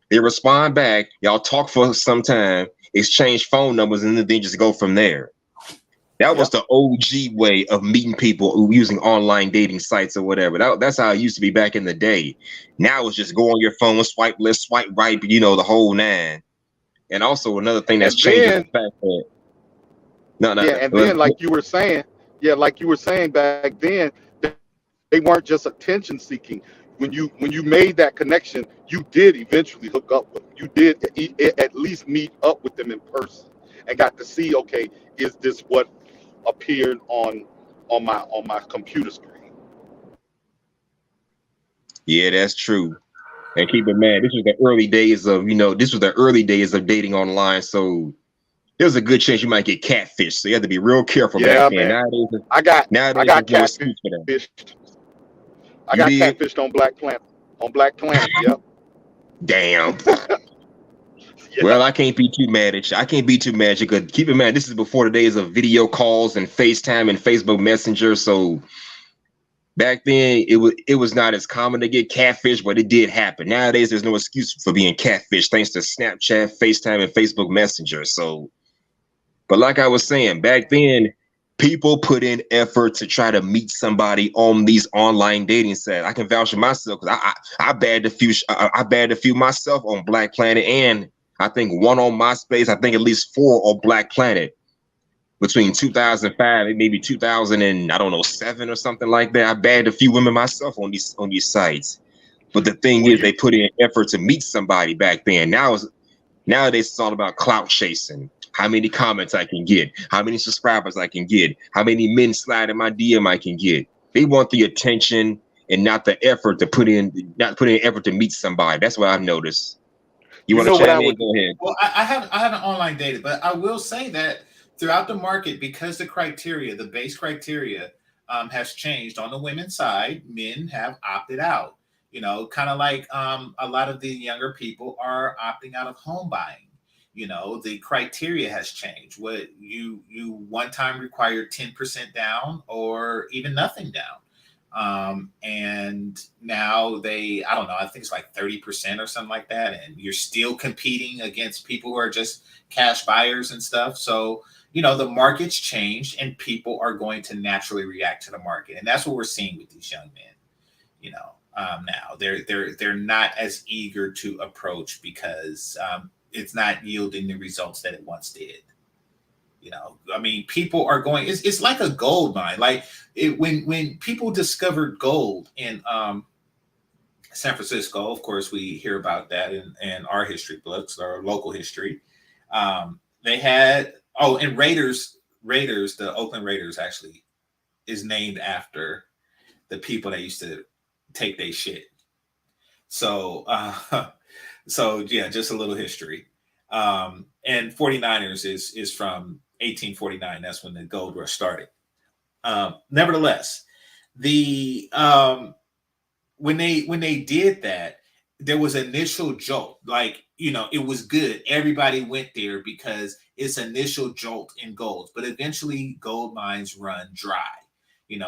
they respond back, y'all talk for some time, exchange phone numbers, and then just go from there. That was the OG way of meeting people using online dating sites or whatever. That's how it used to be back in the day. Now it's just go on your phone, swipe left, swipe right, the whole nine. And also another thing that's changed is the fact that and then like you were saying back then, they weren't just attention seeking. When you made that connection, you did eventually hook up with them. You did at least meet up with them in person and got to see, okay, is this what appeared on my computer screen? Yeah, that's true. And keep in mind, this was the early days of dating online. So there's a good chance you might get catfish. So you have to be real careful back then. Nowadays, I got there's no excuse for that. catfished. I got catfished on Black Planet. Yep. Damn. Well, I can't be too mad at you. Because keep in mind, this is before the days of video calls and FaceTime and Facebook Messenger. So back then, it was not as common to get catfish, but it did happen. Nowadays, there's no excuse for being catfish thanks to Snapchat, FaceTime, and Facebook Messenger. So, but like I was saying, back then, people put in effort to try to meet somebody on these online dating sites. I can vouch for myself because I bagged a few myself on Black Planet, and I think one on MySpace. I think at least 4 on Black Planet between 2005 and maybe 2007 or something like that. I bagged a few women myself on these sites. But the thing is, they put in effort to meet somebody back then. Nowadays, it's all about clout chasing. How many comments I can get, how many subscribers I can get, how many men slide in my DM I can get. They want the attention and not the effort to put in effort to meet somebody. That's what I've noticed. You want to chime in? Go ahead. Well, I haven't online dated, but I will say that throughout the market, because the base criteria has changed on the women's side, men have opted out. Kind of like a lot of the younger people are opting out of home buying. The criteria has changed. What you one time required 10% down or even nothing down. And now I don't know, I think it's like 30% or something like that. And you're still competing against people who are just cash buyers and stuff. So, the market's changed and people are going to naturally react to the market. And that's what we're seeing with these young men. Now they're not as eager to approach because it's not yielding the results that it once did. I mean, people are going. It's like a gold mine. Like when people discovered gold in San Francisco. Of course, we hear about that in our history books, our local history. They had and Raiders, the Oakland Raiders actually is named after the people that used to take their shit. So so yeah, just a little history. And 49ers is from 1849. That's when the gold rush started. Nevertheless, the when they did that, there was initial jolt. Like, it was good. Everybody went there because it's initial jolt in gold. But eventually gold mines run dry.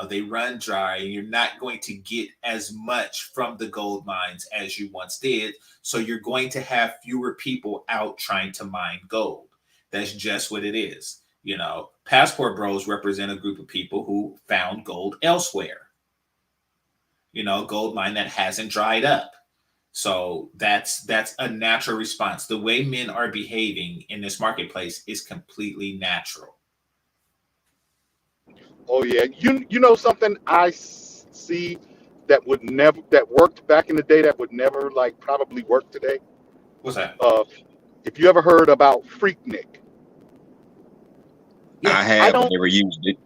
They run dry, and you're not going to get as much from the gold mines as you once did. So you're going to have fewer people out trying to mine gold. That's just what it is. Passport bros represent a group of people who found gold elsewhere. Gold mine that hasn't dried up. So that's a natural response. The way men are behaving in this marketplace is completely natural. Oh yeah, you know something I see that worked back in the day that would never like probably work today. What's that? If you ever heard about Freaknik, Yeah, I have, but never used it.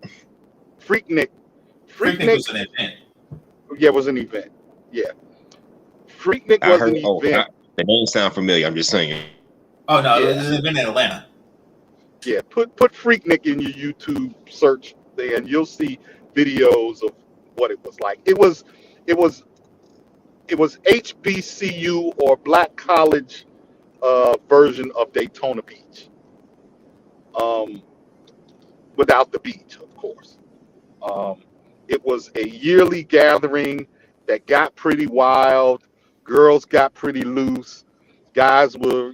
Freaknik, Freaknik was an event. Yeah, it was an event. Yeah, Freaknik I was heard. an event. The name sound familiar. I'm just saying. Oh no, Yeah. it was an event in Atlanta. Yeah, put Freaknik in your YouTube search there, and you'll see videos of what it was like. It was HBCU or Black College version of Daytona Beach, without the beach, of course. It was a yearly gathering that got pretty wild. Girls got pretty loose. Guys were,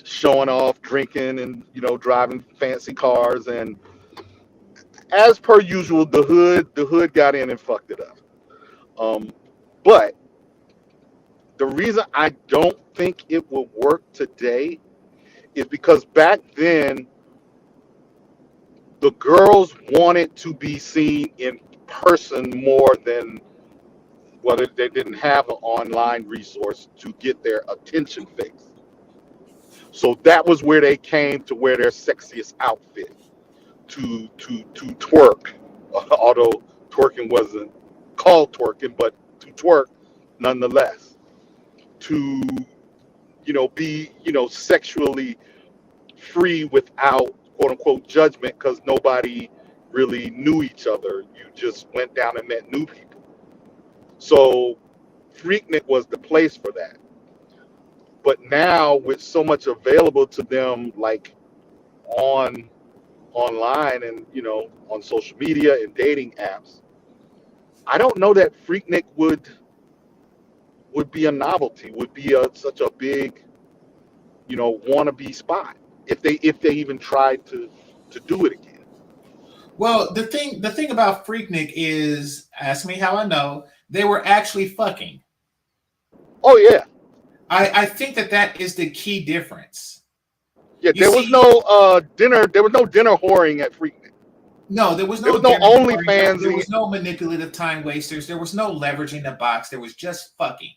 showing off, drinking, and driving fancy cars. And as per usual, the hood got in and fucked it up. But the reason I don't think it will work today is because back then the girls wanted to be seen in person more than whether they didn't have an online resource to get their attention fixed. So that was where they came to wear their sexiest outfit to twerk, although twerking wasn't called twerking, but to twerk nonetheless. To be sexually free without quote unquote judgment because nobody really knew each other. You just went down and met new people. So Freaknik was the place for that. But now with so much available to them, like online and on social media and dating apps, I don't know that Freaknik would be a novelty, would be such a big wannabe spot if they even tried to do it again. Well, the thing about Freaknik is, ask me how I know, they were actually fucking. Oh yeah. I think that is the key difference. Yeah, there was no dinner whoring at Freaknik. No, there was no OnlyFans. There was no manipulative time wasters. There was no leveraging the box. There was just fucking.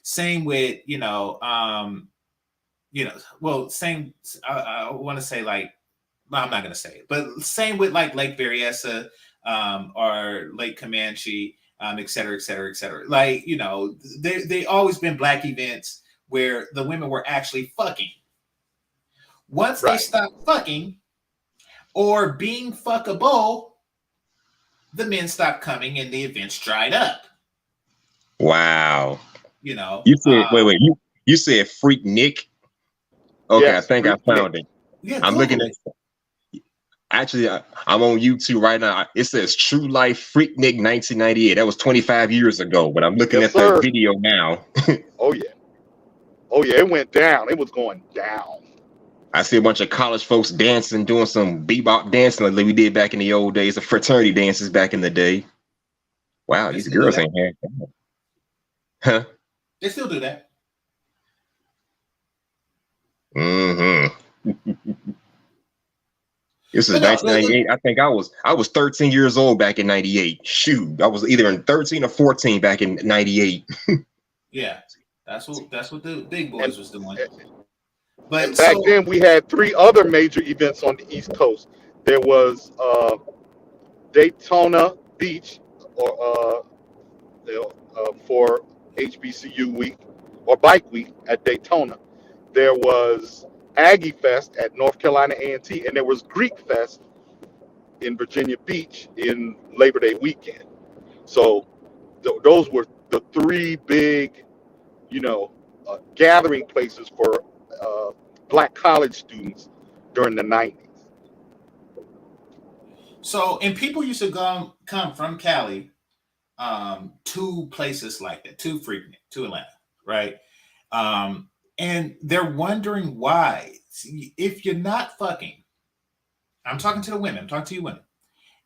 Same with same. I want to say like, well, I'm not gonna say it, but same with like Lake Berryessa, or Lake Comanche, et cetera, et cetera, et cetera. Like, they always been black events where the women were actually fucking. Once they stopped fucking or being fuckable, the men stopped coming and the events dried up. Wow. You said wait, you said Freaknik? Okay, yes, I think I found it. Yeah, I'm looking at it. Actually, I'm on YouTube right now. It says True Life Freaknik 1998. That was 25 years ago, but I'm looking at the video now. Oh yeah, it went down. It was going down. I see a bunch of college folks dancing, doing some bebop dancing like we did back in the old days, the fraternity dances back in the day. Wow, these girls ain't had that. Huh? They still do that. Mm-hmm. This is But no, 1998. I think I was 13 years old back in 98. Shoot, I was either in 13 or 14 back in 98. yeah, that's what the big And boys was doing. and But back so then we had 3 other major events on the East Coast. There was Daytona Beach, or for HBCU week or Bike Week at Daytona. There was Aggie Fest at North Carolina A&T, and there was Greek Fest in Virginia Beach in Labor Day weekend. So those were the 3 big, gathering places for black college students during the 90s. and people used to come from Cali to places like that, to Freaknik, to Atlanta, right? Um, and they're wondering why. See, if you're not fucking, I'm talking to the women, I'm talking to you women.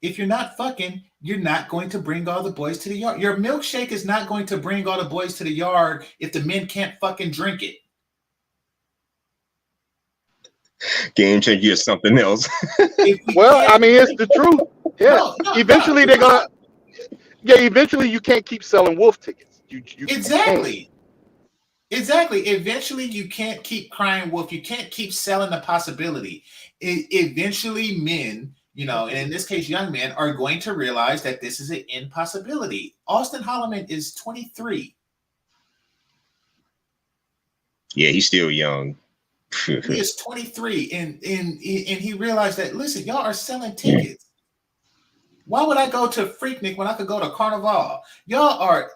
If you're not fucking, you're not going to bring all the boys to the yard. Your milkshake is not going to bring all the boys to the yard if the men can't fucking drink it. GameChanger is something else. Well, I mean, it's the truth. Yeah. Eventually they're gonna. Yeah. Eventually you can't keep selling wolf tickets. You Exactly. Eventually, you can't keep crying wolf. You can't keep selling the possibility. Eventually, men, and in this case, young men, are going to realize that this is an impossibility. Austin Holloman is 23. Yeah, he's still young. He is 23, and he realized that, listen, y'all are selling tickets. Why would I go to Freaknik when I could go to Carnival? Y'all are.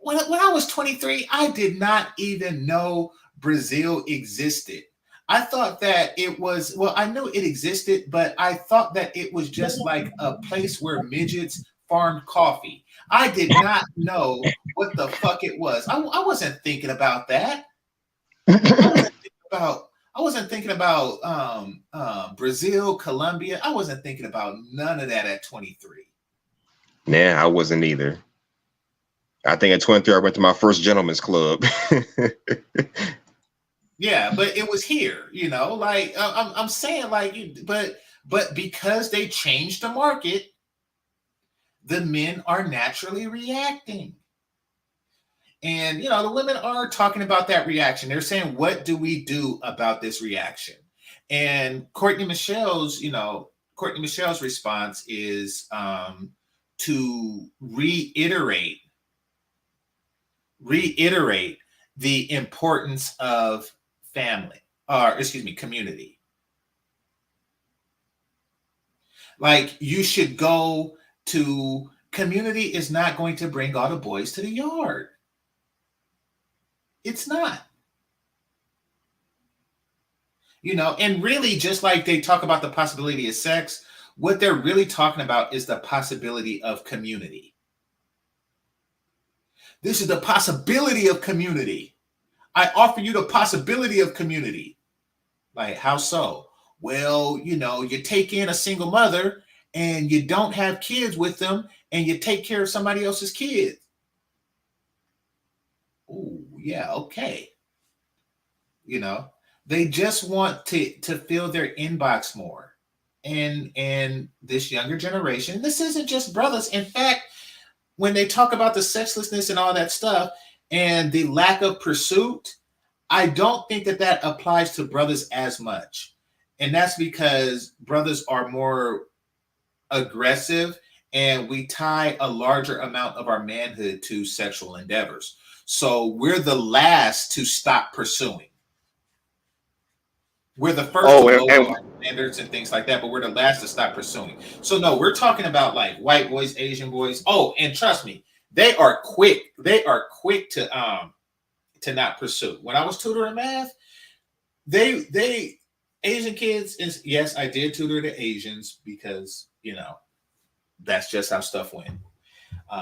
When I was 23, I did not even know Brazil existed. I thought that it was, well, I knew it existed, but I thought that it was just like a place where midgets farmed coffee. I did not know what the fuck it was. I wasn't thinking about that. I wasn't thinking about Brazil, Colombia. I wasn't thinking about none of that at 23. Nah, I wasn't either. I think at 23, I went to my first gentleman's club. Yeah, but it was here, like I'm saying, like, but because they changed the market, the men are naturally reacting. And, the women are talking about that reaction. They're saying, what do we do about this reaction? And Courtney Michelle's response is to reiterate the importance of family, community. Like, you should go to community is not going to bring all the boys to the yard. It's not. And really, just like they talk about the possibility of sex, what they're really talking about is the possibility of community. This is the possibility of community. I offer you the possibility of community. Like, how so? Well, you take in a single mother and you don't have kids with them and you take care of somebody else's kids. Oh, yeah, okay. They just want to fill their inbox more. And this younger generation, this isn't just brothers. In fact, when they talk about the sexlessness and all that stuff and the lack of pursuit, I don't think that applies to brothers as much. And that's because brothers are more aggressive and we tie a larger amount of our manhood to sexual endeavors. So we're the last to stop pursuing. We're the first to lower our standards and things like that, but we're the last to stop pursuing. So no, we're talking about like white boys, Asian boys. Oh, and trust me, they are quick. They are quick to not pursue. When I was tutoring math, they Asian kids is, yes, I did tutor the Asians because that's just how stuff went.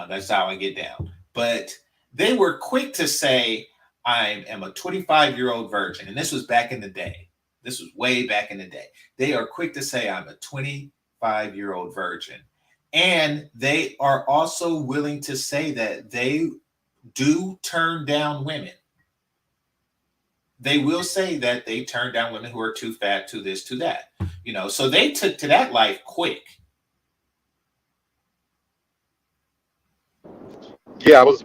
That's how I get down. But they were quick to say, I am a 25-year-old virgin. And this was back in the day. This was way back in the day. They are quick to say, I'm a 25-year-old virgin. And they are also willing to say that they do turn down women. They will say that they turn down women who are too fat, to this, to that. So they took to that life quick. Yeah, I was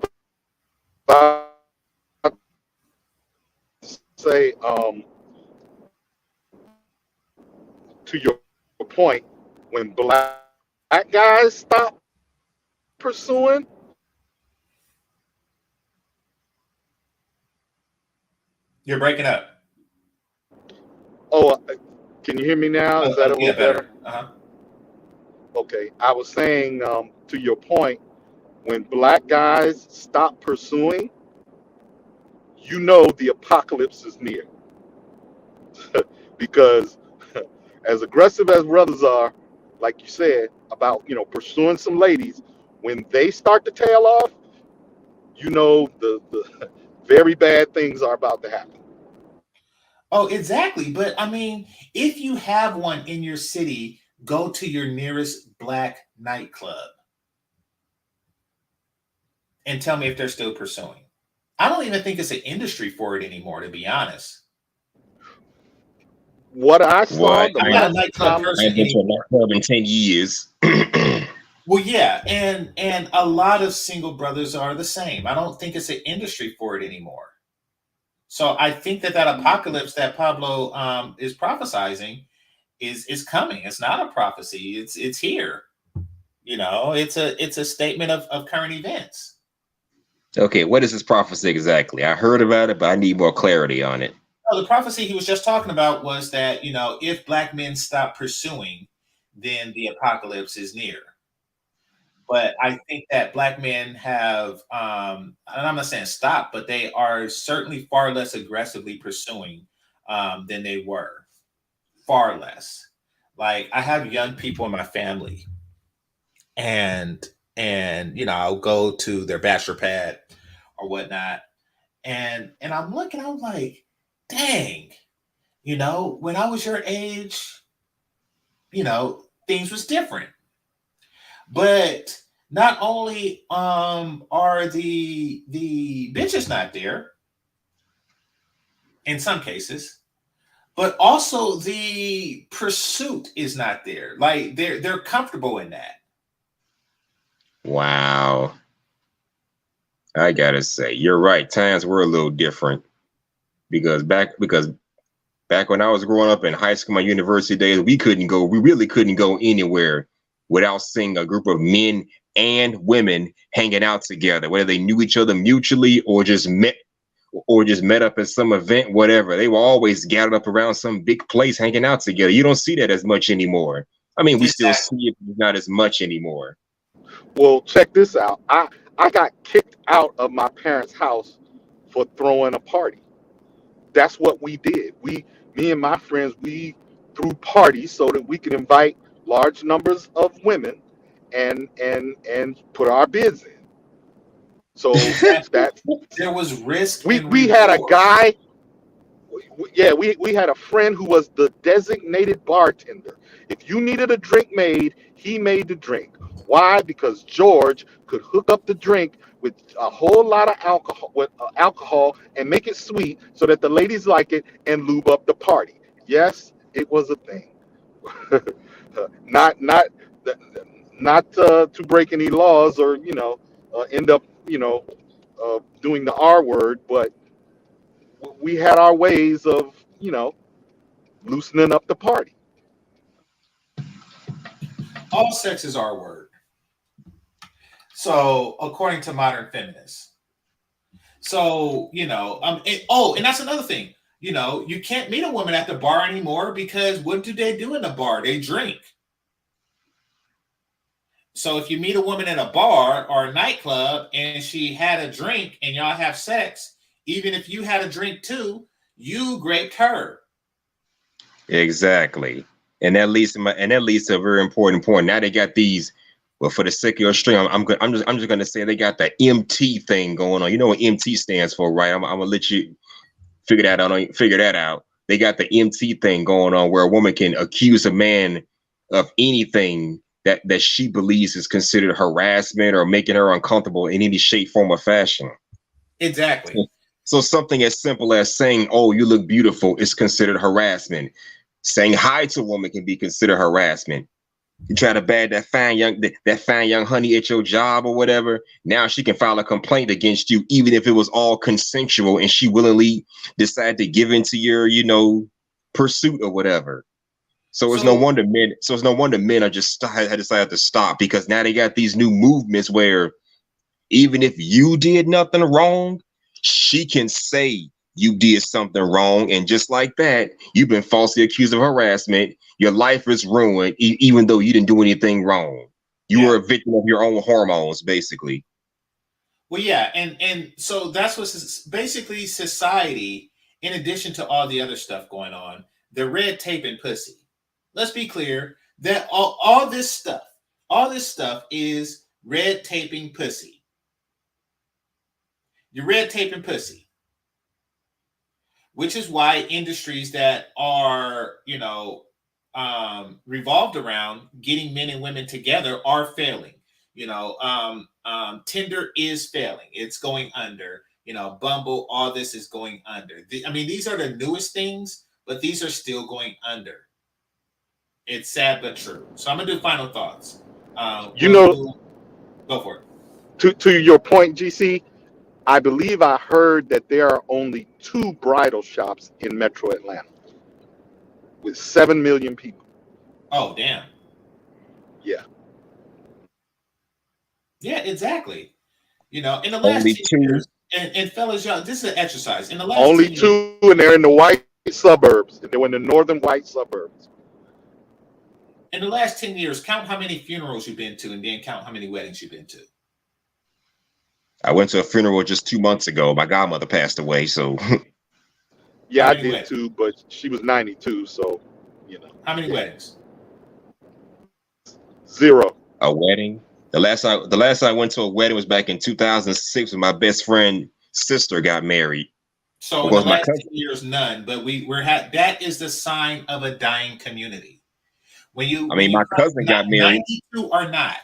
about to say, to your point, when black guys stop pursuing, You're breaking up. oh, can you hear me now? Is that a Yeah, little better. better? Okay, I was saying, to your point, when black guys stop pursuing, the apocalypse is near. Because as aggressive as brothers are, like you said, about pursuing some ladies, when they start to tail off, the very bad things are about to happen. Oh, exactly. But I mean, if you have one in your city, go to your nearest black nightclub and tell me if they're still pursuing. I don't even think it's an industry for it anymore, to be honest. What I saw What? the I'm not a last nightclub time, person I ain't been to a anymore. nightclub in 10 years. Well, yeah, and a lot of single brothers are the same. I don't think it's an industry for it anymore. So I think that apocalypse that Pablo is prophesizing is coming. It's not a prophecy. It's here. It's a statement of current events. Okay, what is this prophecy exactly? I heard about it, but I need more clarity on it. The prophecy he was just talking about was that if black men stop pursuing, then the apocalypse is near. But I think that black men have, and I'm not saying stop, but they are certainly far less aggressively pursuing than they were. Far less. Like I have young people in my family, and I'll go to their bachelor pad or whatnot, and I'm looking, I'm like, dang, when I was your age, things was different. But not only are the bitches not there in some cases, but also the pursuit is not there. Like they're comfortable in that. Wow. I gotta say, you're right. Times were a little different because back when I was growing up in high school, my university days, we really couldn't go anywhere without seeing a group of men and women hanging out together, whether they knew each other mutually or just met up at some event, whatever. They were always gathered up around some big place hanging out together. You don't see that as much anymore. I mean, we still Exactly. see it, but not as much anymore. well, check this out. I got kicked out of my parents' house for throwing a party. That's what we did. Me and my friends, we threw parties so that we could invite large numbers of women and put our bids in. So Exactly. that There was risk and we had a reward. guy. Yeah, we had a friend who was the designated bartender. If you needed a drink made, he made the drink. Why? Because George could hook up the drink with a whole lot of alcohol and make it sweet so that the ladies like it and lube up the party. Yes, it was a thing. not not not to break any laws or end up doing the R word, but we had our ways of loosening up the party. All sex is our word. So according to modern feminists. So, and that's another thing. You can't meet a woman at the bar anymore because what do they do in the bar? They drink. So if you meet a woman in a bar or a nightclub and she had a drink and y'all have sex, even if you had a drink too, you raped her. Exactly. And that leads to a very important point. Now they got these. Well, for the sake of your stream, I'm just gonna say they got the MT thing going on. You know what MT stands for, right? I'm gonna let you figure that out. They got the MT thing going on where a woman can accuse a man of anything that she believes is considered harassment or making her uncomfortable in any shape, form, or fashion. Exactly. So something as simple as saying, "Oh, you look beautiful," is considered harassment. Saying hi to a woman can be considered harassment. You try to bag that fine young honey at your job or whatever. Now she can file a complaint against you, even if it was all consensual and she willingly decided to give into your, pursuit or whatever. So it's no wonder men. So it's no wonder men are just had decided to stop, because now they got these new movements where even if you did nothing wrong, she can say you did something wrong, and just like that, you've been falsely accused of harassment. Your life is ruined, even though you didn't do anything wrong. You were a victim of your own hormones, basically. Well, yeah, and so that's what's basically society. In addition to all the other stuff going on, the red tape and pussy. Let's be clear that all this stuff is red taping pussy. You're red taping pussy, which is why industries that are, revolved around getting men and women together are failing. Tinder is failing. It's going under. Bumble, all this is going under. These are the newest things, but these are still going under. It's sad but true. So I'm gonna do final thoughts. Go for it. To your point, GC, I believe I heard that there are only 2 bridal shops in Metro Atlanta with 7 million people. Oh, damn. Yeah. Yeah, exactly. In the last 10 years, and fellas, y'all, this is an exercise. In the last only 10 2, years, and they're in the white suburbs. They were in the northern white suburbs. In the last 10 years, count how many funerals you've been to, and then count how many weddings you've been to. I went to a funeral just 2 months ago. My godmother passed away, so. Yeah, I did too, but she was 92, so, How many weddings? 0. A wedding? The last time I went to a wedding was back in 2006 when my best friend's sister got married. So in the last 10 years, none. But that is the sign of a dying community. My cousin got married. 92 or not,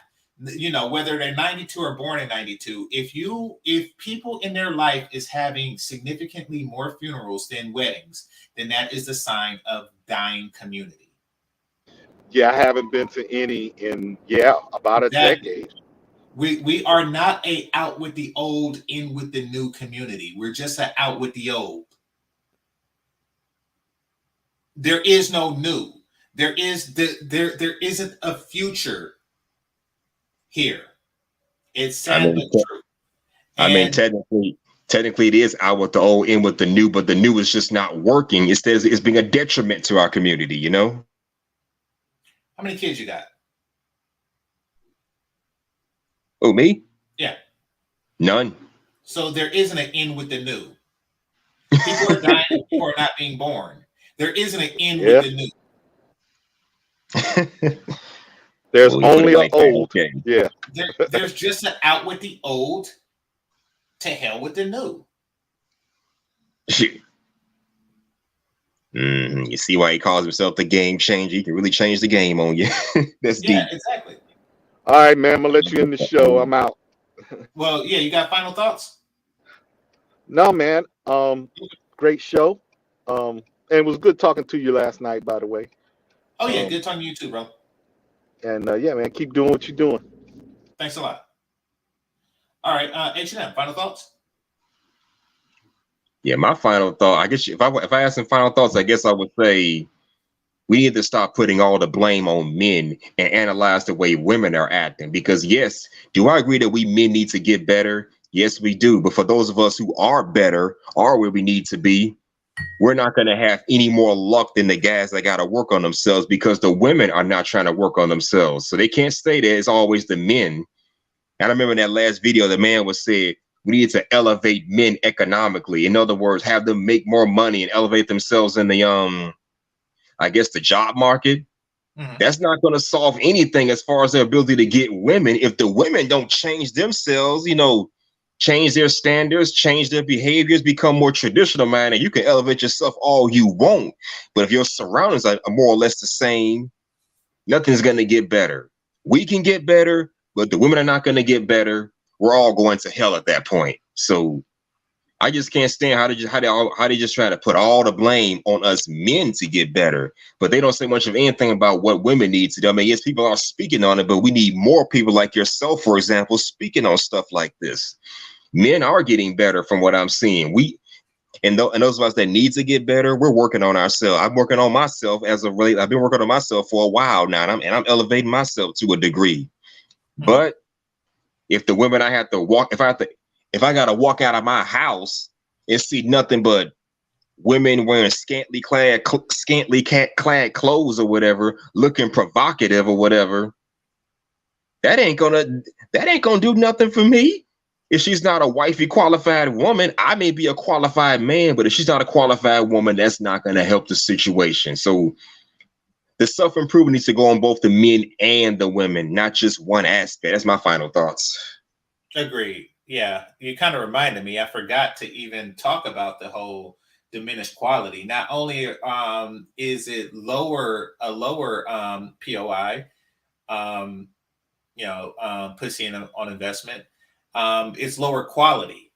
whether they're 92 or born in 92, if people in their life is having significantly more funerals than weddings, then that is the sign of dying community. Yeah, I haven't been to any in about a decade. We are not a out with the old, in with the new community. We're just a out with the old. There is no new. There isn't a future here. It's sad but true. Technically it is out with the old, in with the new, but the new is just not working. It's being a detriment to our community, How many kids you got? Oh, me? Yeah. None. So there isn't an in with the new. People are dying, people are not being born. There isn't an in with the new. There's only an old. Okay. Yeah. There's just an out with the old, to hell with the new. You see why he calls himself the game changer? He can really change the game on you. That's deep. Yeah, exactly. All right, man. I'm gonna let you in the show. I'm out. Well, yeah, you got final thoughts? No, man. Great show. And it was good talking to you last night, by the way. Oh yeah, good talking to you too, bro. And yeah, man, keep doing what you're doing. Thanks a lot. All right, H&M, final thoughts? Yeah, my final thought, I guess if I had some final thoughts, I guess I would say we need to stop putting all the blame on men and analyze the way women are acting. Because yes, do I agree that we men need to get better? Yes, we do. But for those of us who are better, are where we need to be, we're not going to have any more luck than the guys that got to work on themselves, because the women are not trying to work on themselves. So they can't stay there. It's always the men. And I remember in that last video, the man was said, we need to elevate men economically. In other words, have them make more money and elevate themselves in the, I guess, the job market. Mm-hmm. That's not going to solve anything as far as their ability to get women. If the women don't change themselves, change their standards, change their behaviors, become more traditional, man, and you can elevate yourself all you want. But if your surroundings are more or less the same, nothing's going to get better. We can get better, but the women are not going to get better. We're all going to hell at that point. So I just can't stand how they just try to put all the blame on us men to get better, but they don't say much of anything about what women need to do. I mean, yes, people are speaking on it, but we need more people like yourself, for example, speaking on stuff like this. Men are getting better from what I'm seeing. And those of us that need to get better, we're working on ourselves. I'm working on myself I've been working on myself for a while now, and I'm elevating myself to a degree. But if the women I have to walk, if I gotta walk out of my house and see nothing but women wearing scantily clad clothes or whatever, looking provocative or whatever, that ain't gonna do nothing for me. If she's not a wifey qualified woman, I may be a qualified man, but if she's not a qualified woman, that's not gonna help the situation. So the self-improvement needs to go on both the men and the women, not just one aspect. That's my final thoughts. Agreed. Yeah, you kind of reminded me. I forgot to even talk about the whole diminished quality. Not only is it a lower POI, pussy on investment, it's lower quality.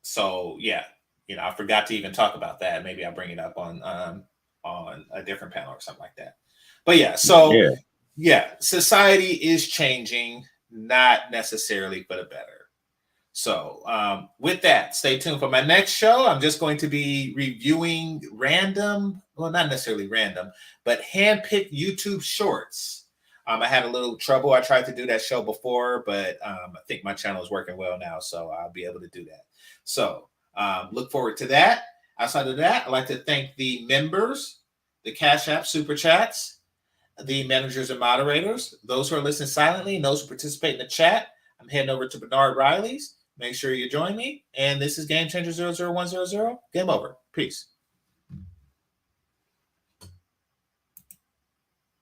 So yeah, I forgot to even talk about that. Maybe I'll bring it up on a different panel or something like that. But yeah, so yeah, society is changing, not necessarily for the better. So with that, stay tuned for my next show. I'm just going to be reviewing not necessarily random, but handpicked YouTube shorts. I had a little trouble. I tried to do that show before, but I think my channel is working well now, so I'll be able to do that. So look forward to that. Outside of that, I'd like to thank the members, the Cash App Super Chats, the managers and moderators, those who are listening silently, and those who participate in the chat. I'm heading over to Bernard Riley's. Make sure you join me. And this is GameChanger 00100. Game over. Peace.